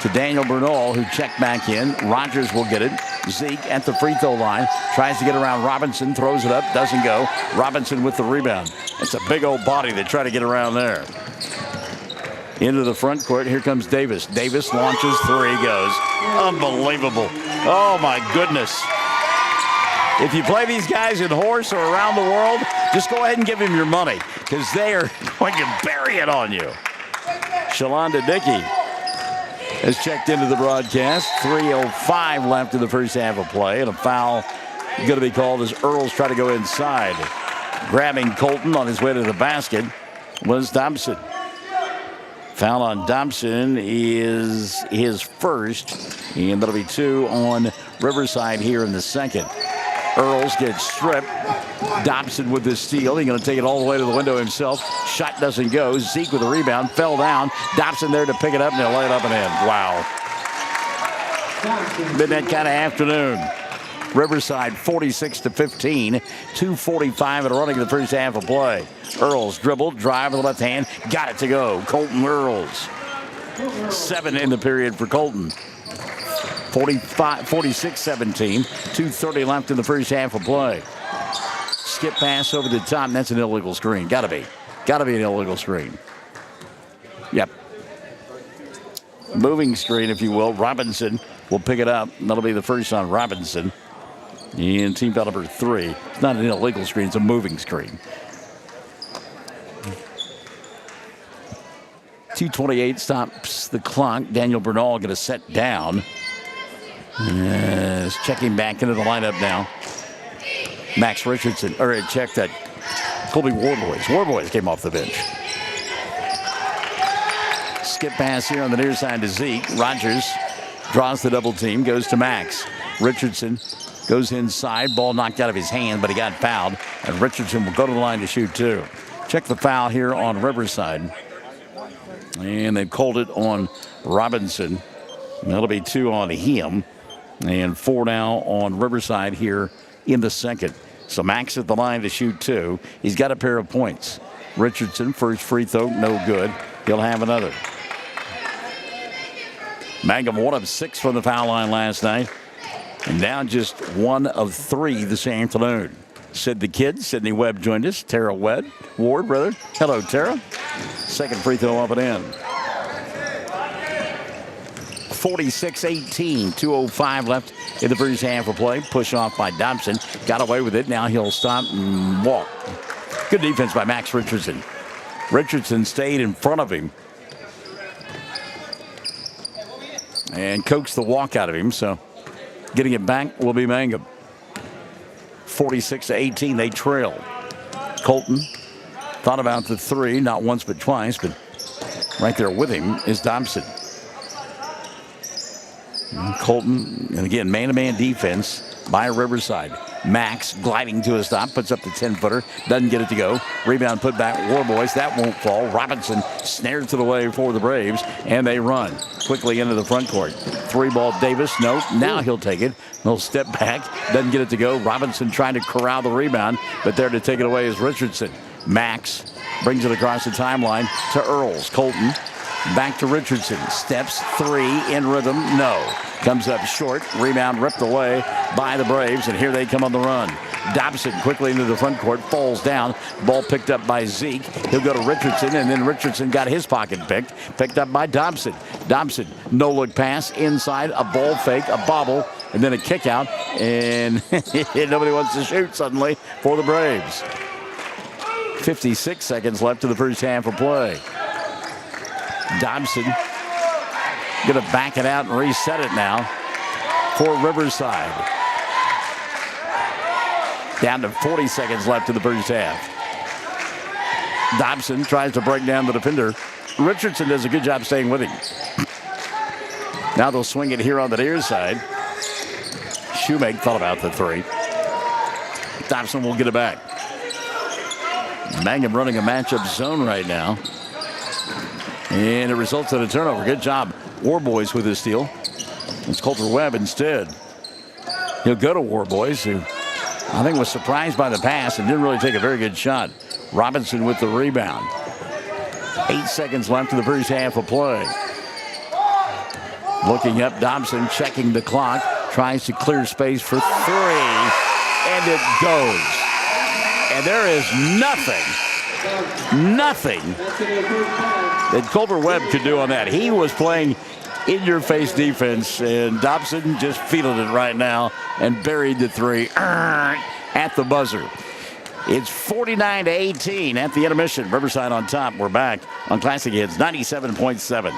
to Daniel Bernal, who checked back in. Rogers will get it. Zeke at the free throw line. Tries to get around Robinson. Throws it up. Doesn't go. Robinson with the rebound. It's a big old body to try to get around there. Into the front court. Here comes Davis. Davis launches. Three goes. Unbelievable. Oh, my goodness. If you play these guys in Horse or around the world, just go ahead and give them your money because they are going to bury it on you. Shalonda Dickey has checked into the broadcast. 3:05 left in the first half of play, and a foul going to be called as Earls try to go inside. Grabbing Colton on his way to the basket was Thompson. Foul on Thompson is his first, and that'll be 2 on Riverside here in the second. Earls gets stripped. Dobson with the steal. He's going to take it all the way to the window himself. Shot doesn't go. Zeke with the rebound. Fell down. Dobson there to pick it up, and they'll lay it up and in. Wow. Been that kind of afternoon. Riverside 46-15. 2:45 and running in the first half of play. Earls dribbled, drive with the left hand. Got it to go. Colton Earls. 7 in the period for Colton. 46-17. 2:30 left in the first half of play. Skip pass over the top. And that's an illegal screen. Gotta be an illegal screen. Yep. Moving screen, if you will. Robinson will pick it up. That'll be the first on Robinson. And team foul number 3. It's not an illegal screen. It's a moving screen. 2:28 stops the clock. Daniel Bernal going to set down. Is checking back into the lineup now. Max Richardson, or check that. Colby Warboys. Warboys came off the bench. Skip pass here on the near side to Zeke. Rogers draws the double team, goes to Max. Richardson goes inside. Ball knocked out of his hand, but he got fouled. And Richardson will go to the line to shoot 2. Check the foul here on Riverside. And they've called it on Robinson. And that'll be 2 on him. And 4 now on Riverside here in the second. So Max at the line to shoot 2. He's got a pair of points. Richardson, first free throw, no good. He'll have another. Mangum 1 of 6 from the foul line last night. And now just 1 of 3 this afternoon. Sid the Kid, Sydney Webb joined us. Tara Ward, brother. Hello, Tara. Second free throw up and in. 46-18, 2:05 left in the first half of play. Push off by Dobson. Got away with it. Now he'll stop and walk. Good defense by Max Richardson. Richardson stayed in front of him and coaxed the walk out of him. So getting it back will be Mangum. 46-18, they trail. Colton thought about the 3, not once but twice, but right there with him is Dobson. Colton, and again, man-to-man defense by Riverside. Max gliding to a stop, puts up the 10-footer, doesn't get it to go. Rebound put back, Warboys, that won't fall. Robinson snares to the way for the Braves, and they run quickly into the front court. 3-ball Davis, nope, now he'll take it. He'll step back, doesn't get it to go. Robinson trying to corral the rebound, but there to take it away is Richardson. Max brings it across the timeline to Earls. Colton back to Richardson. Steps 3 in rhythm. No. Comes up short. Rebound ripped away by the Braves, and here they come on the run. Dobson quickly into the front court. Falls down. Ball picked up by Zeke. He'll go to Richardson, and then Richardson got his pocket picked. Picked up by Dobson. Dobson, no-look pass. Inside, a ball fake, a bobble, and then a kick out. And nobody wants to shoot suddenly for the Braves. 56 seconds left in the first half of play. Dobson going to back it out and reset it now for Riverside. Down to 40 seconds left in the first half. Dobson tries to break down the defender. Richardson does a good job staying with him. Now they'll swing it here on the near side. Shoemake thought about the 3. Dobson will get it back. Mangum running a matchup zone right now. And it results in a turnover. Good job, Warboys, with his steal. It's Coulter Webb instead. He'll go to Warboys, who I think was surprised by the pass and didn't really take a very good shot. Robinson with the rebound. 8 seconds left in the first half of play. Looking up, Dobson checking the clock. Tries to clear space for three. And it goes. And there is nothing that Coulter Webb could do on that. He was playing in-your-face defense, and Dobson just fielded it right now and buried the three at the buzzer. It's 49-18 at the intermission. Riverside on top. We're back on Classic Hits 97.7.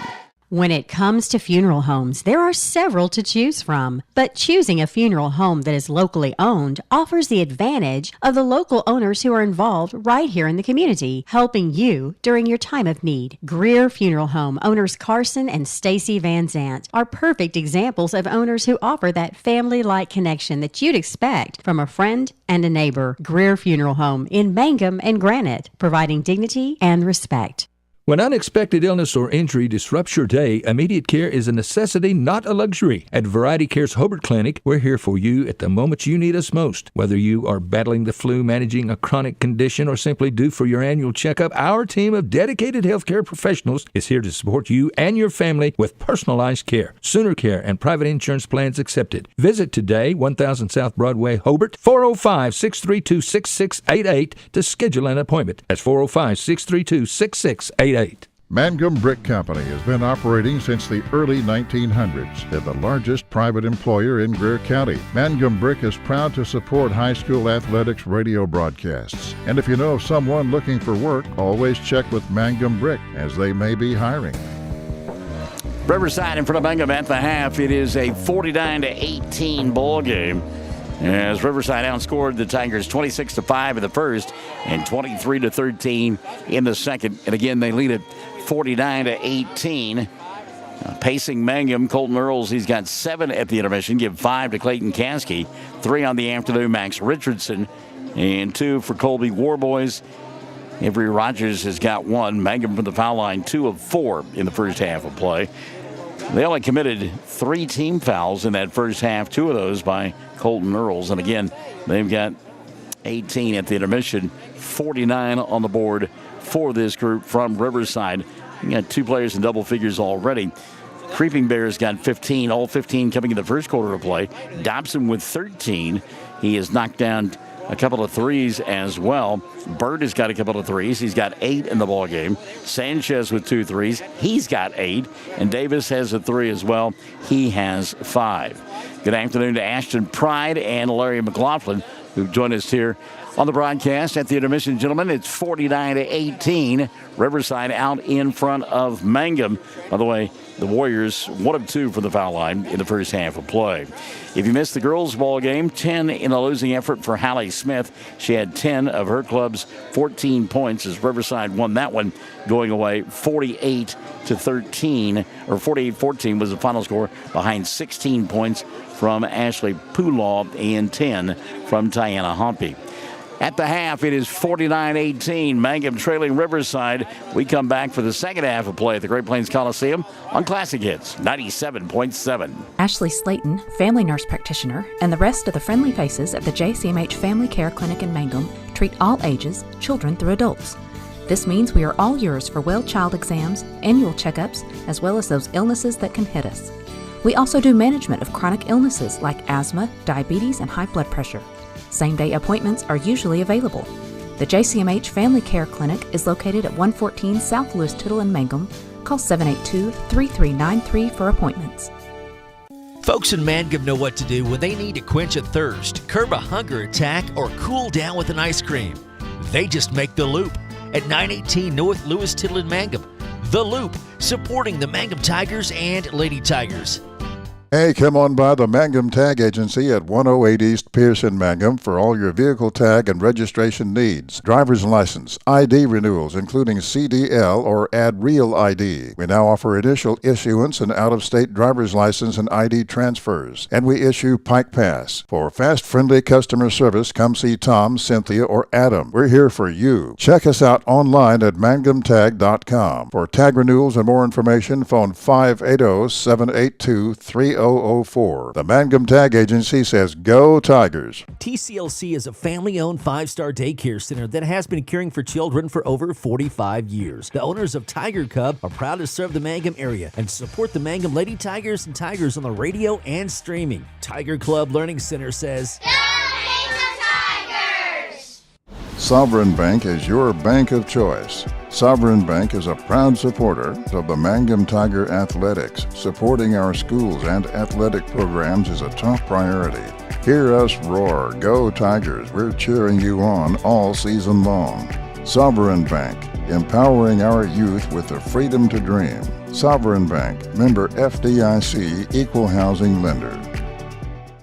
When it comes to funeral homes, there are several to choose from. But choosing a funeral home that is locally owned offers the advantage of the local owners who are involved right here in the community, helping you during your time of need. Greer Funeral Home owners Carson and Stacy Van Zant are perfect examples of owners who offer that family-like connection that you'd expect from a friend and a neighbor. Greer Funeral Home in Mangum and Granite, providing dignity and respect. When unexpected illness or injury disrupts your day, immediate care is a necessity, not a luxury. At Variety Care's Hobart Clinic, we're here for you at the moment you need us most. Whether you are battling the flu, managing a chronic condition, or simply due for your annual checkup, our team of dedicated healthcare professionals is here to support you and your family with personalized care. Sooner Care and private insurance plans accepted. Visit today, 1000 South Broadway, Hobart, 405-632-6688 to schedule an appointment. That's 405-632-6688. Mangum Brick Company has been operating since the early 1900s. They're the largest private employer in Greer County. Mangum Brick is proud to support high school athletics radio broadcasts. And if you know of someone looking for work, always check with Mangum Brick, as they may be hiring. Riverside in front of Mangum at the half. It is a 49-18 ball game, as Riverside outscored the Tigers 26-5 in the first and 23-13 in the second. And again, they lead it 49-18. Pacing Mangum, Colton Earls, he's got 7 at the intermission. Give 5 to Clayton Caskey, 3 on the afternoon, Max Richardson, and 2 for Colby Warboys. Avery Rogers has got 1. Mangum from the foul line, 2 of 4 in the first half of play. They only committed 3 team fouls in that first half, 2 of those by Colton Earls. And again, they've got 18 at the intermission, 49 on the board for this group from Riverside. We got 2 players in double figures already. Creeping Bears got 15, all 15 coming in the first quarter of play. Dobson with 13. He has knocked down a couple of threes as well. Bird has got a couple of threes. He's got 8 in the ball game. Sanchez with 2 threes. He's got 8. And Davis has a 3 as well. He has 5. Good afternoon to Ashton Pride and Larry McLaughlin, who joined us here on the broadcast at the intermission. Gentlemen, it's 49-18. Riverside out in front of Mangum. By the way, the Warriors 1 of 2 from the foul line in the first half of play. If you missed the girls' ball game, 10 in a losing effort for Hallie Smith. She had 10 of her club's 14 points as Riverside won that one, going away 48-13, or 48-14 was the final score, behind 16 points from Ashley Poolaw and 10 from Tiana Hompey. At the half, it is 49-18. Mangum trailing Riverside. We come back for the second half of play at the Great Plains Coliseum on Classic Hits 97.7. Ashley Slayton, family nurse practitioner, and the rest of the friendly faces at the JCMH Family Care Clinic in Mangum treat all ages, children through adults. This means we are all yours for well child exams, annual checkups, as well as those illnesses that can hit us. We also do management of chronic illnesses like asthma, diabetes, and high blood pressure. Same-day appointments are usually available. The JCMH Family Care Clinic is located at 114 South Lewis Tittle in Mangum. Call 782-3393 for appointments. Folks in Mangum know what to do when they need to quench a thirst, curb a hunger attack, or cool down with an ice cream. They just make The Loop at 918 North Lewis Tittle in Mangum. The Loop, supporting the Mangum Tigers and Lady Tigers. Hey, come on by the Mangum Tag Agency at 108 East Pierce in Mangum for all your vehicle tag and registration needs. Driver's license, ID renewals, including CDL or Add Real ID. We now offer initial issuance and out-of-state driver's license and ID transfers. And we issue Pike Pass. For fast, friendly customer service, come see Tom, Cynthia, or Adam. We're here for you. Check us out online at mangumtag.com. For tag renewals and more information, phone 580-782-3004. The Mangum Tag Agency says go Tigers. TCLC is a family-owned 5-star daycare center that has been caring for children for over 45 years. The owners of Tiger Cub are proud to serve the Mangum area and support the Mangum Lady Tigers and Tigers on the radio and streaming. Tiger Club Learning Center says, Sovereign Bank is your bank of choice. Sovereign Bank is a proud supporter of the Mangum Tiger Athletics. Supporting our schools and athletic programs is a top priority. Hear us roar, go Tigers. We're cheering you on all season long. Sovereign Bank, empowering our youth with the freedom to dream. Sovereign Bank, member FDIC, equal housing lender.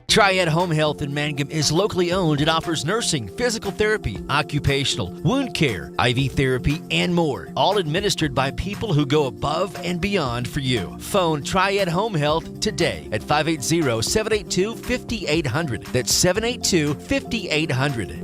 Triad Home Health in Mangum is locally owned and offers nursing, physical therapy, occupational, wound care, IV therapy, and more. All administered by people who go above and beyond for you. Phone Triad Home Health today at 580-782-5800. That's 782-5800.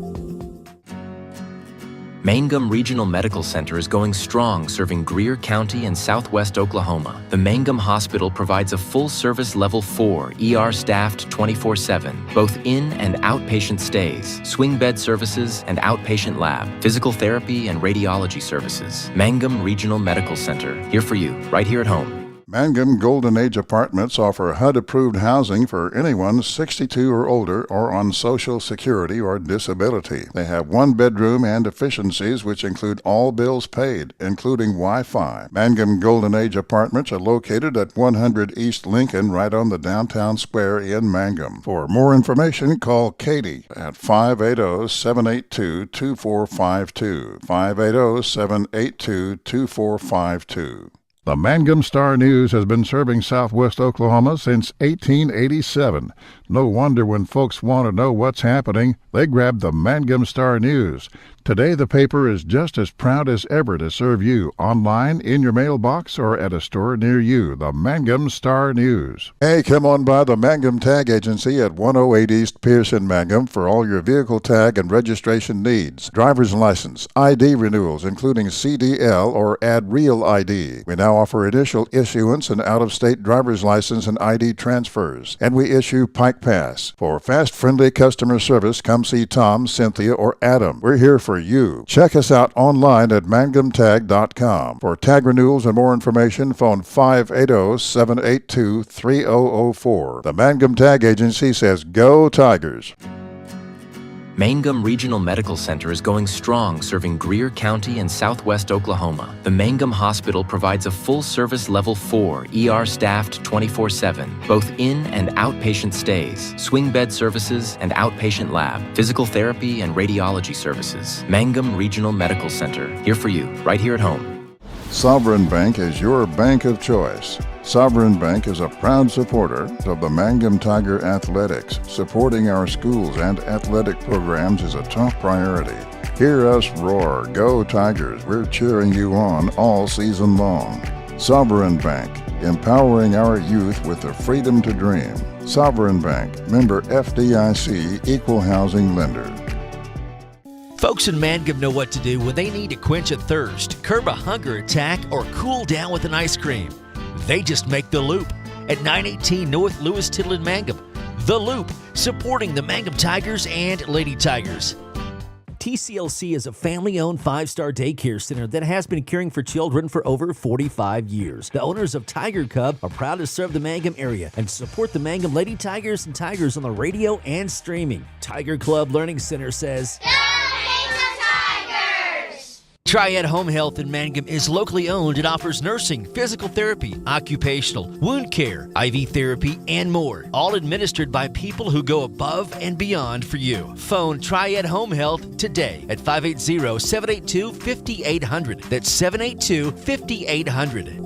Mangum Regional Medical Center is going strong, serving Greer County and southwest Oklahoma. The Mangum Hospital provides a full-service Level 4 ER staffed 24/7, both in and outpatient stays, swing bed services and outpatient lab, physical therapy and radiology services. Mangum Regional Medical Center, here for you, right here at home. Mangum Golden Age Apartments offer HUD-approved housing for anyone 62 or older or on Social Security or disability. They have one bedroom and efficiencies which include all bills paid, including Wi-Fi. Mangum Golden Age Apartments are located at 100 East Lincoln, right on the downtown square in Mangum. For more information, call Katie at 580-782-2452. 580-782-2452. The Mangum Star-News has been serving southwest Oklahoma since 1887. No wonder when folks want to know what's happening, they grab the Mangum Star-News. Today, the paper is just as proud as ever to serve you online, in your mailbox, or at a store near you. The Mangum Star-News. Hey, come on by the Mangum Tag Agency at 108 East Pierce in Mangum for all your vehicle tag and registration needs. Driver's license, ID renewals, including CDL or Add Real ID. We now offer initial issuance and out-of-state driver's license and ID transfers. And we issue Pike Pass. For fast, friendly customer service, come see Tom, Cynthia, or Adam. We're here for you. Check us out online at mangumtag.com. For tag renewals and more information, phone 580-782-3004. The Mangum Tag Agency says go Tigers. Mangum Regional Medical Center is going strong, serving Greer County and southwest Oklahoma. The Mangum Hospital provides a full-service Level 4 ER staffed 24/7, both in and outpatient stays, swing bed services and outpatient lab, physical therapy and radiology services. Mangum Regional Medical Center, here for you, right here at home. Sovereign Bank is your bank of choice. Sovereign Bank is a proud supporter of the Mangum Tiger Athletics. Supporting our schools and athletic programs is a top priority. Hear us roar, go Tigers. We're cheering you on all season long. Sovereign Bank, empowering our youth with the freedom to dream. Sovereign Bank, member FDIC, equal housing lender. Folks in Mangum know what to do when they need to quench a thirst, curb a hunger attack, or cool down with an ice cream. They just make the Loop at 918 North Lewis Tittle in Mangum. The Loop, supporting the Mangum Tigers and Lady Tigers. TCLC is a family-owned 5-star daycare center that has been caring for children for over 45 years. The owners of Tiger Cub are proud to serve the Mangum area and support the Mangum Lady Tigers and Tigers on the radio and streaming. Tiger Club Learning Center says, Triad Home Health in Mangum is locally owned and offers nursing, physical therapy, occupational, wound care, IV therapy, and more. All administered by people who go above and beyond for you. Phone Triad Home Health today at 580-782-5800. That's 782-5800.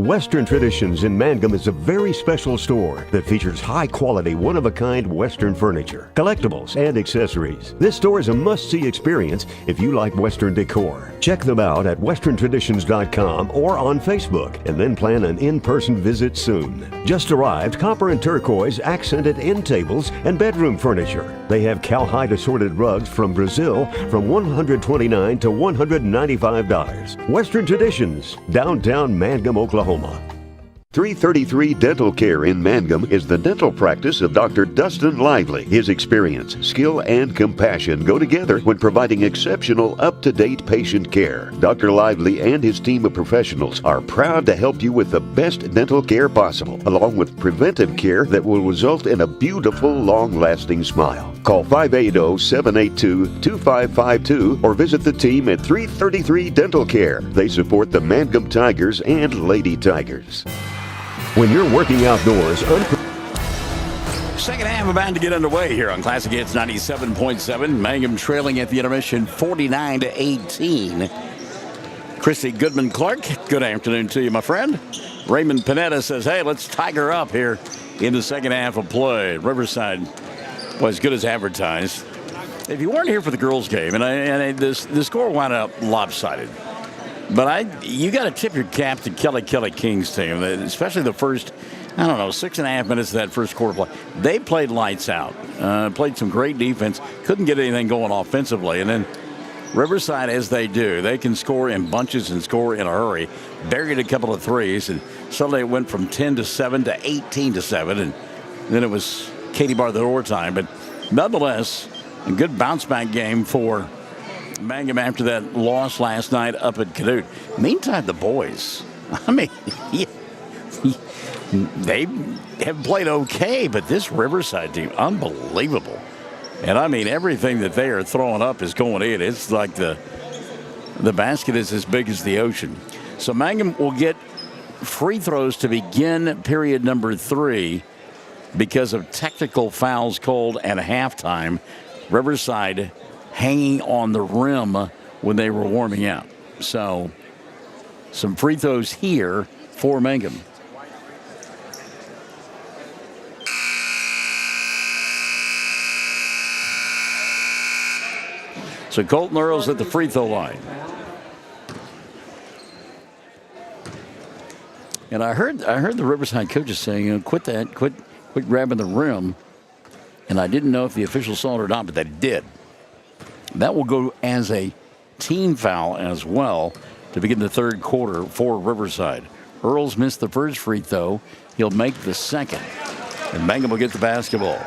Western Traditions in Mangum is a very special store that features high-quality, one-of-a-kind Western furniture, collectibles, and accessories. This store is a must-see experience if you like Western decor. Check them out at westerntraditions.com or on Facebook, and then plan an in-person visit soon. Just arrived copper and turquoise accented end tables and bedroom furniture. They have cowhide assorted rugs from Brazil from $129 to $195. Western Traditions, downtown Mangum, Oklahoma. 333 Dental Care in Mangum is the dental practice of Dr. Dustin Lively. His experience, skill, and compassion go together when providing exceptional, up-to-date patient care. Dr. Lively and his team of professionals are proud to help you with the best dental care possible, along with preventive care that will result in a beautiful, long-lasting smile. Call 580-782-2552 or visit the team at 333 Dental Care. They support the Mangum Tigers and Lady Tigers. When you're working outdoors, second half about to get underway here on Classic Hits 97.7. Mangum trailing at the intermission 49-18. Christy Goodman-Clark, good afternoon to you, my friend. Raymond Panetta says, hey, let's tiger up here in the second half of play. Riverside was as good as advertised. If you weren't here for the girls' game, and the score wound up lopsided, but you got to tip your cap to Kelly King's team, especially the first, 6.5 minutes of that first quarter play. They played lights out, played some great defense, couldn't get anything going offensively. And then Riverside, as they do, they can score in bunches and score in a hurry. Buried a couple of threes, and suddenly it went from 10-7 to 18-7, and then it was Katie bar the door time. But nonetheless, a good bounce-back game for Mangum after that loss last night up at Canute. Meantime, the boys, they have played okay, but this Riverside team, unbelievable. And everything that they are throwing up is going in. It's like the basket is as big as the ocean. So Mangum will get free throws to begin period number 3 because of technical fouls called at halftime. Riverside hanging on the rim when they were warming up. So some free throws here for Mangum. So Colton Earls at the free throw line. And I heard the Riverside coaches saying, quit grabbing the rim. And I didn't know if the officials saw it or not, but they did. That will go as a team foul as well to begin the third quarter for Riverside. Earls missed the first free throw. He'll make the second. And Mangum will get the basketball.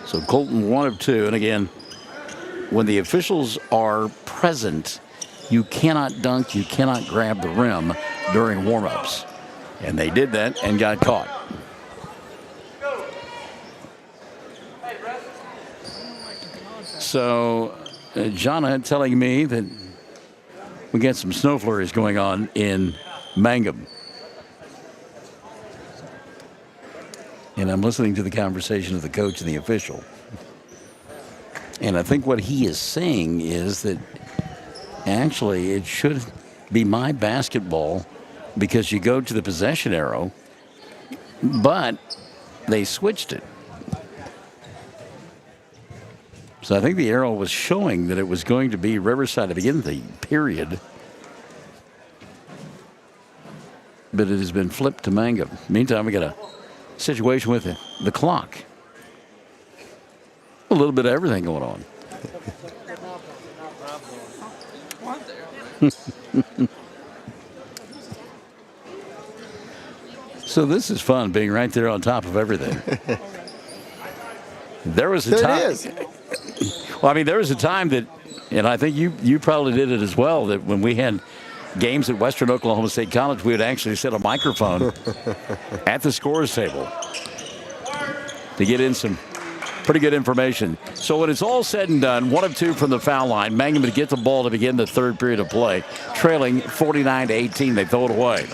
So Colton 1 of 2. And again, when the officials are present, you cannot dunk, you cannot grab the rim during warm-ups. And they did that and got caught. So, Jonna telling me that we got some snow flurries going on in Mangum. And I'm listening to the conversation of the coach and the official. And I think what he is saying is that actually it should be my basketball because you go to the possession arrow, but they switched it. So I think the arrow was showing that it was going to be Riverside to begin the period. But it has been flipped to Mangum. Meantime, we got a situation with the clock. A little bit of everything going on. So this is fun, being right there on top of everything. There was a time. Well, there was a time that, and I think you probably did it as well, that when we had games at Western Oklahoma State College, we would actually set a microphone at the scorer's table to get in some pretty good information. So when it's all said and done, 1 of 2 from the foul line, Mangum to get the ball to begin the third period of play, trailing 49-18. They throw it away.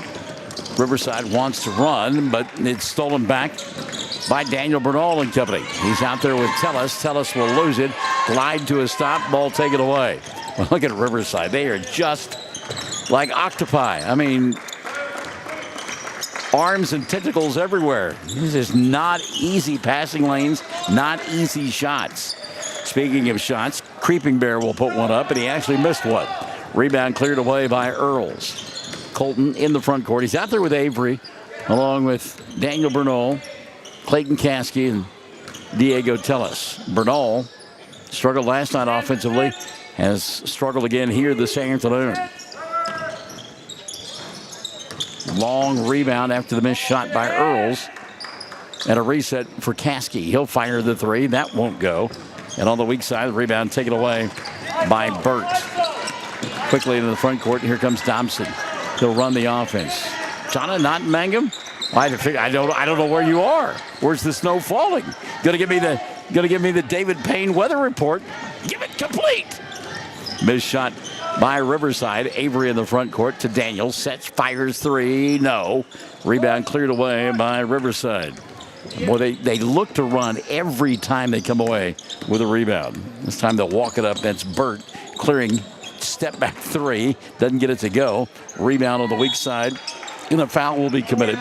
Riverside wants to run, but it's stolen back by Daniel Bernal and company. He's out there with Tellis. Tellis will lose it. Glide to a stop. Ball taken away. Well, look at Riverside. They are just like octopi. arms and tentacles everywhere. This is not easy passing lanes, not easy shots. Speaking of shots, Creeping Bear will put one up, and he actually missed one. Rebound cleared away by Earls. Colton in the front court. He's out there with Avery, along with Daniel Bernal, Clayton Caskey, and Diego Tellis. Bernal struggled last night offensively, has struggled again here this afternoon. Long rebound after the missed shot by Earls. And a reset for Caskey. He'll fire the three. That won't go. And on the weak side, the rebound taken away by Burt. Quickly into the front court. Here comes Thompson. He'll run the offense. Jonna, not Mangum? I don't know where you are. Where's the snow falling? Gonna give me the David Payne weather report. Give it complete. Missed shot by Riverside. Avery in the front court to Daniel. Sets, fires three. No. Rebound cleared away by Riverside. Boy, they look to run every time they come away with a rebound. This time they'll walk it up. That's Burt clearing. Step back three. Doesn't get it to go. Rebound on the weak side. And a foul will be committed.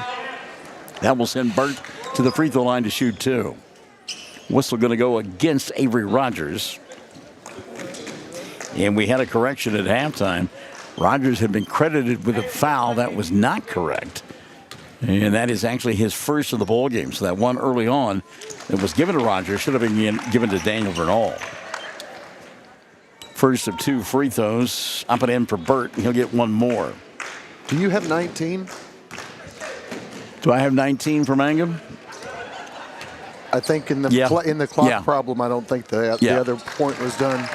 That will send Burt to the free throw line to shoot two. Whistle going to go against Avery Rogers. And we had a correction at halftime. Rogers had been credited with a foul that was not correct. And that is actually his first of the ball game. So that one early on that was given to Rogers should have been given to Daniel Bernal. First of two free throws. Up and in for Burt. And he'll get one more. Do you have 19? Do I have 19 for Mangum? I think in the clock problem, I don't think the other point was done.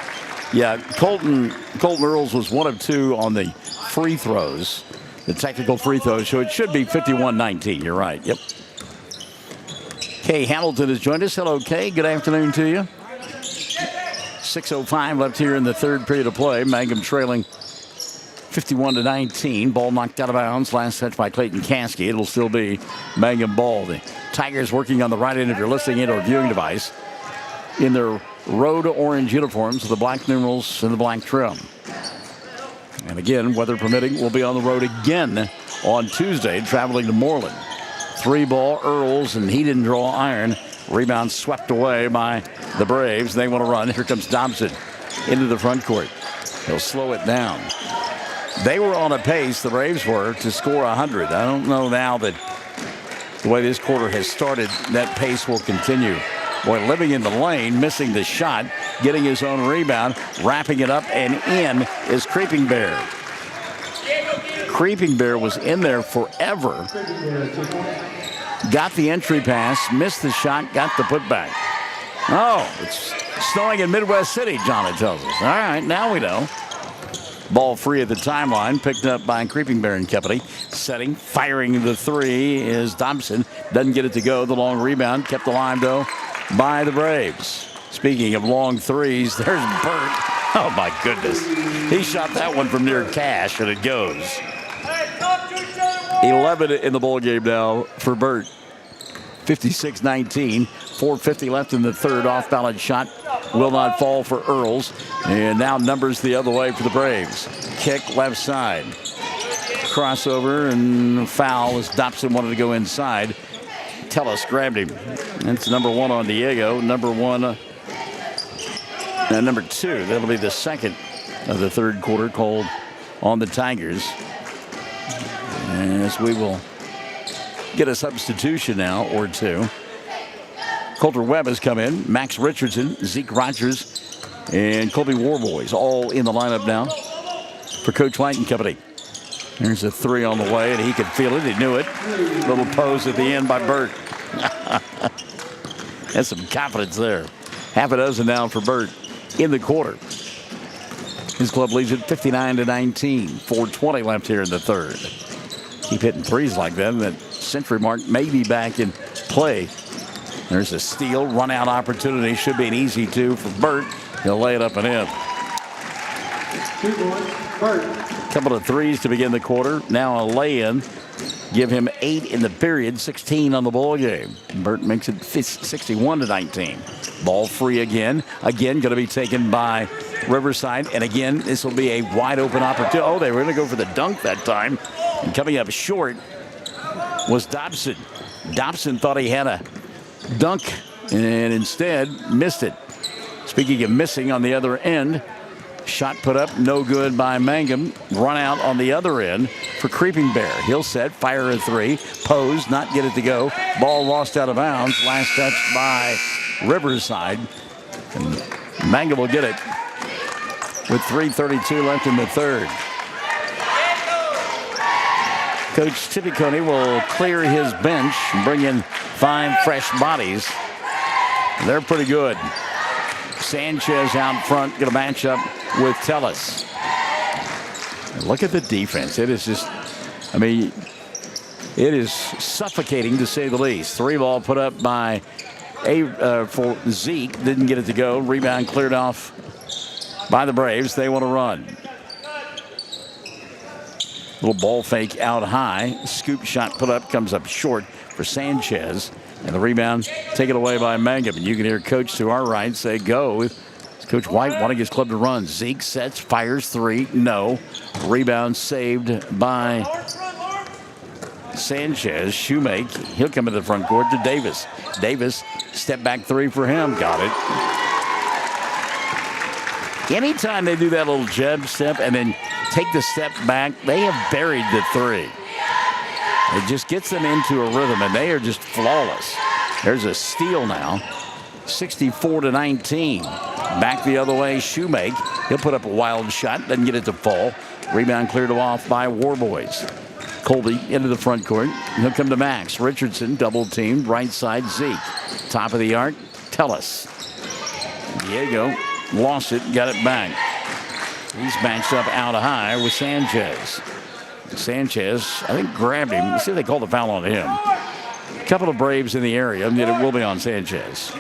Yeah, Colton Earls was one of two on the free throws, the technical free throws, so it should be 51-19. You're right. Yep. Kay Hamilton has joined us. Hello, Kay. Good afternoon to you. 6:05 left here in the third period of play. Mangum trailing 51-19. Ball knocked out of bounds. Last touch by Clayton Caskey. It'll still be Mangum ball. The Tigers working on the right end of your listening in or viewing device in their road orange uniforms with the black numerals and the black trim. And again, weather permitting, we'll be on the road again on Tuesday, traveling to Moreland. Three ball, Earls, and he didn't draw iron. Rebound swept away by the Braves. They want to run. Here comes Thompson into the front court. He'll slow it down. They were on a pace, the Braves were, to score 100. I don't know now that the way this quarter has started, that pace will continue. Boy, living in the lane, missing the shot, getting his own rebound, wrapping it up, and in is Creeping Bear. Creeping Bear was in there forever. Got the entry pass, missed the shot, got the putback. Oh, it's snowing in Midwest City, John tells us. All right, now we know. Ball free at the timeline, picked up by Creeping Bear and company. Setting, firing the three is Thompson. Doesn't get it to go. The long rebound kept alive, though, by the Braves. Speaking of long threes, there's Burt. Oh, my goodness. He shot that one from near cash, and it goes. 11 in the ball game now for Burt. 56-19. 4:50 left in the third. Off-balance shot will not fall for Earls. And now numbers the other way for the Braves. Kick left side. Crossover and foul as Dobson wanted to go inside. Tellis grabbed him. That's number one on Diego. Number two. That'll be the second of the third quarter called on the Tigers. As we will get a substitution now or two. Coulter Webb has come in. Max Richardson, Zeke Rogers, and Colby Warboys all in the lineup now for Coach White and company. There's a three on the way, and he could feel it. He knew it. Little pose at the end by Burt. Has some confidence there. Half a dozen down for Burt in the quarter. His club leads it 59-19. 4:20 left here in the third. Keep hitting threes like that, and that century mark may be back in play. There's a steal, run out opportunity. Should be an easy two for Burt. He'll lay it up and in. Couple of threes to begin the quarter. Now a lay-in. Give him 8 in the period, 16 on the ball game. Burt makes it 61-19. Ball free again. Again, going to be taken by Riverside. And again, this will be a wide open opportunity. Oh, they were going to go for the dunk that time. And coming up short was Dobson. Dobson thought he had a dunk and instead missed it. Speaking of missing on the other end, shot put up, no good by Mangum. Run out on the other end for Creeping Bear. He'll set, fire a three, pose, not get it to go. Ball lost out of bounds. Last touch by Riverside. And Mangum will get it with 3:32 left in the third. Coach Tippecone will clear his bench and bring in 5 fresh bodies. They're pretty good. Sanchez out front, going to match up with Tellis. Look at the defense. It is just, I mean, it is suffocating to say the least. 3 ball put up by for Zeke. Didn't get it to go. Rebound cleared off by the Braves. They want to run. Little ball fake out high. Scoop shot put up, comes up short for Sanchez. And the rebound taken away by Mangum. And you can hear Coach to our right say, go. Coach White wanting his club to run. Zeke sets, fires 3. No. Rebound saved by Sanchez. Shoemake. He'll come into the front court to Davis. Davis, step back 3 for him. Got it. Anytime they do that little jab step and then take the step back, they have buried the 3. It just gets them into a rhythm, and they are just flawless. There's a steal now. 64-19. Back the other way, Shoemake. He'll put up a wild shot, doesn't get it to fall. Rebound cleared off by Warboys. Colby into the front court. He'll come to Max. Richardson double teamed. Right side, Zeke. Top of the arc, Tellis. Diego lost it, got it back. He's matched up out high with Sanchez. Sanchez, I think, grabbed him. Let's see if they call the foul on him. A couple of Braves in the area, and it will be on Sanchez.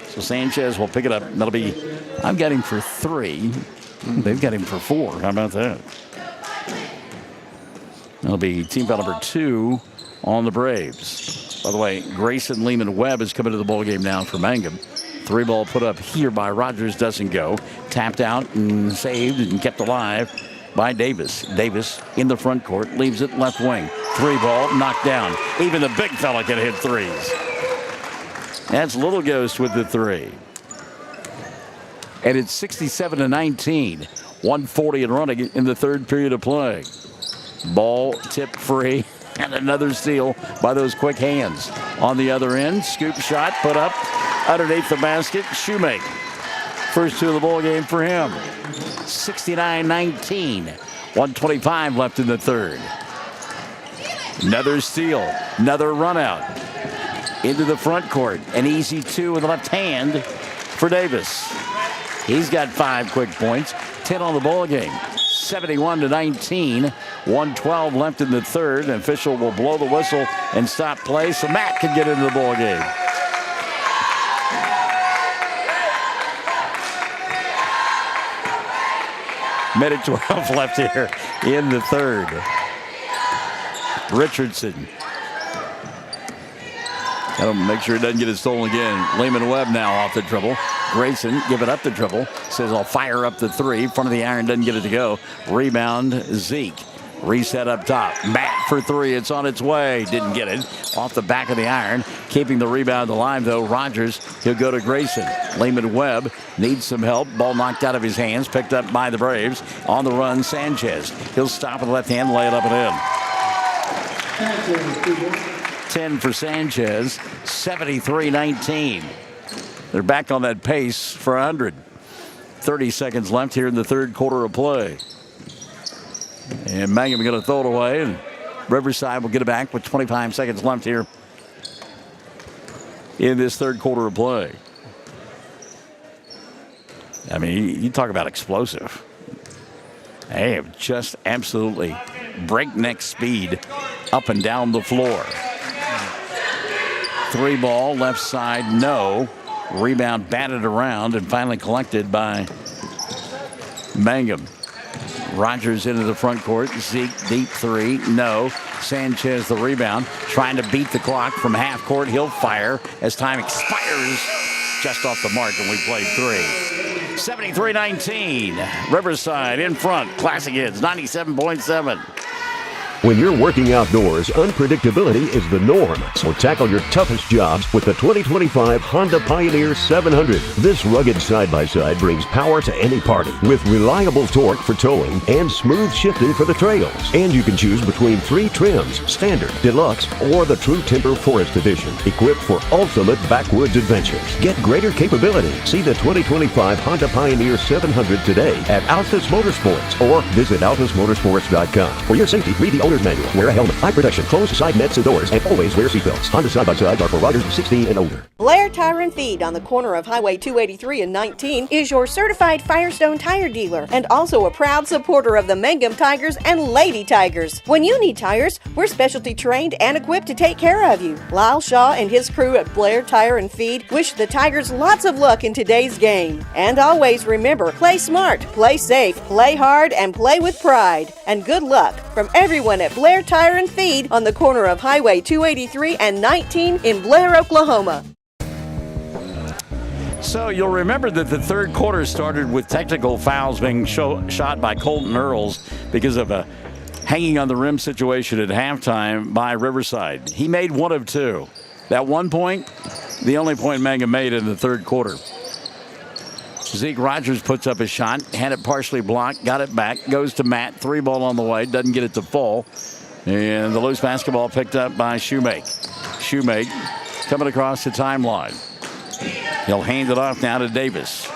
So Sanchez will pick it up. That'll be, I've got him for 3. They've got him for 4. How about that? That'll be team foul number 2 on the Braves. By the way, Grayson Lehman Webb is coming to the ball game now for Mangum. 3 ball put up here by Rogers doesn't go. Tapped out and saved and kept alive by Davis. Davis in the front court, leaves it left wing. 3 ball knocked down. Even the big fella can hit 3s. That's Little Ghost with the 3. And it's 67-19. 140 and running in the third period of play. Ball tipped free. And another steal by those quick hands. On the other end, scoop shot put up underneath the basket. Shoemake. First 2 of the ball game for him. 69-19. 125 left in the third. Another steal. Another run out. Into the front court. An easy 2 with the left hand for Davis. He's got 5 quick points. 10 on the ball game. 71-19. 112 left in the third. An official will blow the whistle and stop play so Matt can get into the ball game. Minute 12 left here in the third. Richardson. Got to make sure it doesn't get it stolen again. Lehman Webb now off the dribble. Grayson giving up the dribble. Says, I'll fire up the 3. Front of the iron, doesn't get it to go. Rebound, Zeke. Reset up top. Matt for 3. It's on its way. Didn't get it. Off the back of the iron. Keeping the rebound alive, though. Rogers, he'll go to Grayson. Lehman Webb needs some help. Ball knocked out of his hands. Picked up by the Braves. On the run, Sanchez. He'll stop with the left hand, lay it up and in. 10 for Sanchez. 73-19. They're back on that pace for 100. 30 seconds left here in the third quarter of play. And Mangum going to throw it away, and Riverside will get it back with 25 seconds left here in this third quarter of play. I mean, you talk about explosive. They have just absolutely breakneck speed up and down the floor. 3 ball, left side, no. Rebound batted around and finally collected by Mangum. Rogers into the front court. Zeke deep 3. No. Sanchez the rebound. Trying to beat the clock from half court. He'll fire as time expires just off the mark, and we played 3. 73-19. Riverside in front. Classic Hits 97.7. When you're working outdoors, unpredictability is the norm. So tackle your toughest jobs with the 2025 Honda Pioneer 700. This rugged side-by-side brings power to any party with reliable torque for towing and smooth shifting for the trails. And you can choose between 3 trims, Standard, Deluxe, or the True Timber Forest Edition, equipped for ultimate backwoods adventures. Get greater capability. See the 2025 Honda Pioneer 700 today at Altus Motorsports or visit altusmotorsports.com. For your safety, read the owner's manual. Wear a helmet, eye protection, closed side nets and doors, and always wear seatbelts. Honda side-by-sides are for riders 16 and older. Blair Tire and Feed on the corner of Highway 283 and 19 is your certified Firestone tire dealer and also a proud supporter of the Mangum Tigers and Lady Tigers. When you need tires, we're specialty trained and equipped to take care of you. Lyle Shaw and his crew at Blair Tire and Feed wish the Tigers lots of luck in today's game. And always remember, play smart, play safe, play hard, and play with pride. And good luck from everyone at Blair Tire and Feed on the corner of Highway 283 and 19 in Blair, Oklahoma. So you'll remember that the third quarter started with technical fouls being shot by Colton Earls because of a hanging on the rim situation at halftime by Riverside. He made 1 of 2. That 1 point, the only point Mangum made in the third quarter. Zeke Rogers puts up a shot, had it partially blocked, got it back, goes to Matt, 3 ball on the way, doesn't get it to fall. And the loose basketball picked up by Shoemake. Shoemake coming across the timeline. He'll hand it off now to Davis.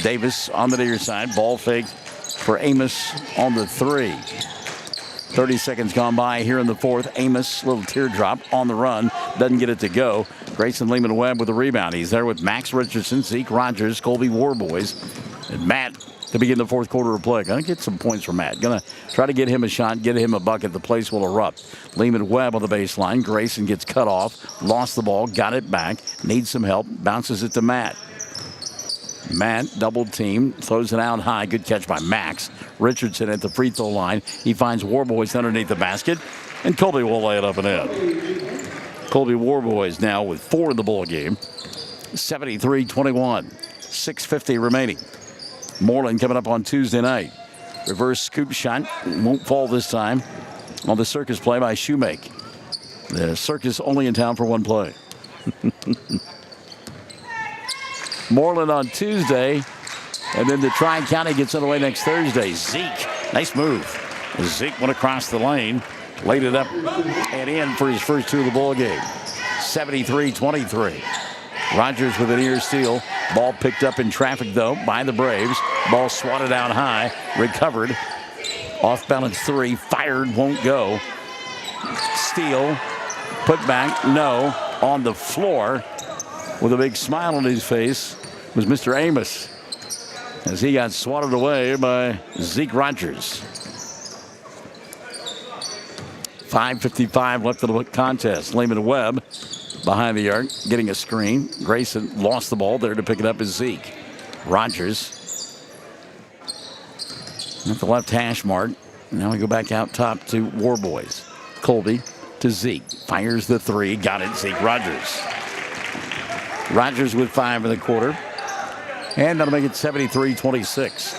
Davis on the near side, ball fake for Amos on the 3. 30 seconds gone by here in the fourth. Amos, little teardrop on the run, doesn't get it to go. Grayson Lehman-Webb with a rebound. He's there with Max Richardson, Zeke Rogers, Colby Warboys, and Matt to begin the fourth quarter of play. Gonna get some points from Matt. Gonna try to get him a shot, get him a bucket. The place will erupt. Lehman-Webb on the baseline. Grayson gets cut off, lost the ball, got it back, needs some help, bounces it to Matt. Matt, double team, throws it out high. Good catch by Max. Richardson at the free throw line. He finds Warboys underneath the basket, and Colby will lay it up and in. Colby Warboys now with 4 in the ball game. 73-21. 6:50 remaining. Moreland coming up on Tuesday night. Reverse scoop shot. Won't fall this time on the circus play by Shoemake. The circus only in town for 1 play. Moreland on Tuesday. And then the Tri-County gets underway next Thursday. Zeke, nice move. Zeke went across the lane, laid it up and in for his first 2 of the ball game. 73-23. Rogers with an ear steal. Ball picked up in traffic, though, by the Braves. Ball swatted out high, recovered. Off balance 3, fired, won't go. Steal, put back, no. On the floor, with a big smile on his face, was Mr. Amos, as he got swatted away by Zeke Rogers. 5:55 left in the contest. Lehman-Webb behind the arc, getting a screen. Grayson lost the ball. There to pick it up is Zeke. Rogers at the left hash mark. Now we go back out top to Warboys. Colby to Zeke. Fires the 3. Got it. Zeke Rogers. Rogers with 5 in the quarter. And that'll make it 73-26.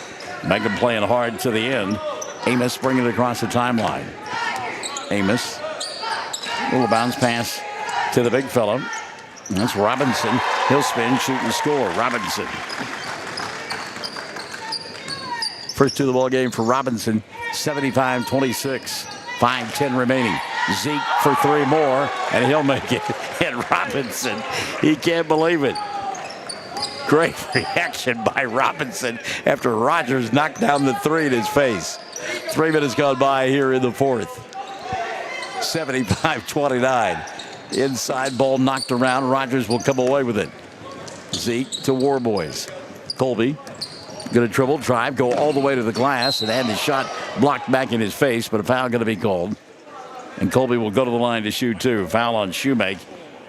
Mangum playing hard to the end. Amos bringing it across the timeline. Amos. Little bounce pass to the big fellow. That's Robinson. He'll spin, shoot, and score. Robinson. First 2 of the ball game for Robinson. 75-26. 5:10 remaining. Zeke for 3 more, and he'll make it. And Robinson, he can't believe it. Great reaction by Robinson after Rogers knocked down the 3 in his face. 3 minutes gone by here in the fourth. 75-29. Inside ball knocked around. Rogers will come away with it. Zeke to Warboys. Colby going to dribble, drive, go all the way to the glass, and had his shot blocked back in his face, but a foul going to be called. And Colby will go to the line to shoot 2. Foul on Shoemake,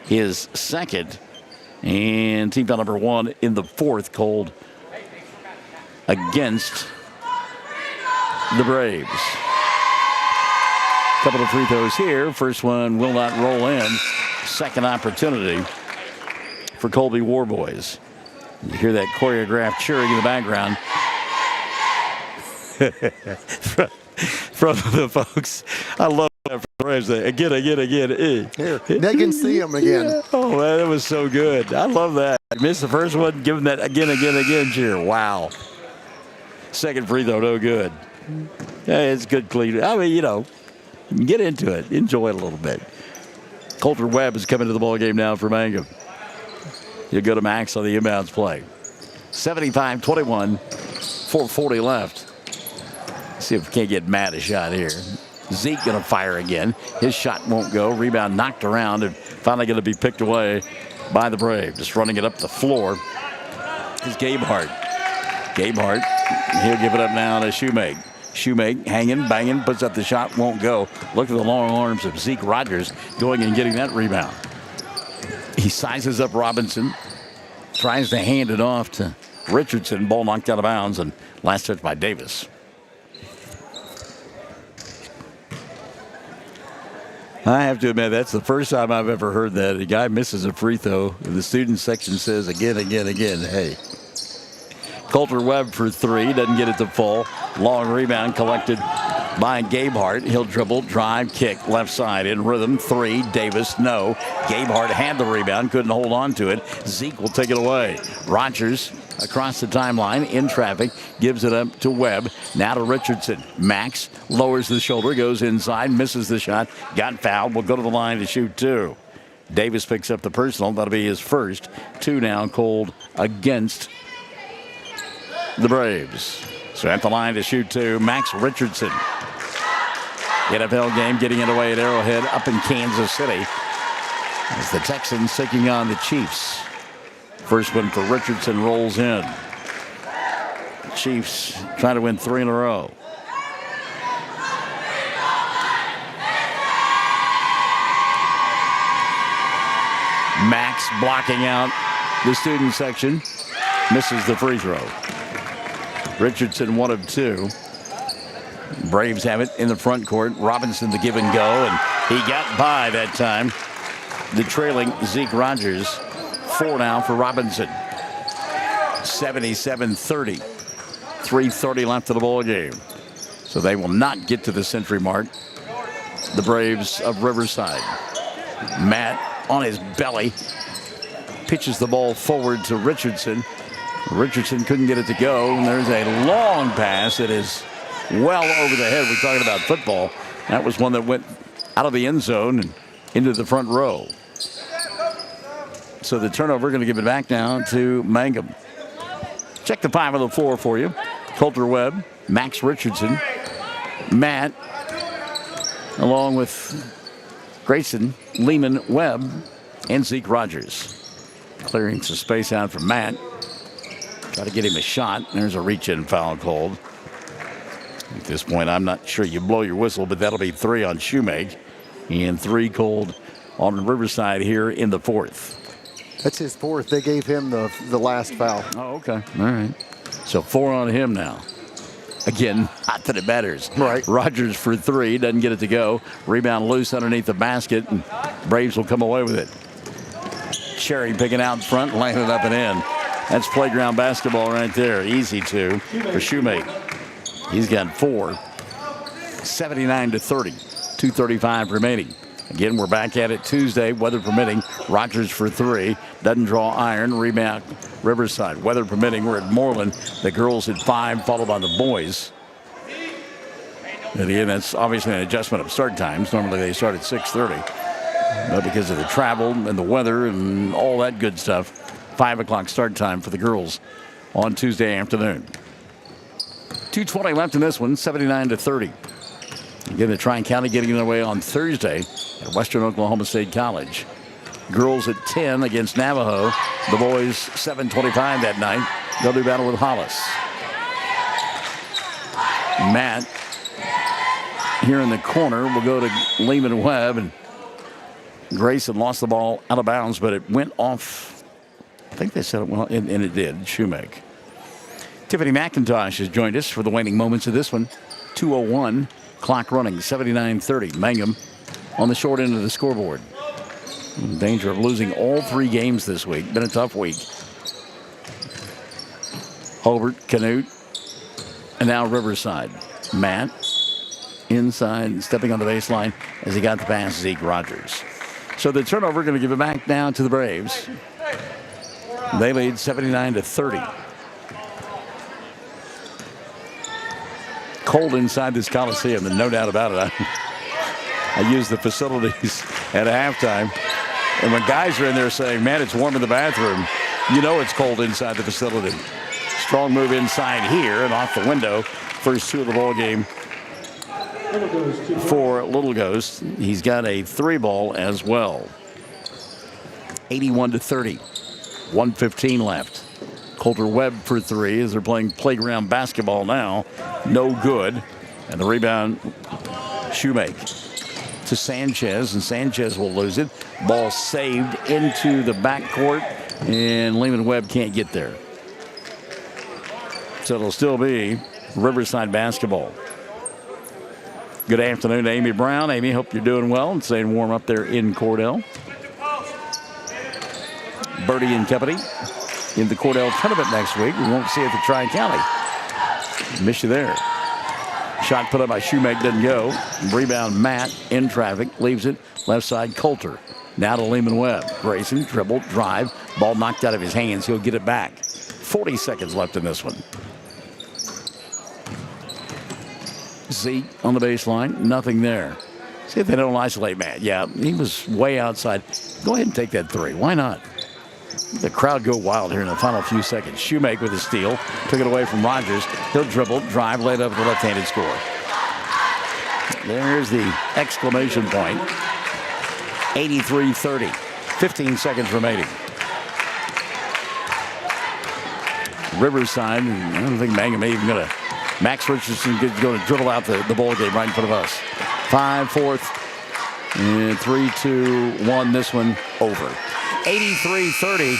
his second. And team foul number 1 in the fourth, called against the Braves. Couple of free throws here. First one will not roll in. Second opportunity for Colby Warboys. You hear that choreographed cheering in the background from the folks. I love times. Again. Here, they can see him again. Oh, man, that was so good. I love that. Missed the first one, give him that again cheer. Wow. Second free throw, no good. Hey, it's good clean. I mean, get into it. Enjoy it a little bit. Coulter Webb is coming to the ball game now for Mangum. He'll go to Max on the inbounds play. 75-21, 4:40 left. See if we can't get Matt a shot here. Zeke going to fire again. His shot won't go. Rebound knocked around and finally going to be picked away by the Brave. Just running it up the floor is Gabe Hart. Gabe Hart, he'll give it up now to Shoemake. Shoemake hanging, banging, puts up the shot, won't go. Look at the long arms of Zeke Rogers going and getting that rebound. He sizes up Robinson, tries to hand it off to Richardson. Ball knocked out of bounds, and last touch by Davis. I have to admit, that's the first time I've ever heard that. A guy misses a free throw, and the student section says again. Hey. Coulter Webb for three, doesn't get it to fall. Long rebound collected by Gabe Hart. He'll dribble, drive, kick, left side in rhythm. Three, Davis, no. Gabe Hart had the rebound, couldn't hold on to it. Zeke will take it away. Rogers across the timeline in traffic, gives it up to Webb. Now to Richardson. Max lowers the shoulder, goes inside, misses the shot, got fouled, will go to the line to shoot two. Davis picks up the personal. That'll be his first. Two now called against the Braves. So at the line to shoot two, Max Richardson. NFL game getting it away at Arrowhead up in Kansas City as the Texans taking on the Chiefs. First one for Richardson rolls in. Chiefs trying to win three in a row. Max blocking out the student section. Misses the free throw. Richardson, 1 of 2. Braves have it in the front court. Robinson the give and go, and he got by that time. The trailing Zeke Rogers. 4 now for Robinson. 77-30. 3:30 left of the ball game. So they will not get to the century mark. The Braves of Riverside. Matt on his belly. Pitches the ball forward to Richardson. Richardson couldn't get it to go, and there's a long pass that is well over the head. We're talking about football. That was one that went out of the end zone and into the front row. So the turnover, going to give it back now to Mangum. Check the 5 on the floor for you. Coulter Webb, Max Richardson, Matt, along with Grayson, Lehman, Webb, and Zeke Rogers. Clearing some space out for Matt. Got to get him a shot. There's a reach-in foul called. At this point, I'm not sure you blow your whistle, but that'll be 3 on Shoemake. And 3 called on Riverside here in the 4th. That's his 4th. They gave him the last foul. Oh, okay. All right. So 4 on him now. Again, not that it matters. Right. Rogers for 3. Doesn't get it to go. Rebound loose underneath the basket, and Braves will come away with it. Cherry picking out in front, laying it up and in. That's playground basketball right there. Easy 2 for Shoemake. He's got 4. 79-30. 2:35 remaining. Again, we're back at it Tuesday, weather permitting. Rogers for 3. Doesn't draw iron. Rebound Riverside. Weather permitting, we're at Moreland. The girls at 5, followed by the boys. And again, that's obviously an adjustment of start times. Normally they start at 6:30. But because of the travel and the weather and all that good stuff, 5 o'clock start time for the girls on Tuesday afternoon. 2:20 left in this one, 79-30. Again, the Tri-County getting their way on Thursday at Western Oklahoma State College. Girls at 10 against Navajo. The boys 7:25 that night. They'll do battle with Hollis. Matt here in the corner will go to Lehman Webb, and Grayson lost the ball out of bounds, but it went off. I think they said it went, and it did. Shoemake. Tiffany McIntosh has joined us for the waning moments of this one. 2:01. Clock running, 79-30. Mangum on the short end of the scoreboard. In danger of losing all 3 games this week. Been a tough week. Hobart, Canute, and now Riverside. Matt inside, stepping on the baseline. as he got the pass Zeke Rogers. So the turnover going to give it back now to the Braves. They lead 79-30. Cold inside this Coliseum, and no doubt about it. I use the facilities at halftime, and when guys are in there saying, man, it's warm in the bathroom, you know it's cold inside the facility. Strong move inside here and off the window. First two of the ball game for Little Ghost. He's got a 3-ball as well. 81-30. 1:15 left. Coulter Webb for 3 as they're playing playground basketball now. No good. And the rebound, Shoemake to Sanchez, and Sanchez will lose it. Ball saved into the backcourt, and Lehman Webb can't get there. So it'll still be Riverside basketball. Good afternoon to Amy Brown. Amy, hope you're doing well and staying warm up there in Cordell. Birdie and company in the Cordell tournament next week. We won't see it at Tri-County. Miss you there. Shot put up by Shoemake doesn't go. Rebound Matt in traffic. Leaves it left side Coulter. Now to Lehman Webb. Grayson dribble, drive. Ball knocked out of his hands. He'll get it back. 40 seconds left in this one. Zeke on the baseline. Nothing there. See if they don't isolate Matt. Yeah, he was way outside. Go ahead and take that 3. Why not? The crowd go wild here in the final few seconds. Shoemake with a steal. Took it away from Rogers. He'll dribble, drive, laid up the left-handed score. There's the exclamation point. 83-30. 15 seconds remaining. Riverside, I don't think Mangum even going to. Max Richardson is going to dribble out the ball game right in front of us. 5-4, and 3-2-1. This one over. 83-30.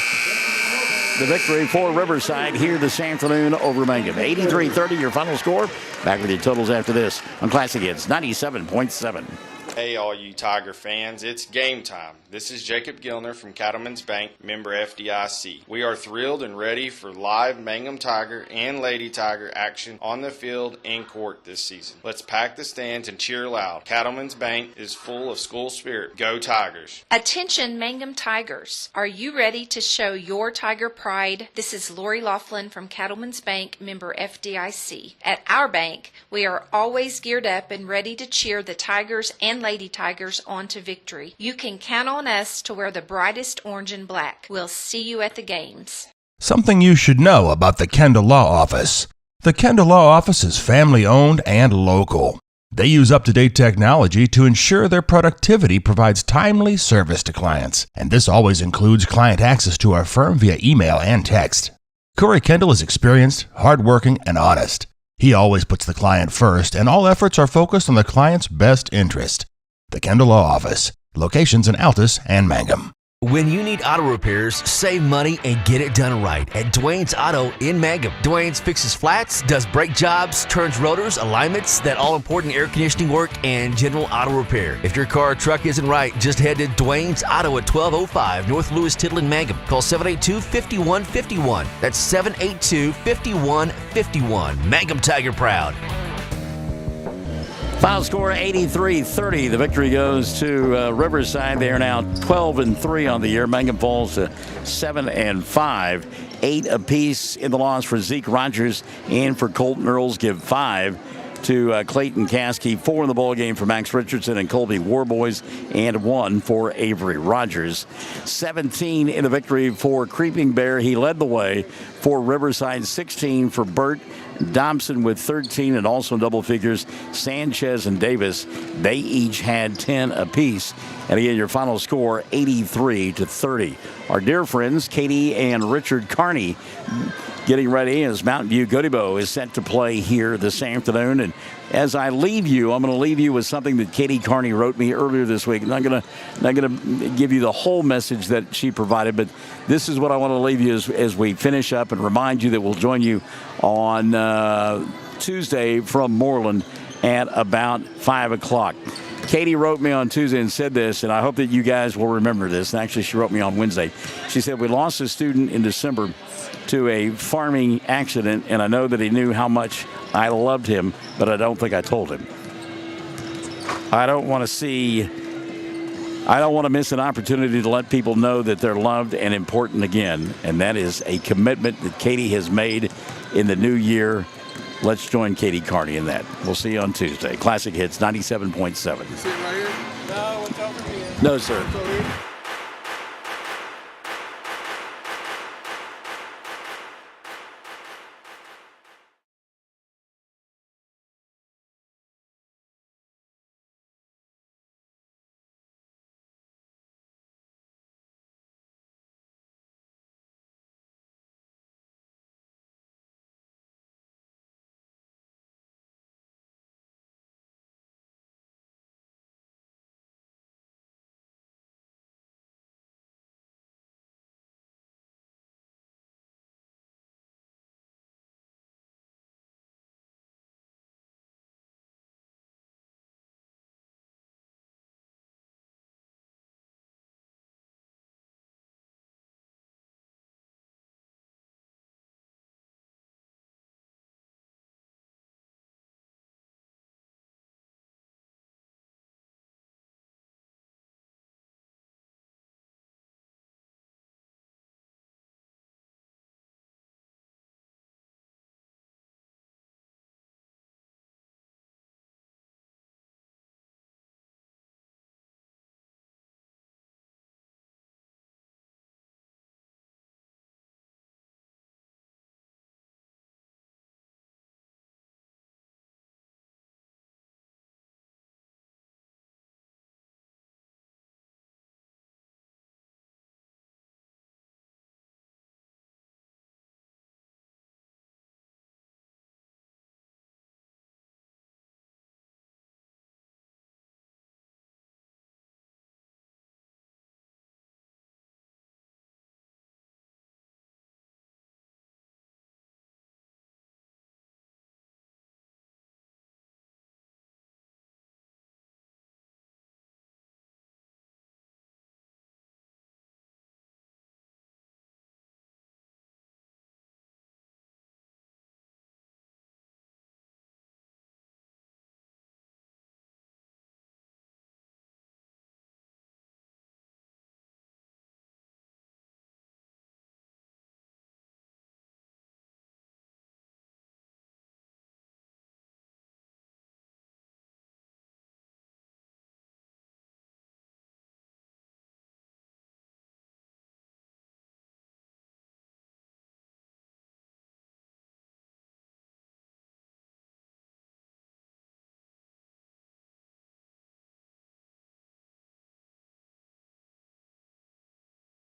The victory for Riverside here this afternoon over Mangum. 83-30, your final score. Back with your totals after this on Classic Hits 97.7. Hey, all you Tiger fans, it's game time. This is Jacob Gilner from Cattlemen's Bank, member FDIC. We are thrilled and ready for live Mangum Tiger and Lady Tiger action on the field and court this season. Let's pack the stands and cheer loud. Cattlemen's Bank is full of school spirit. Go Tigers. Attention Mangum Tigers. Are you ready to show your Tiger pride? This is Lori Laughlin from Cattlemen's Bank, member FDIC. At our bank, we are always geared up and ready to cheer the Tigers and Lady Tigers on to victory. You can count on us to wear the brightest orange and black. We'll see you at the games. Something you should know about the Kendall Law Office. The Kendall Law Office is family-owned and local. They use up-to-date technology to ensure their productivity provides timely service to clients. And this always includes client access to our firm via email and text. Corey Kendall is experienced, hardworking, and honest. He always puts the client first, and all efforts are focused on the client's best interest. The Kendall Law Office. Locations in Altus and Mangum. When you need auto repairs, save money and get it done right at Dwayne's Auto in Mangum. Dwayne's fixes flats, does brake jobs, turns rotors, alignments, that all-important air conditioning work, and general auto repair. If your car or truck isn't right, just head to Dwayne's Auto at 1205 North Lewis Tittle in Mangum. Call 782-5151. That's 782-5151. Mangum Tiger proud. Final score 83-30. The victory goes to Riverside. They are now 12-3 on the year. Mangum falls to 7-5. 8 apiece in the loss for Zeke Rogers and for Colton Earls. Give 5 to Clayton Caskey. 4 in the ball game for Max Richardson and Colby Warboys, and 1 for Avery Rogers. 17 in the victory for Creeping Bear. He led the way for Riverside. 16 for Burt Dobson with 13, and also in double figures, Sanchez and Davis. They each had 10 apiece. And again, your final score, 83-30. Our dear friends, Katie and Richard Carney, getting ready as Mountain View Goodebo is set to play here this afternoon. And as I leave you, I'm going to leave you with something that Katie Carney wrote me earlier this week. I'm not going to give you the whole message that she provided, but this is what I want to leave you as we finish up, and remind you that we'll join you on Tuesday from Moreland at about 5 o'clock. Katie wrote me on Tuesday and said this, and I hope that you guys will remember this. And actually, she wrote me on Wednesday. She said, we lost a student in December to a farming accident, and I know that he knew how much I loved him, but I don't think I told him. I don't want to miss an opportunity to let people know that they're loved and important again. And that is a commitment that Katie has made in the new year. Let's join Katie Carney in that. We'll see you on Tuesday. Classic Hits 97.7. See it right here? No, it's over here. No, sir.